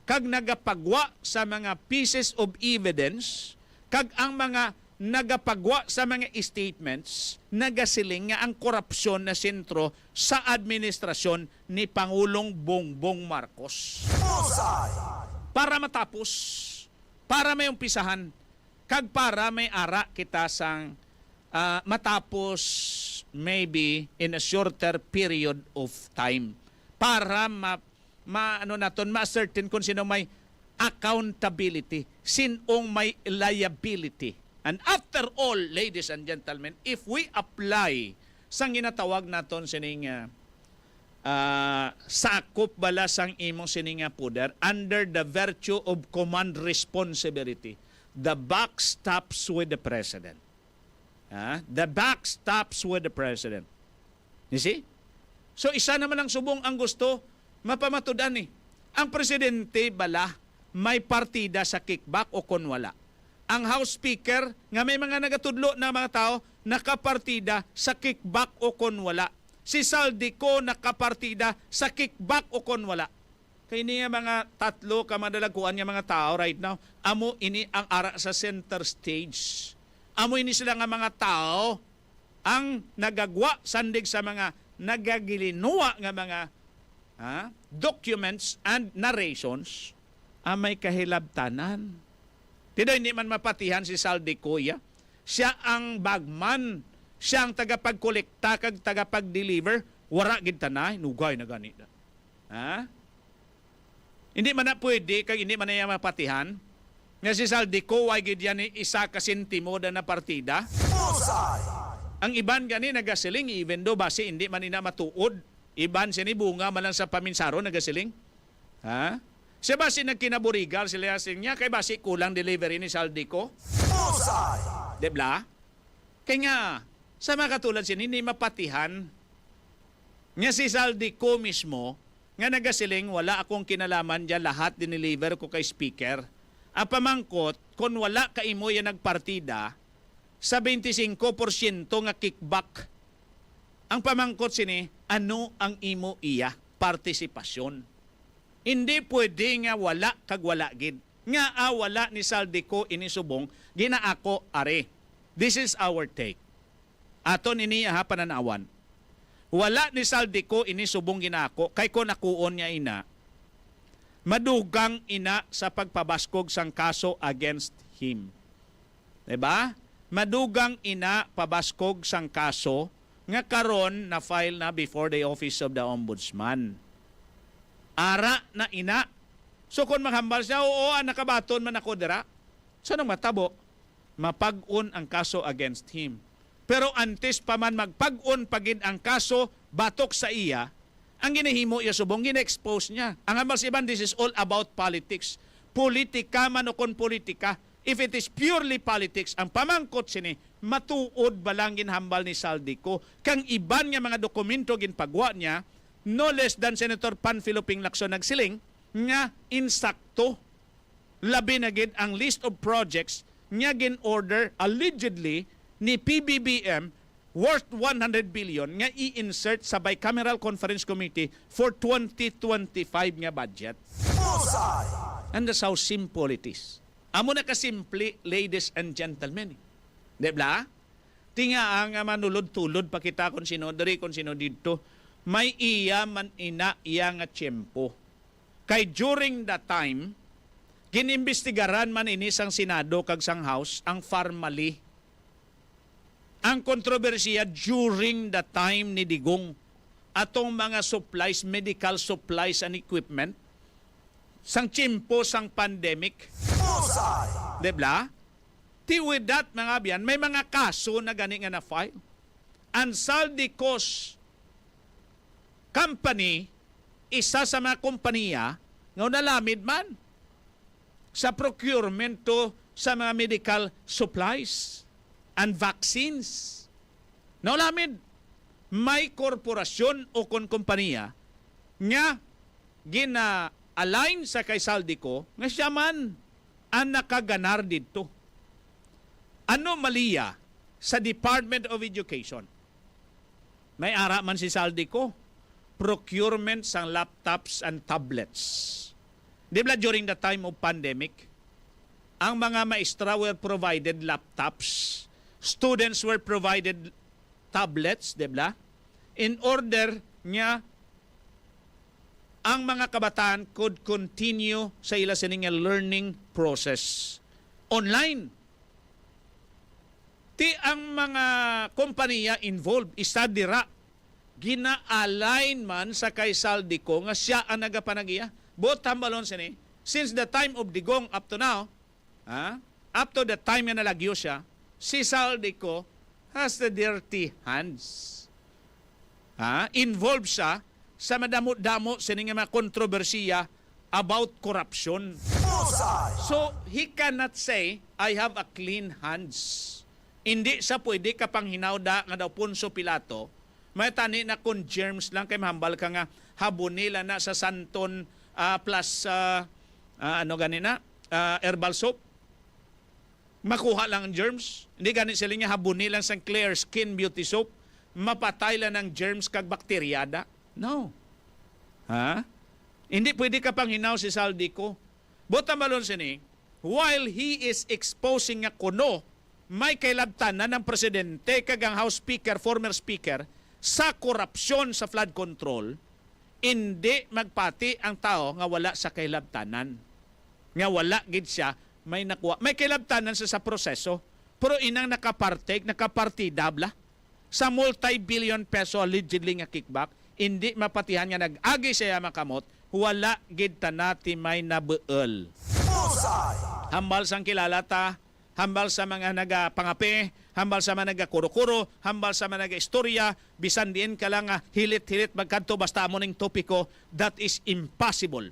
kag nagapagwa sa mga pieces of evidence kag ang mga nagapagwa sa mga statements nagasiling nga ang korupsyon na sentro sa administrasyon ni Pangulong Bongbong Marcos. Para matapos, para may umpisahan, kag para may ara kita sang matapos maybe in a shorter period of time para ma-certain kung sino may accountability, sinong may liability. And after all, ladies and gentlemen, if we apply sang ginatawag naton sining sakop bala sang imong sininga puder under the virtue of command responsibility, the buck stops with the president. The buck stops with the president. You see? So isa naman ang subong ang gusto mapamatudan ni. Ang presidente bala may partida sa kickback o kon wala. Ang House Speaker nga may mga nagatudlo na mga tao nakapartida sa kickback o kon wala. Si Saldico nakapartida sa kickback o kon wala. Kaya niya mga tatlo kamadalaguan niya mga tao right now, amo ini ang ara sa center stage. Amo ini sila nga mga tao ang nagagwa sandig sa mga nagagilinuwa nga mga documents and narrations may kahilabtanan. Tido hindi man mapatihan si Saldico, siya ang bagman, siya ang tagapagkolekta kag tagapag-deliver, wara gid tanay, nugay na gani. Hindi man na pwede kag hindi man na mapatihan. Nga si Saldico, why gid yan isa ka sentimo na partida. Ang iban gani nagasiling, even though base hindi man ina matuod, iban sinibunga man lang sa paminsaro nagasiling. Siya basi nagkinaburigal sila niya kay basi kulang delivery ni Saldico. Debla? Kaya nga, sa mga katulad sin, hindi mapatihan nga si Saldico mismo nga nagasiling wala akong kinalaman dyan lahat dineliver ko kay speaker. Ang pamangkot, kung wala ka imo yan nagpartida, sa 25% nga kickback. Ang pamangkot sini, ano ang imo iya? Partisipasyon. Hindi pwede nga wala kag wala gid. Nga wala ni Saldico inisubong, ginaako are. This is our take. Aton ini pananawan. Wala ni Saldico inisubong ginako kay ko nakuon niya ina. Madugang ina sa pagpabaskog sang kaso against him. Diba? Madugang ina pabaskog sang kaso nga karon na file na before the Office of the Ombudsman. Ara na ina. So kung maghambal siya, oo, nakabaton man ako dira. So nang matabo, mapag-on ang kaso against him. Pero antes pa man magpag-on pagin ang kaso batok sa iya, ang ginahimo iya subong, gina-expose niya. Ang hambal siban, this is all about politics. Politika man o kon politika. If it is purely politics, ang pamangkot sini, matuod ba lang ginhambal ni Saldico, kang iban nga mga dokumento ginpagwa niya, no less than Senator Panfilo Lacson nagsiling nga insakto labi na gid ang list of projects nga gin-order allegedly ni PBBM worth 100 billion nga i-insert sa Bicameral Conference Committee for 2025 nga budget. And that's how simple it is. Amo na kasimple, ladies and gentlemen. Debla? Tinga ang manulod-tulod pa kita kung sino, dari kung sino dito, may iya man ina iya nga tiyempo. Kay during that time, ginimbestigaran man ini sang Senado kag sang House ang formally. Ang kontrobersiya during the time ni Digong atong mga supplies, medical supplies and equipment sang tiyempo sang pandemic. Debla? Ti with that mga biyan, may mga kaso na gani nga na file. Ang Saldico's company, isa sa mga kompanya nga nalamid man sa procurement to sa mga medical supplies and vaccines. Nalamid, may korporasyon o kompanya nga gina-align sa kay Saldico nga siya man ang nakaganar dito. Anomalya sa Department of Education. May ara man si Saldico. procurement sang laptops and tablets. Di ba during the time of pandemic, ang mga maestra were provided laptops, students were provided tablets, di ba? In order nga ang mga kabataan could continue sa ila sining learning process online. Ti ang mga kompanya involved isa dira gina-align man sa kay Saldico nga siya ang nagapanagiya. Both tambalon sini since the time of Digong up to now, up to the time nga nalagyo siya, si Saldico has the dirty hands. Involved siya sa madamo-damo sining mga kontrobersiya about corruption. So, he cannot say, I have a clean hands. Hindi sa pwede kapang hinawda nga daw Poncio Pilato, may tani na kung germs lang kay mahambal ka nga habon nila na sa Santon plus herbal soap. Makuha lang ang germs. Hindi ganit sila nga habon nila sa clear skin beauty soap. Mapatay lang ng germs kag bakteryada. No. Hindi pwede ka pang hinaw si Saldico. Bota malon sini, while he is exposing nga kuno, may kailabtanan ng presidente kagang House Speaker, former Speaker, sa korupsyon sa flood control, hindi magpati ang tao nga wala sa kailabtanan. Nga wala gid siya, may nakuha. May kailabtanan sa proseso, pero inang nakapartida bla sa multi-billion peso allegedly nga kickback, hindi mapatihan nga nag-agi siya makamot, wala gid tanati may nabeul. Hambal sang kilala ta, hambal sa mga nagapangape, hambal sa mga nagakuro-kuro, hambal sa mga nagaistorya, bisan diin ka lang hilit-hilit magkanto basta mo ning topiko, that is impossible.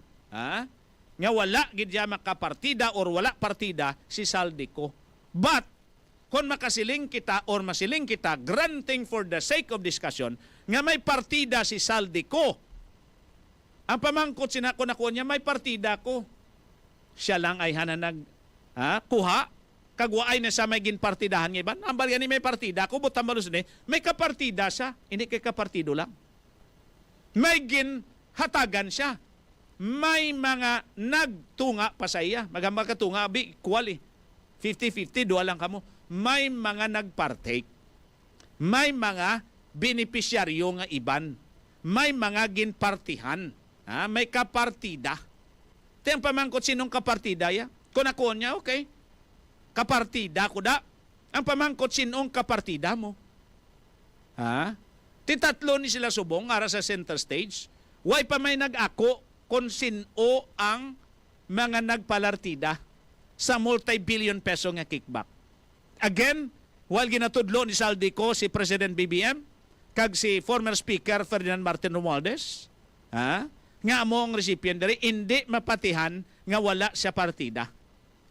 Nga wala gid siya makapartida or wala partida si Saldico. But kung makasiling kita or masiling kita, granting for the sake of discussion, nga may partida si Saldico. Ang pamangkot sinako na ko niya, may partida ko. Siya lang ay hananag kuha, kagwaay na sa may ginpartidahan ng iban. Ang barya ni may partida ko, butang balus ni, may kapartida siya, hindi kay kapartido lang. May ginhatagan siya. May mga nagtunga pa sa iya. Magambal ka tunga, equal 50-50, dua lang kamo. May mga nagpartake. May mga benepisyaryo nga iban. May mga ginpartihan. May kapartida. Tiyang pamangkot sinong kapartida ya? Kung ako niya, okay. Kapartida ko da. Ang pamangkot sinong kapartida mo. Titatlo ni sila subong ara sa center stage. Why pa may nag-ako kung sino ang mga nagpalartida sa multi-billion peso nga kickback. Again, while ginatudlo ni Saldico si President BBM, kag si former Speaker Ferdinand Martin Romualdez, nga among recipient diri, hindi mapatihan nga wala siya partida.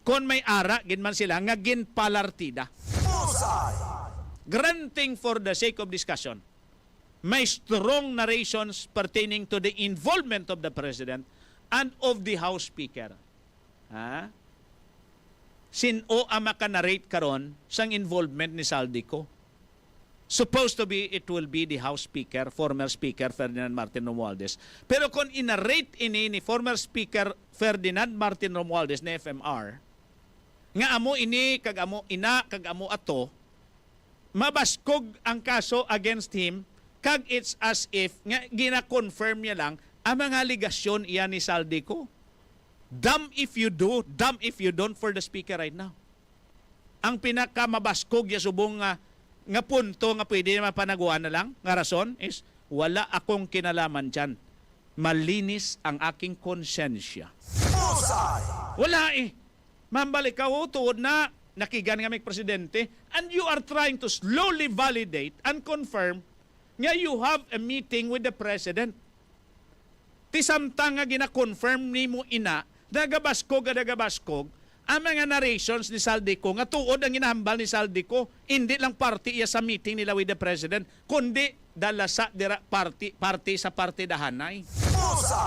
Kung may ara, ginman sila nga ginpalartida. Granting for the sake of discussion, may strong narrations pertaining to the involvement of the President and of the House Speaker. Sino ang makanarrate karon sang involvement ni Saldico? Supposed to be, it will be the House Speaker, former Speaker Ferdinand Martin Romualdez. Pero kung inarrate ini ni former Speaker Ferdinand Martin Romualdez na FMR, nga amo ini, kag amo ina, kag amo ato, mabaskog ang kaso against him, kag it's as if nga gina-confirm niya lang ang mga aligasyon iya ni Saldico. Dumb if you do, dumb if you don't for the Speaker right now. Ang pinakamabaskog ya subong nga punto nga pwede na mapanaguan na lang, nga rason is, wala akong kinalaman dyan. Malinis ang aking konsensya. Wala Mambalik ka, tuod na, nakigan nga may presidente, and you are trying to slowly validate and confirm nga you have a meeting with the president. Ti samtang nga gina-confirm ni mo ina, dagabaskog, ang mga narrations ni Saldico, nga tuod ang ginahambal ni Saldico, hindi lang party iya sa meeting nila with the president, kundi dala sa party sa partidahanay.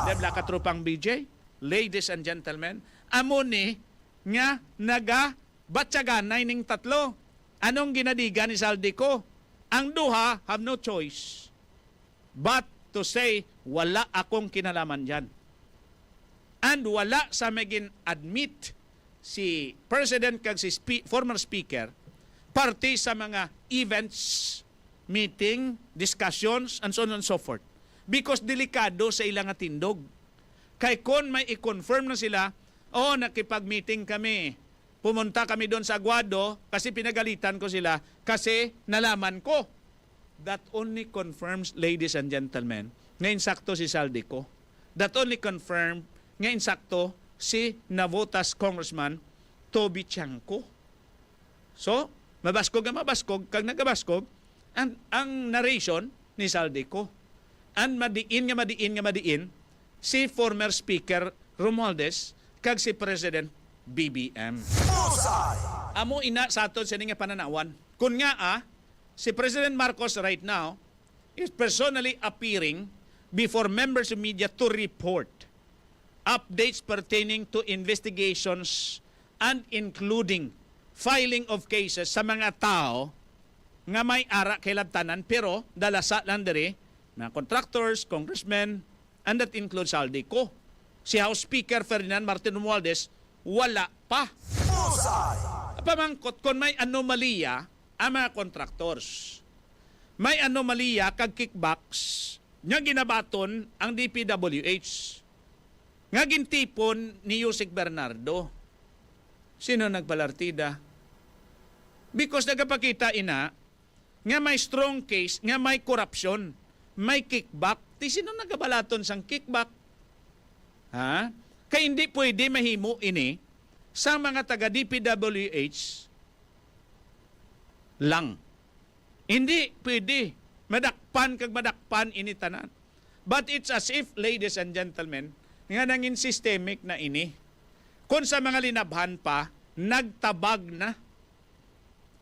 Debla katrupang BJ, ladies and gentlemen, amo ni nga naga-batsaganay ning tatlo. Anong ginadiga ni Saldico? Ang duha have no choice but to say, wala akong kinalaman dyan. And wala sa maging admit si President kag si former Speaker parte sa mga events, meeting, discussions, and so on and so forth. Because delikado sa ilang tindog. Kay kon may i-confirm na sila, nakipag-meeting kami, pumunta kami doon sa Aguado kasi pinagalitan ko sila kasi nalaman ko. That only confirms, ladies and gentlemen, nga insakto si 𝐁𝐷𝐿. That only confirms nga insakto si Navotas Congressman Toby Tiangco. So, mabaskog nga mabaskog, kag nagabaskog, ang narration ni 𝐁𝐷𝐿. And madiin si former Speaker Romualdez kag si President BBM. Amo ina sa aton sa nga pananawan. Kung nga si President Marcos right now is personally appearing before members of media to report updates pertaining to investigations and including filing of cases sa mga tao nga may ara kay labtanan pero dalasa lang diri na contractors, congressmen, and that includes 𝐁𝐷𝐿. Si House Speaker Ferdinand Martin Romualdez wala pa. Pamangkot kung may anomalya ang mga contractors. May anomalya kag kickbacks nga ginabaton ang DPWH. Nga gintipon ni Yusek Bernardo. Sino nagpalartida? Because nagapakita ina nga may strong case, nga may corruption, may kickback. Ti sino nagabalaton sang kickback? Ha? Kaya hindi pwede mahimo ini sa mga taga DPWH lang. Hindi pwede. Madakpan ini tanan. But it's as if, ladies and gentlemen, nga nangin systemic na ini. Kung sa mga linabhan pa, nagtabag na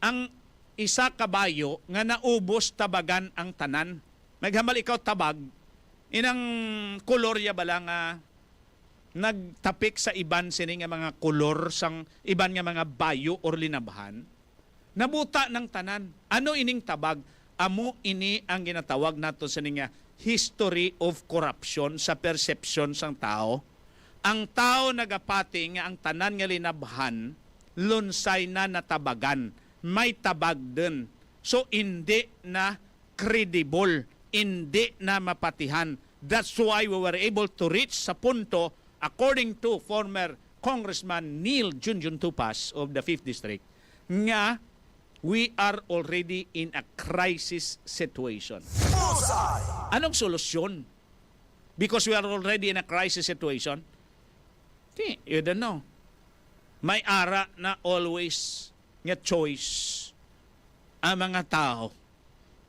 ang isa kabayo nga naubos tabagan ang tanan. Maghamal ikaw tabag, inang kolorya bala nga nagtapik sa iban sini nga mga kolor sang iban nga mga bayo or linabhan, nabuta ng tanan. Ano ining tabag? Amo ini ang ginatawag nato sa nga history of corruption sa perception sang tao. Ang tao nagapati nga ang tanan nga linabhan lunsay na natabagan, may tabag din. So hindi na credible, hindi na mapatihan. That's why we were able to reach sa punto, according to former Congressman Neil Junjun Tupas of the 5th District, nga we are already in a crisis situation. Anong solusyon? Because we are already in a crisis situation? You don't know. May ara na always nga choice ang mga tao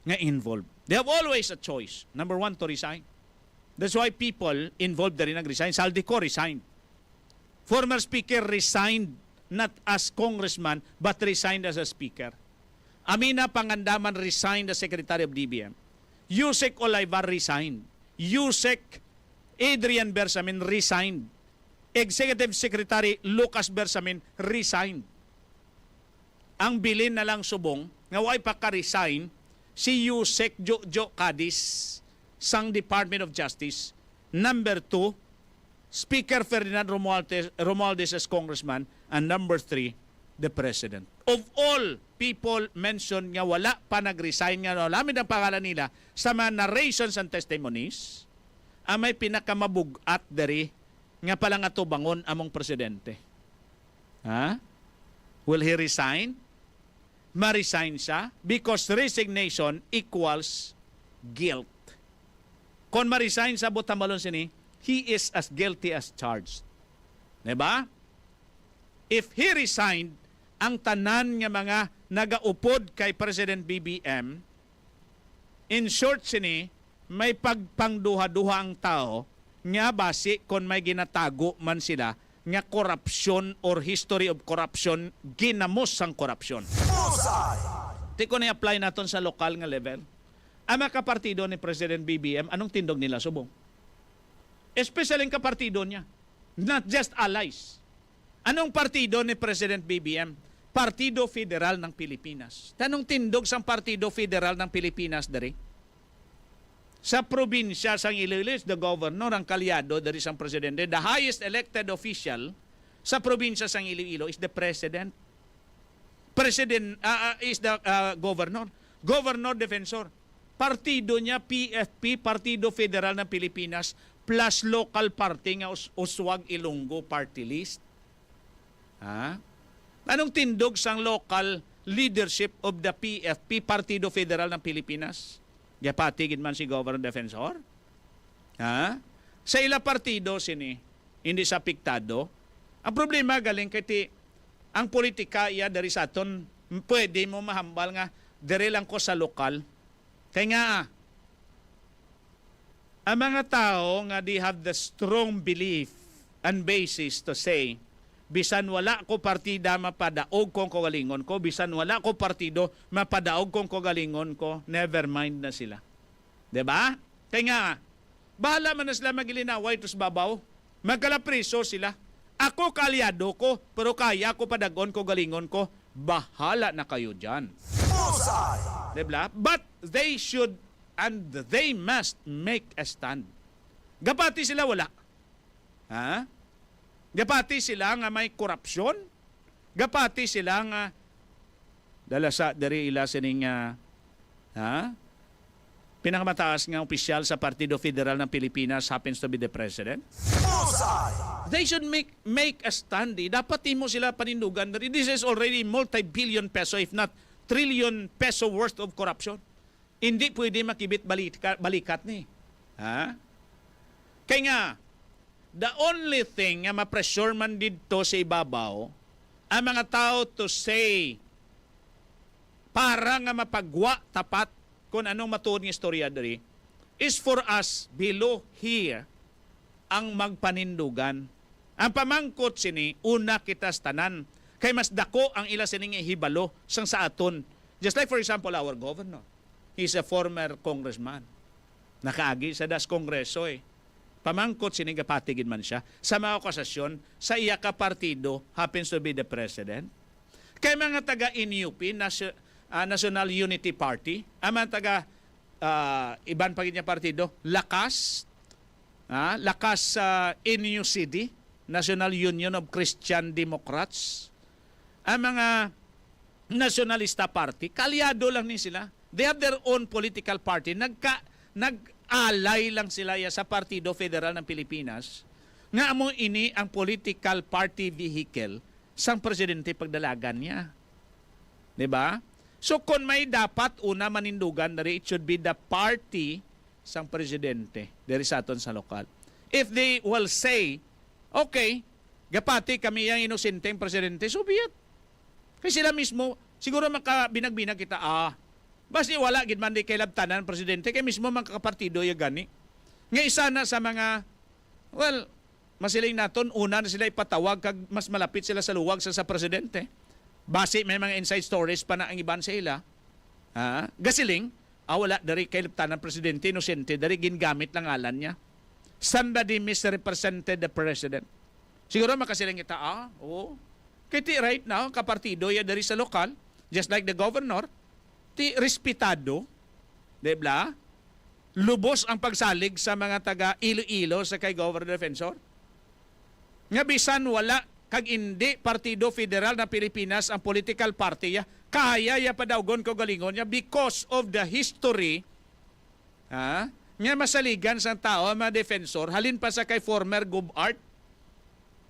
nga involved. They have always a choice. Number one, to resign. That's why people involved na rin nag-resign. 𝐁𝐷𝐿 resigned. Former Speaker resigned not as congressman but resigned as a speaker. Amina Pangandaman resigned as Secretary of DBM. Yusek Olaivar resigned. Yusek Adrian Bersamin resigned. Executive Secretary Lucas Bersamin resigned. Ang bilin na lang subong nga way pa ka-resign si Yusek Jojo Cadiz sang Department of Justice. Number 2, Speaker Ferdinand Romualdez as Congressman. And number 3, the President. Of all people mentioned nga wala pa nag-resign nga lamin ang pangalan nila sa mga narrations and testimonies, may pinakamabugat dari nga pala nga to bangon among Presidente. Ha? Will he resign? Ma-resign siya because resignation equals guilt. Kung ma-resign sa Botamalon sini, he is as guilty as charged. Diba? If he resigned, ang tanan nga mga nagaupod kay President BBM, in short sini, may pagpangduha-duha ang tao nga base kung may ginatago man sila nga corruption or history of corruption, ginamos ang corruption. Di ko na-apply naton sa lokal nga level. Ang mga kapartido ni President BBM, anong tindog nila subong? Especially ang kapartido niya. Not just allies. Anong partido ni President BBM? Partido Federal ng Pilipinas. Tanong tindog sa Partido Federal ng Pilipinas dari? sa probinsya sang Iloilo is the governor, ang kalyado dari sang presidente. The highest elected official sa probinsya sang Iloilo is the president. President is the governor. Governor defensor. Partido niya PFP, Partido Federal ng Pilipinas plus local party nga Uswag Ilonggo Party List. Ha? Anong tindog sang local leadership of the PFP, Partido Federal ng Pilipinas? Gapatigin man si Governor Defensor? Ha? Sa ila partido sini, hindi sa piktado. Ang problema galing kay ang politika iya dari sa aton, pwede mo mahambal nga dire lang ko sa lokal. Kaya nga, ang mga tao nga they have the strong belief and basis to say, bisan wala ko partida mapadaog kong kagalingon ko, bisan wala ko partido mapadaog kong kagalingon ko, never mind na sila. Diba? Kaya nga, bahala man na sila magilinaway tos babaw, magkalapriso sila. Ako kalyado ko, pero kaya ko padagon ko galingon ko, bahala na kayo dyan. Diba? But they should and they must make a stand. Gapati sila wala. Ha? Gapati sila nga may korupsyon. Gapati sila nga dalasa dari ila sining pinakamataas nga opisyal sa Partido Federal ng Pilipinas happens to be the President. They should make a stand. Dapat mo sila panindugan. This is already multi-billion peso if not trillion peso worth of corruption. Hindi pwede makibit balikat ni. Ha? Kaya nga, the only thing nga ma-pressure man dito sa ibabaw, ang mga tao to say, para nga mapagwa tapat kung anong matuod ng istorya dari, is for us below here ang magpanindugan. Ang pamangkot sini, una kita tanan, kay mas dako ang ila sining ihibalo sang sa aton. Just like for example, our governor. He's a former congressman. Nakaagi sa das kongreso eh. Pamangkot sinigapatigin man siya sa mga okasasyon sa iya ka partido happens to be the president. Kay mga taga NUP, National Unity Party, ang mga taga iban pagin niya partido, Lakas, Lakas NUCD, National Union of Christian Democrats, ang mga Nationalista Party, kalyado lang ni sila. They have their own political party. Nag-alay lang sila sa Partido Federal ng Pilipinas. Nga mo ini ang political party vehicle sang presidente pagdalagan niya. Diba? So kung may dapat una manindugan, it should be the party sang presidente dari sa aton sa lokal. If they will say, okay, gapati kami yung inosenteng presidente, so be it. Kasi sila mismo, siguro makabinag-binag kita, basta wala gid man di kay labtanan presidente kay mismo mga kapartido ya gani. Nga isa na sa mga masiling naton una na sila ipatawag kag mas malapit sila sa luwag sa presidente. Base may mga inside stories pa na ang iban sa ila. Gasiling wala dari kay labtanan presidente inosente dari gingamit lang ngalan niya. Somebody misrepresented the president. Siguro makasiling kita kiti right now kapartido ya dari sa lokal just like the governor ti respetado, diba? Lubos ang pagsalig sa mga taga Iloilo sa kay Governor Defensor. Nga bisan wala kag hindi Partido Federal ng Pilipinas ang political party ya, kaya ya padawgon ko galingon niya because of the history nga masaligan sa tao mga defensor halin pa sa kay former Gub-Art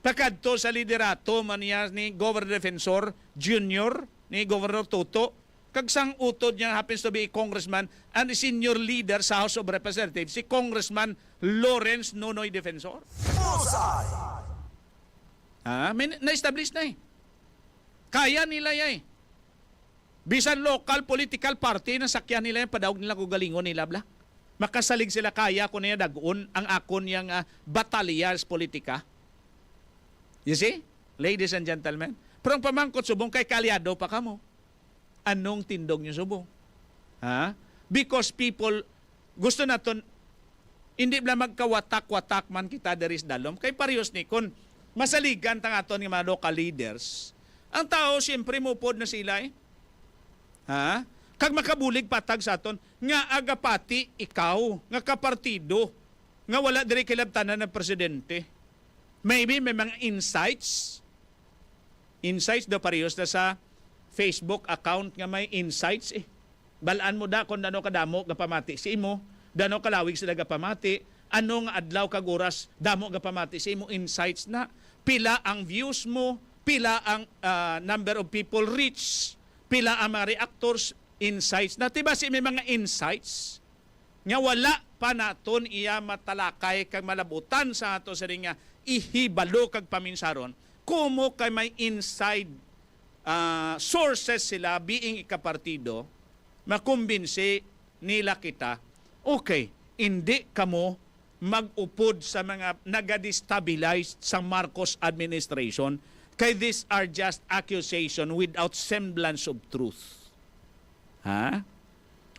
pakadto sa liderato man niya ni Governor Defensor Junior ni Governor Toto. Kagsang utod niya happens to be a congressman and a senior leader sa House of Representatives, si Congressman Lawrence Nonoy Defensor. Na-establish na eh. Kaya nila yan eh. Bisan local political party na sakyan nila yung padawag nila kung galingon nila bla. Makasalig sila kaya kung niya dagun ang akon yung batalyas politika. You see? Ladies and gentlemen. Pero ang pamangkot subong kay kalyado pa kamo. Anong tindog niyo subong? Because people gusto naton hindi bla magkawatak-watak man kita deris dalom kay parehas ni kun masaligan tang aton nga mga local leaders ang tao siyempre mupod na sila Kag makabulig patag sa aton, nga agapati ikaw, nga kapartido, nga wala diri kilabtanan ng presidente. Maybe may mga insights. Insights daw parehas na sa Facebook account nga may insights eh. Balaan mo da kung dano kadamo gapamati si imo, dano kalawig sila gapamati, anong adlaw kag oras damo gapamati si imo insights na pila ang views mo, pila ang number of people reach, pila ang mga reactors, insights na tiba si may mga insights nga wala pa naton iya matalakay kag malabutan sa ato sa nga ihibalo kag paminsaron kumo kay may inside sources sila being ikapartido makumbinsi nila kita okay hindi kamo mag-upod sa mga nagadestabilize sa Marcos administration kay these are just accusation without semblance of truth. Ha?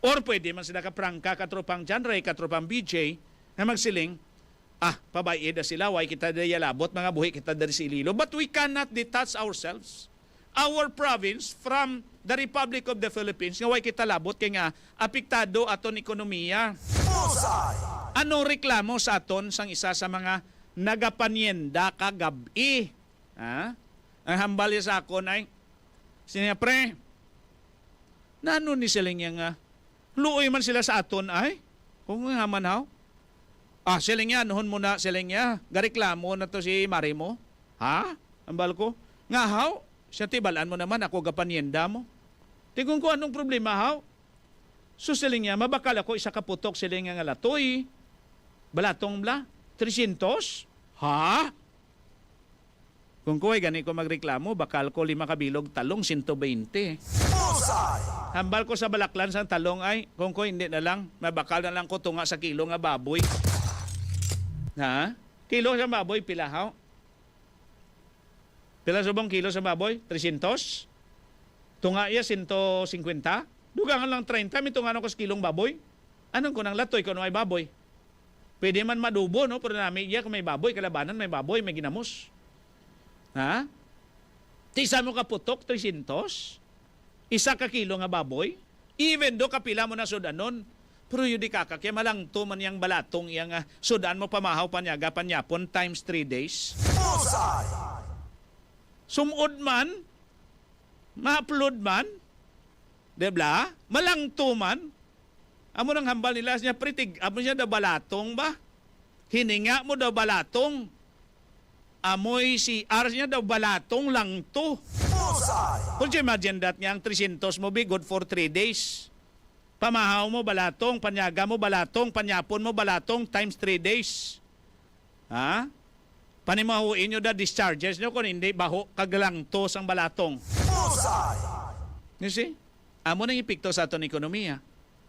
Or pwede man sila kaprangka, katropang John Ray, katropang BJ, na magsiling, pabaye da sila, why kita da yalabot, mga buhi kita da si ILOILO. But we cannot detach ourselves, our province, from the Republic of the Philippines, nga why kita labot, kaya nga, apektado aton ekonomiya. Anong reklamo sa aton sang isa sa mga nagapanyenda kagabi? Ha? Ang hambal sa akon ay, sinipre, nano ni sila nga luoy man sila sa aton ay kung nga man haw sila nga nohon muna sila nga gareklamo na to si Marimo ha ambal ko nga haw siya tibalaan mo naman ako gapanyenda mo tigong ko anong problema haw so sila nga mabakal ako isa kaputok sila nga latoy balatong bla 300 ha kung ko ay gani ko magreklamo bakal ko 5 kabilog talong 120 hambal ko sa balaklan sa talong ay, kung ko hindi na lang, mabakal na lang ko tunga sa kilo nga baboy. Ha? Kilo sa baboy, pila haw? Pila subong kilo sa baboy? 300? Tunga iya 150? Dugangan lang 30, may tunga ko sa kilong baboy. Anong ko nang latoy kung may baboy? Pwede man madubo, no? Pero namin iya kung may baboy, kalabanan may baboy, may ginamos. Ha? Tisa mo kaputok, 300? Isa ka kilo nga baboy, even do kapila mo na sudanon, pero yun di kakakya, malang to man yung balatong yung sudan mo pamahaw panyaga panyapon times 3 days. Sumud man, ma-upload man, debla, malang to man, amo nang hambal nila niya, pritig, amo niya da balatong ba? Hininga mo da balatong, amoy si Ars niya daw balatong lang to. Kung siya imagine that niya, ang 300 mo be good for 3 days. Pamahaw mo balatong, panyaga mo balatong, panyapon mo balatong times 3 days. Ha? Panimahuin nyo da discharges nyo kung hindi baho kagalang to sang balatong. You see? Amo nang ipikto sa aton ekonomiya.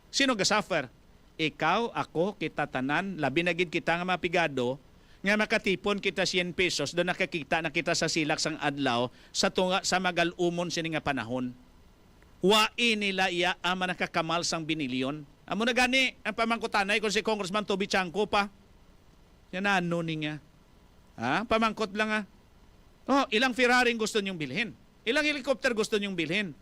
Sino ga-suffer? Ikaw, ako, kita tanan, labi na gid kita nga mapigado, nga makatipon kita 100 pesos doon nakakita na kita sa silak sang adlaw sa tunga sa magalumon sini nga panahon. Wai nila iya ama nakakamal sang binilyon. Amo na gani ang pamangkutanay kung si Congressman Toby Chanco pa. Yan ano niya. Ha? Pamangkot lang ha. Ilang Ferrari gusto niyong bilhin? Ilang helicopter gusto niyong bilhin?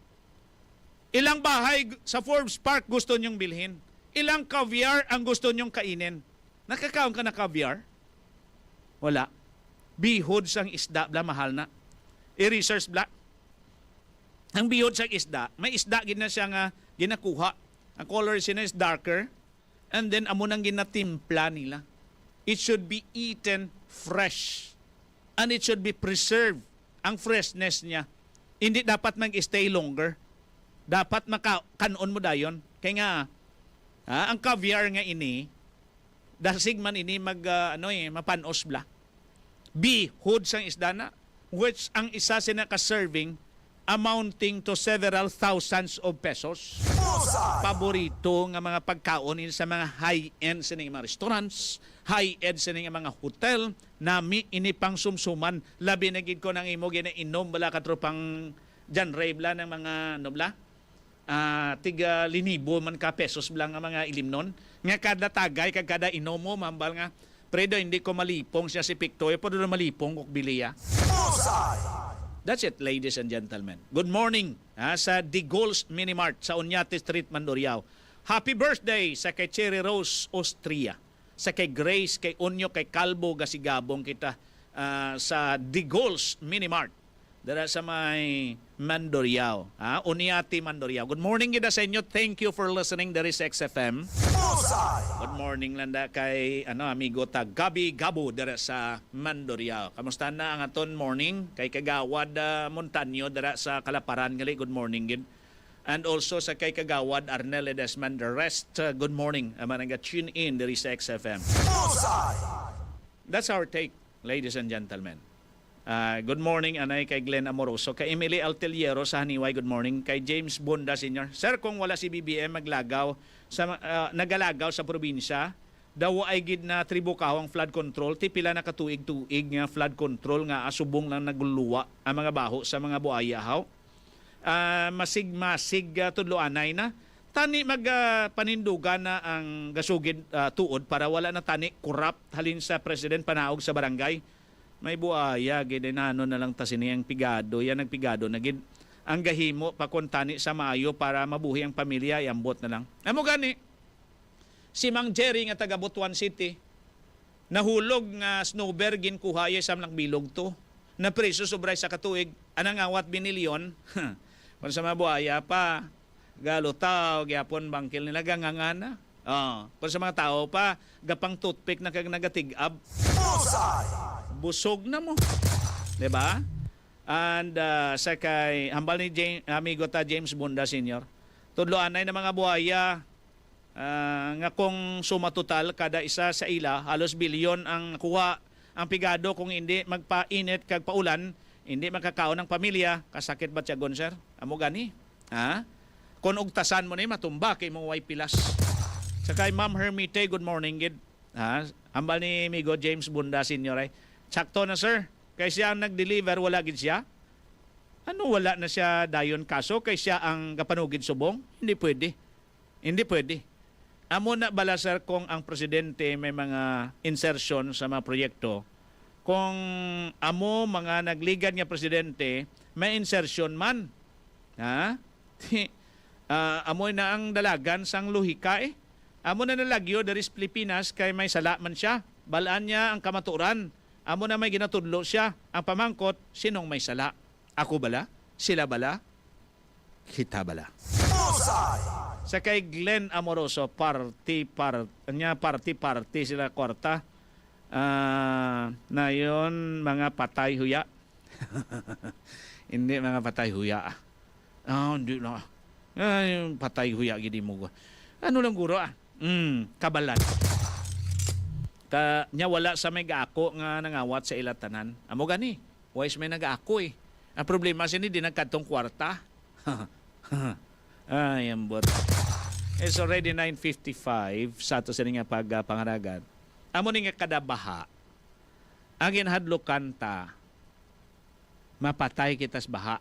Ilang bahay sa Forbes Park gusto niyong bilhin? Ilang caviar ang gusto niyong kainin? Nakakaon ka na caviar? Wala. Bihod sang isda, bla mahal na. I-research bla. Ang bihod sang isda, may isda gina siya nga ginakuha. Ang color siya is darker. And then amo nang ginatimpla nila. It should be eaten fresh. And it should be preserved. Ang freshness niya. Hindi dapat mag-stay longer. Dapat makanon mo dayon. Kaya nga, ang caviar nga ini, dasig man ini mapanos bla. Bihod sang isda na, which ang isa sinaka-serving amounting to several thousands of pesos. Paborito nga mga pagkaon sa mga high-end sa mga restaurants, high-end sa mga hotel, nami ini pang sumsuman, labi na gid ko nang imo ginainom bala katropang John Ray bla ng mga nobla. Tiga linibo man ka pesos blang nga mga ilimnon. Nga kada tagay, kag kada inom mo, mambal nga, predo hindi ko malipong siya si Pictoy, pero malipong kok biliya. That's it, ladies and gentlemen. Good morning sa Digols Minimart sa Oñate Street, Mandurriao. Happy birthday sa kay Cherry Rose Austria, sa kay Grace, kay Onyo, kay Calbo, gasigabong kita sa Digols Minimart. Dara sa may Mandurriao. Oñate, Mandurriao. Good morning gida sa inyo. Thank you for listening. There is XFM. Good morning landa kay amigo ta Gabi Gabo dara sa Mandurriao. Kamusta na ang aton morning? Kay Kagawad Montaño dara sa Kalaparan gali. Good morning gid. And also sa kay Kagawad Arnel Desmond the rest. Good morning. Ama tune in there is XFM. That's our take, ladies and gentlemen. Good morning anay kay Glenn Amoroso, kay Emily Alteliero sa Haniway. Good morning kay James Bonda Sr. Sir, kung wala si BBM maglagaw sa nagalagaw sa probinsya, daw ay gid na tribukaw ang flood control, ti pila na katuig-tuig nga flood control nga asubong lang naguluwa ang mga baho sa mga buaya haw. Masig tudloanay na tani panindugan na ang gasugid tuod para wala na tani corrupt halin sa president panaog sa barangay. May buaya, ginano na lang ta siniyang pigado. Yan nagpigado. Nagin, ang gahimo, pakuntani sa maayo para mabuhi ang pamilya, iambot na lang. Amo gani, si Mang Jerry nga taga Butuan City, nahulog nga snowber, ginkuhaya sa lang bilog to. Na preso sobray sa katuig, anang awat binilyon. Para sa mga buaya pa, galutaw, gyapon bangkil nila, gangangana. Para sa mga tao pa, gapang toothpick na kag nagatig-ab. Busog na mo. Diba? And sa kay hambal ni amigo ta James Bonda Sr. Tudloanay na mga buhaya nga kung suma total kada isa sa ila, halos bilyon ang kuha ang pigado kung hindi magpainit kag paulan, hindi makakaon ng pamilya. Kasakit ba tiyagon, sir? Amo gani? Kung ugtasan mo ni matumba kay mo way pilas. Sa kay Ma'am Hermite, good morning gid. Hambal ni amigo James Bonda Sr. ay sakto na, sir. Kay siya ang nag-deliver, wala gid siya. Ano, wala na siya dayon kaso kay siya ang kapanugid subong? Hindi pwede. Hindi pwede. Amo na bala, sir, kung ang presidente may mga insertion sa mga proyekto, kung amo mga nagligan nga presidente, may insertion man. Amo na ang dalagan sang luhika eh. Amo na nalagyo dari Pilipinas kay may sala man siya. Balaan niya ang kamaturan. Amo na may ginatudlo siya. Ang pamangkot, sinong may sala? Ako bala? Sila bala? Kita bala? Sa kay Glenn Amoroso, party sila kwarta. Na yon mga patay huya. Hindi mga patay huya. Hindi na. Yung patay huya, gini mo. Ano lang guro kabalan. Nya wala sa may gaako nga nangawat sa ilatanan. Amo gani, wise may nag-ako eh. Ang problema sini di nagkatong kwarta. Ay, ambot. It's already 9:55 sa ato sa nga pagpangaragan. Amo ni nga kada baha. Ang ginhadlokan ta, mapatay kitas baha.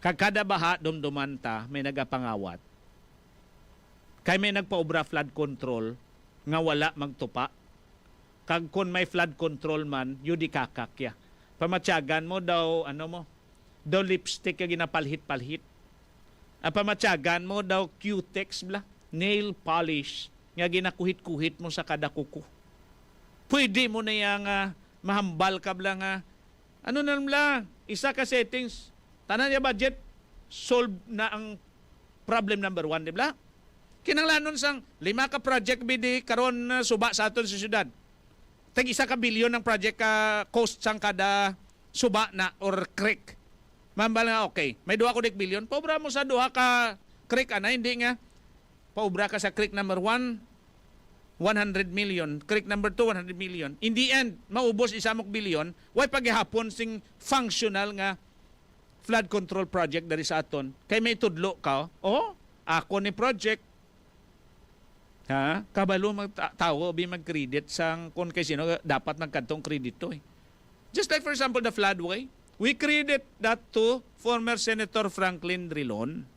Kag kada baha dumduman ta may nagapangawat. Kay may nagpaobra flood control nga wala magtupa. Kag kun may flood control man, yun di kakakya. Pamatyagan mo daw, daw lipstick ka ginapalhit-palhit. Pamatyagan mo daw cutex bla, nail polish, nga ginakuhit-kuhit mo sa kada kuko. Pwede mo na yung mahambal ka bla nga, isa ka settings, tanan niya budget, solve na ang problem number 1, di ba? Kinanglanon sang 5 ka project bidi karon suba sa aton sa syudad. Tag 1 ka bilyon ng project ka cost sang kada suba na or creek. Mambal nga okay. May 2 ko dik bilyon. Paubra mo sa 2 ka creek hindi nga. Paubra ka sa creek number 1 100 million, creek number 2 100 million. In the end, maubos 1 bilyon. Way paghihapon sing functional nga flood control project dari sa aton. Kay may tudlo ka, ako ni project kabalo magtawo mag-credit sang kung kay sino dapat magkantong credit to eh. Just like for example the floodway, we credit that to former Senator Franklin Drilon.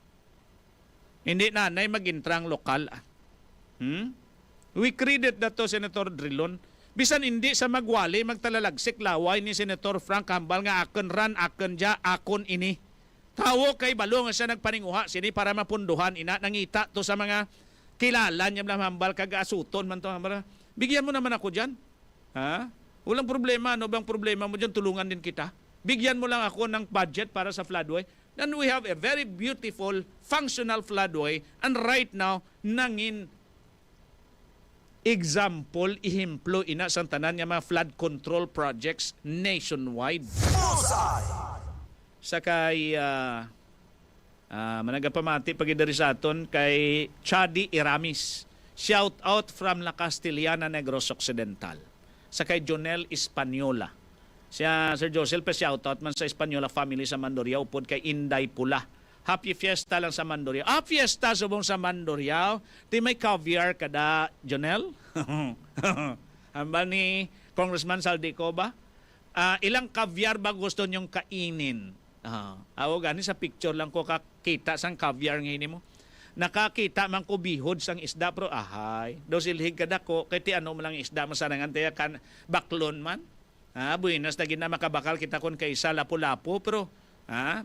Hindi nanay mag-intrang lokal. We credit that to Senator Drilon Bisan hindi sa magwali, magtalalagsik laway ni Senator Frank Hambal nga akon ran, akon dya, akon ini. Tawo kay balo nga siya nagpaninguha sini para mapunduhan ina. Nangita to sa mga kilala niya lang Hambal kag-asuton man to. Bigyan mo naman ako dyan. Ha? Walang problema. Ano bang problema mo dyan? Tulungan din kita. Bigyan mo lang ako ng budget para sa floodway. Then we have a very beautiful, functional floodway. And right now, nangin example, ihemplo ina sa tanan nga mga flood control projects nationwide. Sakay managapamati pagidari sa aton kay Chadi Iramis. Shout out from La Castellana, Negros Occidental. Sakay Jonel Espanyola. Siya Sir Josel pa shout out man sa Espanyola family sa Mandurriao upod kay Inday Pula. Happy fiesta lang sa Mandurriao. Fiesta subong sa Mandurriao. Di may caviar kada, Jonel? Hambal ni Congressman Saldico ba? Ilang caviar ba gusto nyong kainin? Ako gani sa picture lang ko kakita sang caviar ngayon mo. Nakakita man ko bihod sang isda pero ahay. Daw silhig kada ko kay ti ano man lang isda masarangan tayo kan baklon man. Buenas na gina makabakal kita kon kay isa lapu-lapu pero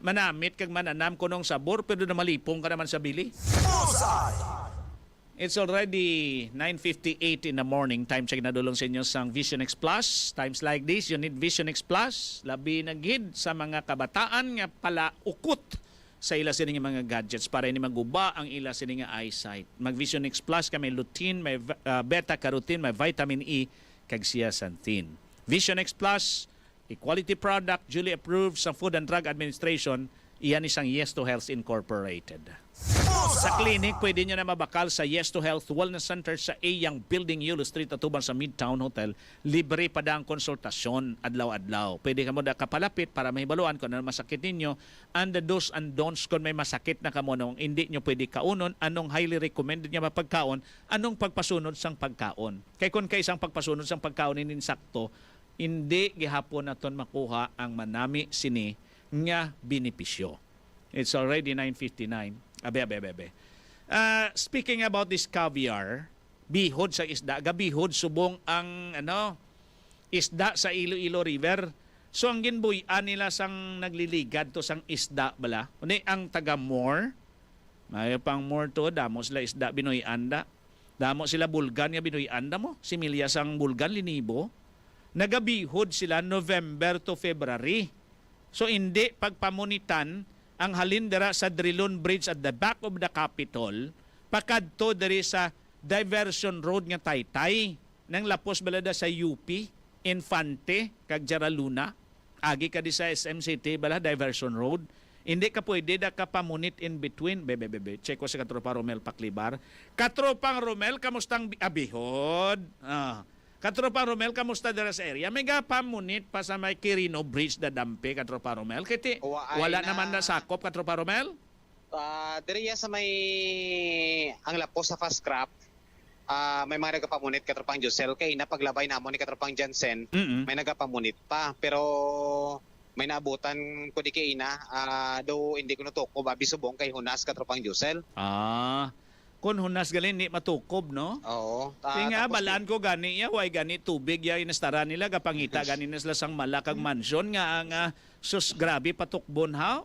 manamit kag mananam ko nung sabor pero na malipong ka naman sa bili. It's already 9:58 in the morning. Time check na dulong sa inyo sang Vision X Plus. Times like this, you need Vision X Plus. Labi na gid sa mga kabataan nga pala ukot sa ila sining mga gadgets para ini maguba ang ila sining eyesight. Mag Vision X Plus ka may lutein, may beta-carotene, may vitamin E kag zeaxanthin. Vision X Plus, a quality product duly approved sa Food and Drug Administration, iyan isang Yes to Health Incorporated. Sa clinic, pwede nyo na mabakal sa Yes to Health Wellness Center sa Ayang Building, Yulo Street, Atuban sa Midtown Hotel. Libre pa ang konsultasyon, adlaw-adlaw. Pwede ka mo da kapalapit para mahibaluan kung ano masakit ninyo. And the do's and don'ts kung may masakit na kamo nung hindi nyo pwede kaunon, anong highly recommended niya mapagkaon, anong pagpasunod sang pagkaon. Kay kung kay isang pagpasunod sang pagkaon insakto, hindi gihapon naton makuha ang manami sini nga benepisyo. It's already 9:59. Abe. Speaking about this caviar, bihod sa isda, gabihod subong ang isda sa Iloilo River. So ang ginbuyan nila sang nagliligad to sang isda bala. Uni ang taga Moore, may pang Moore to, damo sila isda binoy-anda. Damo sila bulgan nga binoy-anda mo. Similya sang bulgan linibo. Nagabihod sila November to February. So hindi pagpamunitan ang halindera sa Drilon Bridge at the back of the Capitol, pakadto diri sa diversion road nga Taytay, nang lapos balada sa UP, Infante, kag Jaraluna, agi ka di sa SMCT bala diversion road. Hindi ka pwede da ka pamunit in between. Check ko sa Katropa Romel Paklibar. Katropang Romel, kamustang abihod? Katropa Romel, kamusta dira sa area? May pamunit pa sa may Quirino Bridge da dampe, Katropa Romel. Kiti, wala naman na sakop, Katropa Romel? Diriya sa may ang lapos sa fast crop, may mga nagapamunit Katropang Josel kay napaglabay namo ni Katropang Jansen, may nagapamunit pa. Pero may naabutan ko di kay ina, do hindi ko natuko babi subong kay Hunas Katropang Josel. Kung hunas galin, ni matukob, no? Oo. Nga, balaan ko gani ya, way gani tubig ya, inastara nila, kapangita gani na sila sang malakag mansyon nga ang sus grabe patukbon ha?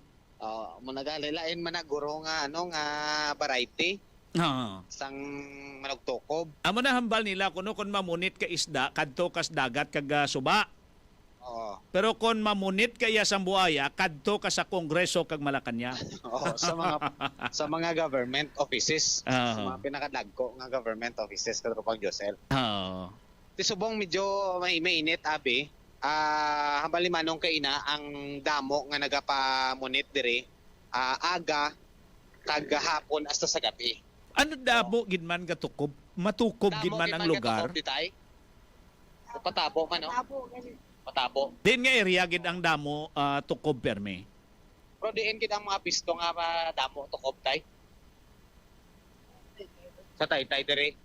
Managalilain managuro nga nga variety. Sang managtukob. Amo na hambal nila kuno kon mamunit ka isda kadto kas dagat kag suba. Pero kung mamunit kaya sa buaya, kadto ka sa Kongreso kag Malacanang. Sa mga government offices, sa mga pinakadagko nga government offices Katropang Josel. Ti subong medyo mainit abi. Hambali manong kay ina ang damo nga nagapamunit diri aga kag hapon hasta sa gabi. Ano dabo gid man gatukob? Matukob gid man ang lugar. Patabo man no. Patabo. Din nga area gid ang damo tukob perme. Pero diin gid ang mga pisto nga damo tukob tay. Sa Taytay diri.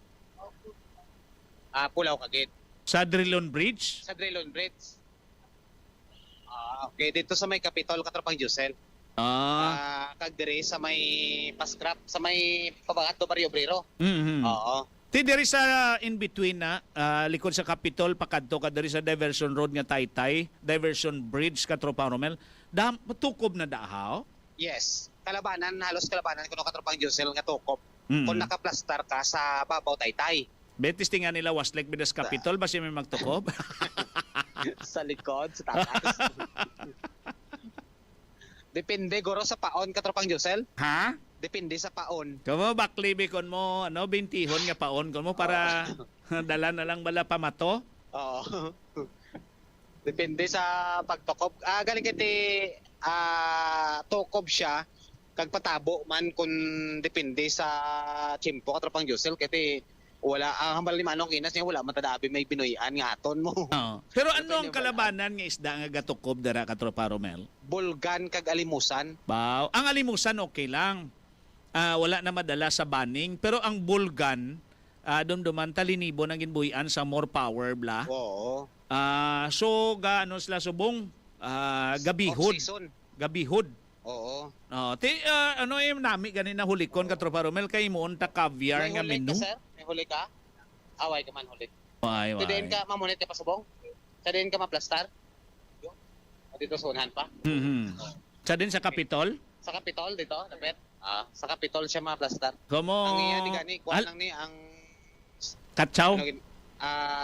Pulaw kagid. Sa Drilon Bridge? Sa Drilon Bridge. Okay, dito sa may Capitol Katropang Josel. Kag diri sa may Pascrap, sa may pabangat do Barrio Obrero. Oo. Ti diri sa in between na likod sa Capitol pakadto ka diri sa diversion road nga Taytay, diversion bridge ka Tropa Romel. Tukob na dahaw. Yes. Kalabanan, halos kalabanan kuno katropang Josel nga tukop. Kung nakaplastar ka sa babaw Taytay. Betis tinga nila Waslek Bidas Capitol ba siya may magtukob? Sa likod, sa taas. Depende goro sa paon katropang Josel. Ha? Depende sa paon. Kamo baklibi kon mo ano bintihon nga paon kon mo para dala na lang bala pamato? Oo. Depende sa pagtukob. Galing kiti tukob siya kag patabo man kun depende sa chimpo katropang Josel kiti wala ang hambal ni manong kinas niya wala matadabi may binuyan nga aton mo. Pero ano ang kalabanan nga isda nga gatukob dara ka Tropa Romel? Bulgan kag alimusan. Baw, ang alimusan okay lang. Wala na madala sa banning pero ang bulgan dumduman talinibo nang ginbuyan sa more power bla. Oo. So gaano sila subong gabihod. Gabihod. Oo. Ano yung nami ganin na hulikon ka Tropa Romel kay mo ta caviar nga menu. May huli ka? Away ka man hulit. Why? Tadin ka mamunit ka pa subong? Tadin ka maplastar? Dito sunahan pa? Sa din sa Capitol? Sa Capitol dito, dapat. Sa Capitol siya maplastar. Como ang iya ni gani, kuan lang ni ang Katsaw?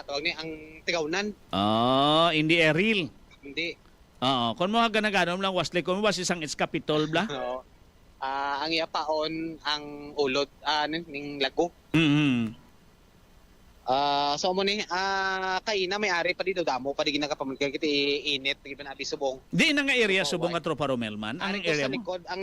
tawag ni ang tigawnan. Hindi eril. Hindi. Kung mo ganaganom lang wasli kung mo ba isang it's Capitol bla? Oo. Ang iya paon ang ulod ning lago. So mo ni kay na may ari pa dito damo pa di ginagapamunkan kiti init di ba abi subong. Di na nga area subong ka Tropa Romel man. Anong area sa likod ang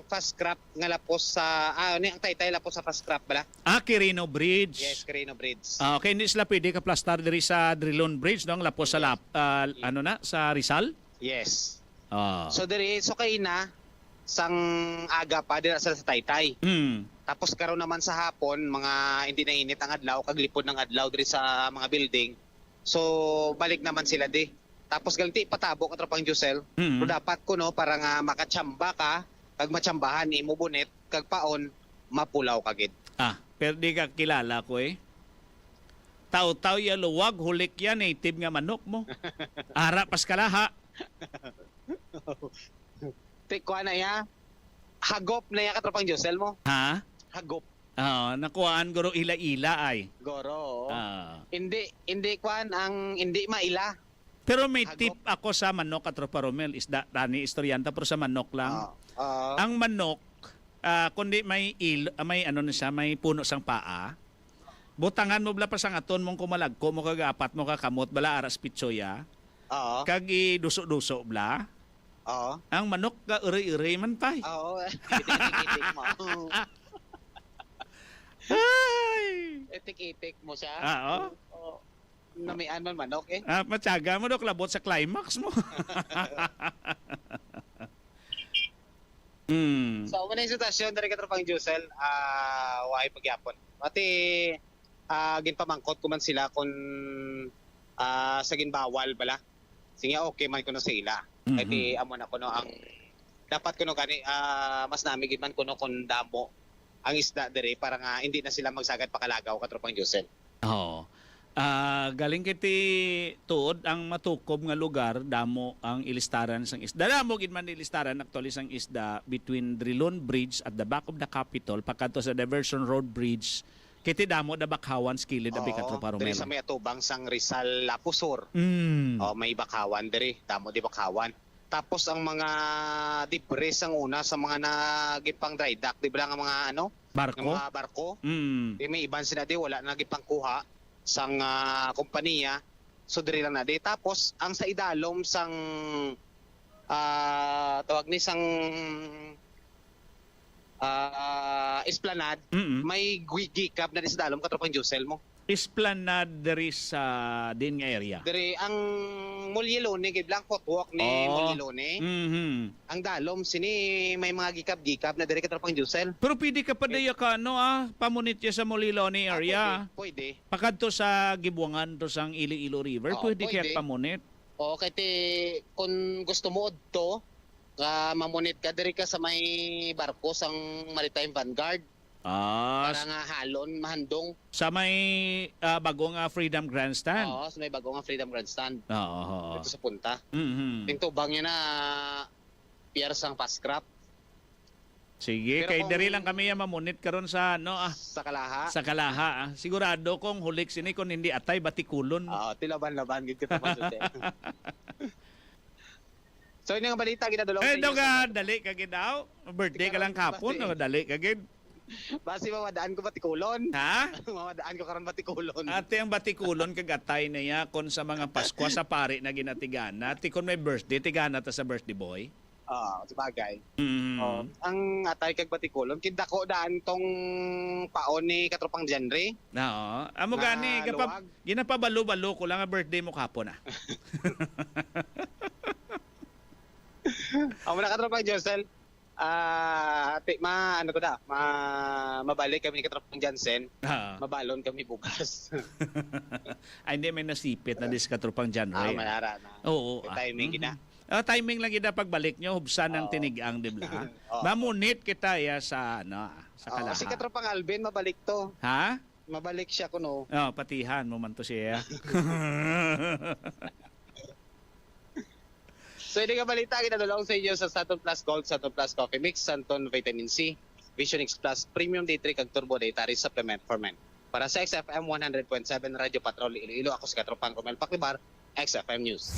fast scrap nga lapos sa ang Taytay lapos sa fast scrap bala. Quirino Bridge. Yes, Quirino Bridge. Okay, hindi sila pwede ka plastar diri sa Drilon Bridge no lapos sa sa Rizal? Yes. So diri so kay na sang aga pa dira sa Taytay. Tapos karon naman sa hapon mga hindi na init ang adlaw kag lipod ng adlaw diri sa mga building. So balik naman sila di. Tapos galti patabo ka Tropang Josel. Pero dapat kuno para nga makatsamba ka kag matsambahan imo bunet kag paon mapulaw kagid. Pero di ka kilala ko eh. Taw-taw ya luwag hulik yan native nga manok mo. Ara pas kalaha. Tikwa na ya. Hagop na ya Katropang Josel mo. Ha? Hagop. Nakuhaan guro ila-ila ay. Goro. Hindi kwan ang hindi maila. Pero may tip ako sa manok at Tropa Romel isda tani istoryanta pero sa manok lang. Ang manok kundi may ano na siya, may puno sang paa. Butangan mo bala pa sang aton mong kumalagko mo kagapat mo kakamot bala aras pitsoya. Kag duso-duso bla. Ang manok ka uri-uri man pay. Itik-itik mo. Itik-itik mo siya. Namian man manok eh. Matyaga mo dok labot sa climax mo. So muna yung sitwasyon dari Katropang Josel, wahay pagyapon. Pati ginpamangkot ko man sila kung sa ginbawal bala. Sige okay man ko no sa ila. Kaya amo na ko no ang dapat ko no gani mas namigid man ko no kung damo ang isda diri para nga hindi na sila magsagad pakalagaw Katropang Josel. Galing kiti tuod ang matukob nga lugar damo ang ilistaran sang isda. Damo gid man ilistaran actually sang isda between Drilon Bridge at the back of the Capitol pakadto sa Diversion Road Bridge. Kiti damo da bakawan skilid abi ka Tropa Romel. Diri sa may atubang sang Rizal Lapusor. May bakawan diri, damo di bakawan. Tapos ang mga debris ang una sa mga nagipang dry dock, di ba nga mga barko? May iban sila di wala nagipang kuha sang kompanya. So diri lang na di. Tapos ang sa idalom sang tawag ni sang Esplanade, may gikap na sa dalom Katropang Josel mo. Esplanade diri sa din nga area. Diri ang Mulyelone gid lang footwalk ni Mulyelone. Ang dalom sini may mga gikap na diri Katropang Josel. Pero pwede ka pa daya ka pamunit ya sa Mulyelone area. Pwede. Pakadto sa Gibuangan to sang ILOILO River, pwede kaya pamunit. Kay kung gusto mo odto mamunit ka diri ka sa may barko sang Maritime Vanguard. Para nga halon, mahandong. Sa may bagong Freedom Grandstand. Oo, sa may bagong Freedom Grandstand. Oo. Dito sa punta. Mm-hmm. Tubang niya na piersang pascrap. Sige, kay diri lang kami mamunit karon sa sa Kalaha. Sa Kalaha. Sigurado kung hulik sini kung hindi atay batikulon. Oo, tilaban-laban gid kita Jose. So ini nga balita ginadulong sa inyo. Dali ka gid daw. Birthday ka lang kapon, dali ka gid. Basi mamadaan ko batikulon. Ha? Mamadaan ko karon batikulon. Ate ang batikulon kagatay na ya kon sa mga Pasko sa pari na ginatigana. Ti kon may birthday tigana ta sa birthday boy. Sabagay. Ang atay kag batikulon kidako daan tong paon ni katropang genre. Oo. Amo gani kapag ginapabalo-balo ko lang ang birthday mo kapon Amo na katropang Josel. Mabalik kami ni katropang Jansen. Mabalon kami bukas. Ay, hindi may nasipit na dis katropang genre. Mayara na. Oo. Timing gina. Timing lang gina pagbalik nyo, hubsan ng tinigang, di ba? Mamunit kita sa Kalaha. Si katropang Alvin, mabalik to. Ha? Mabalik siya kuno. Patihan mo man to siya. So, hindi ka balita, kinadulong sa inyo sa Santon Plus Gold, Santon Plus Coffee Mix, Santon Vitamin C, Vision X Plus, Premium Day 3, kag Turbo Dietary Supplement for Men. Para sa XFM 100.7 Radio Patrol Iloilo, ako si Katropang Romel Paclibar, XFM News.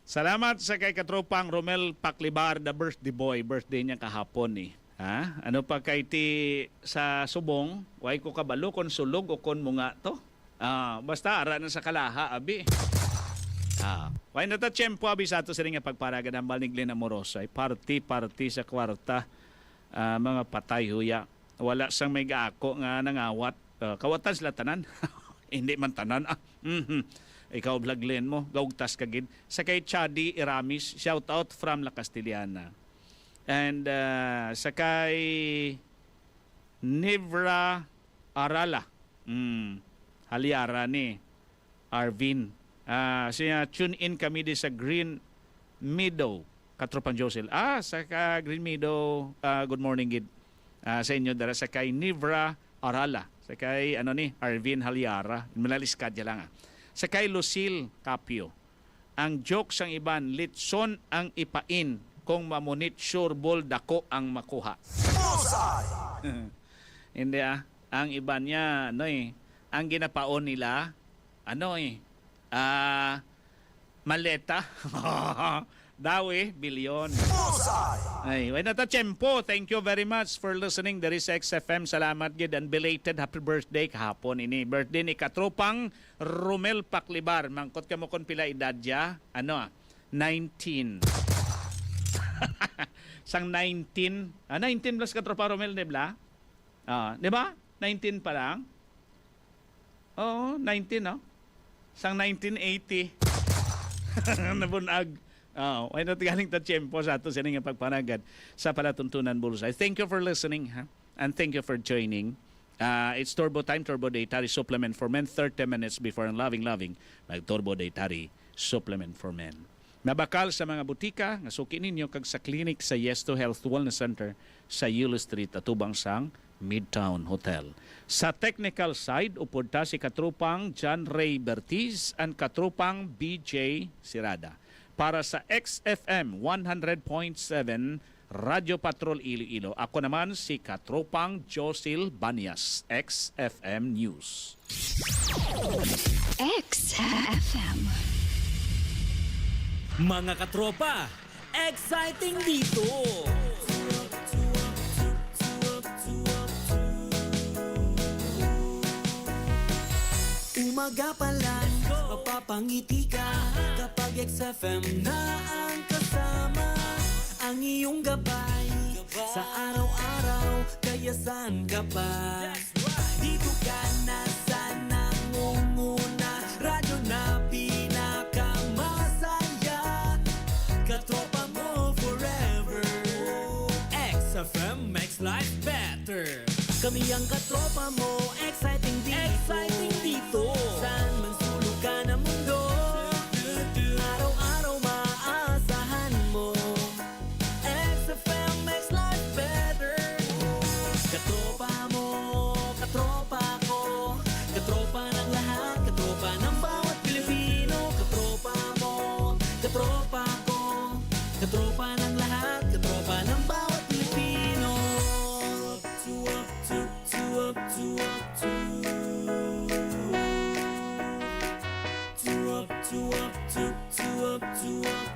Salamat sa kay Katropang Romel Paclibar, the birthday boy. Birthday niya kahapon Ha? Ano pa kay ti sa subong, way ko kabalo kon sulog o kon munga to. Basta ara na sa Kalaha, abi. Why na ta tiyempo abi sa ato sa rin nga pagparagan ng Balniglin Amoroso ay party sa kwarta, mga patay huya. Wala sang may gaako nga nangawat. Kawatan sila tanan. Hindi man tanan. Ikaw Blaglin mo, gaugtas kagid. Sa kay Chadi Iramis, shout out from La Castillana. And sa kay Nivra Arala. Haliara ni Arvin. Siya tune in kami di sa Green Meadow, Katropang Josel. Sa Green Meadow, good morning gid. Sa inyo dara sa kay Nivra Arala, sa kay Arvin Haliara, malaliskad lang. Sa kay Lucille Capio. Ang joke sang iban, litson ang ipain kung mamunit sureball dako ang makuha. Hindi ang iban niya ang ginapaon nila maleta. Dawi, bilyon. Ay, why na ta tiyempo. Thank you very much for listening. There is XFM. Salamat gid and belated happy birthday kahapon ini. Birthday ni Katropang Romel Paclibar. Mangkot ka mo kon pila edad ya? 19. Sang 19. 19 plus Katropang Romel, di ba? Di ba? 19 pa lang. Oo, 19, no? Sang 1980. Nabunag. Why not galing ta tiyempo sa ato sa nga pagpanagad sa Palatuntunan Bulsay. Thank you for listening, and thank you for joining. It's Turbo Time, Turbo Dietary Supplement for Men. 30 minutes before ang loving, mag-Turbo Dietary Supplement for Men. Nabakal sa mga butika, nga suki ninyo kag sa clinic sa Yesto Health Wellness Center sa Yulo Street, atubang sang Midtown Hotel. Sa technical side, upod ta si Katropang John Ray Bertiz and Katropang BJ Sirada. Para sa XFM 100.7 Radio Patrol Iloilo, ako naman si Katropang Josil Banyas, XFM News. XFM. Mga katropa, exciting dito! Umaga pa lang, mapapangiti ka kapag XFM na ang kasama. Ang iyong gabay sa araw-araw, kaya saan ka pa? Dito ka na sa nangunguna, radyo na pinakamasaya. Katropa mo forever. XFM makes life better. Kami ang katropa mo, exciting dito. Exciting dito. Saan man sulok ka na mundo, araw-araw maaasahan mo. XFM makes life better. mo, katropa ko, katropa ng lahat, katropa ng bawat Pilipino. Katropa mo, katropa ko, katropa ng lahat, katropa ng bawat Pilipino. Up to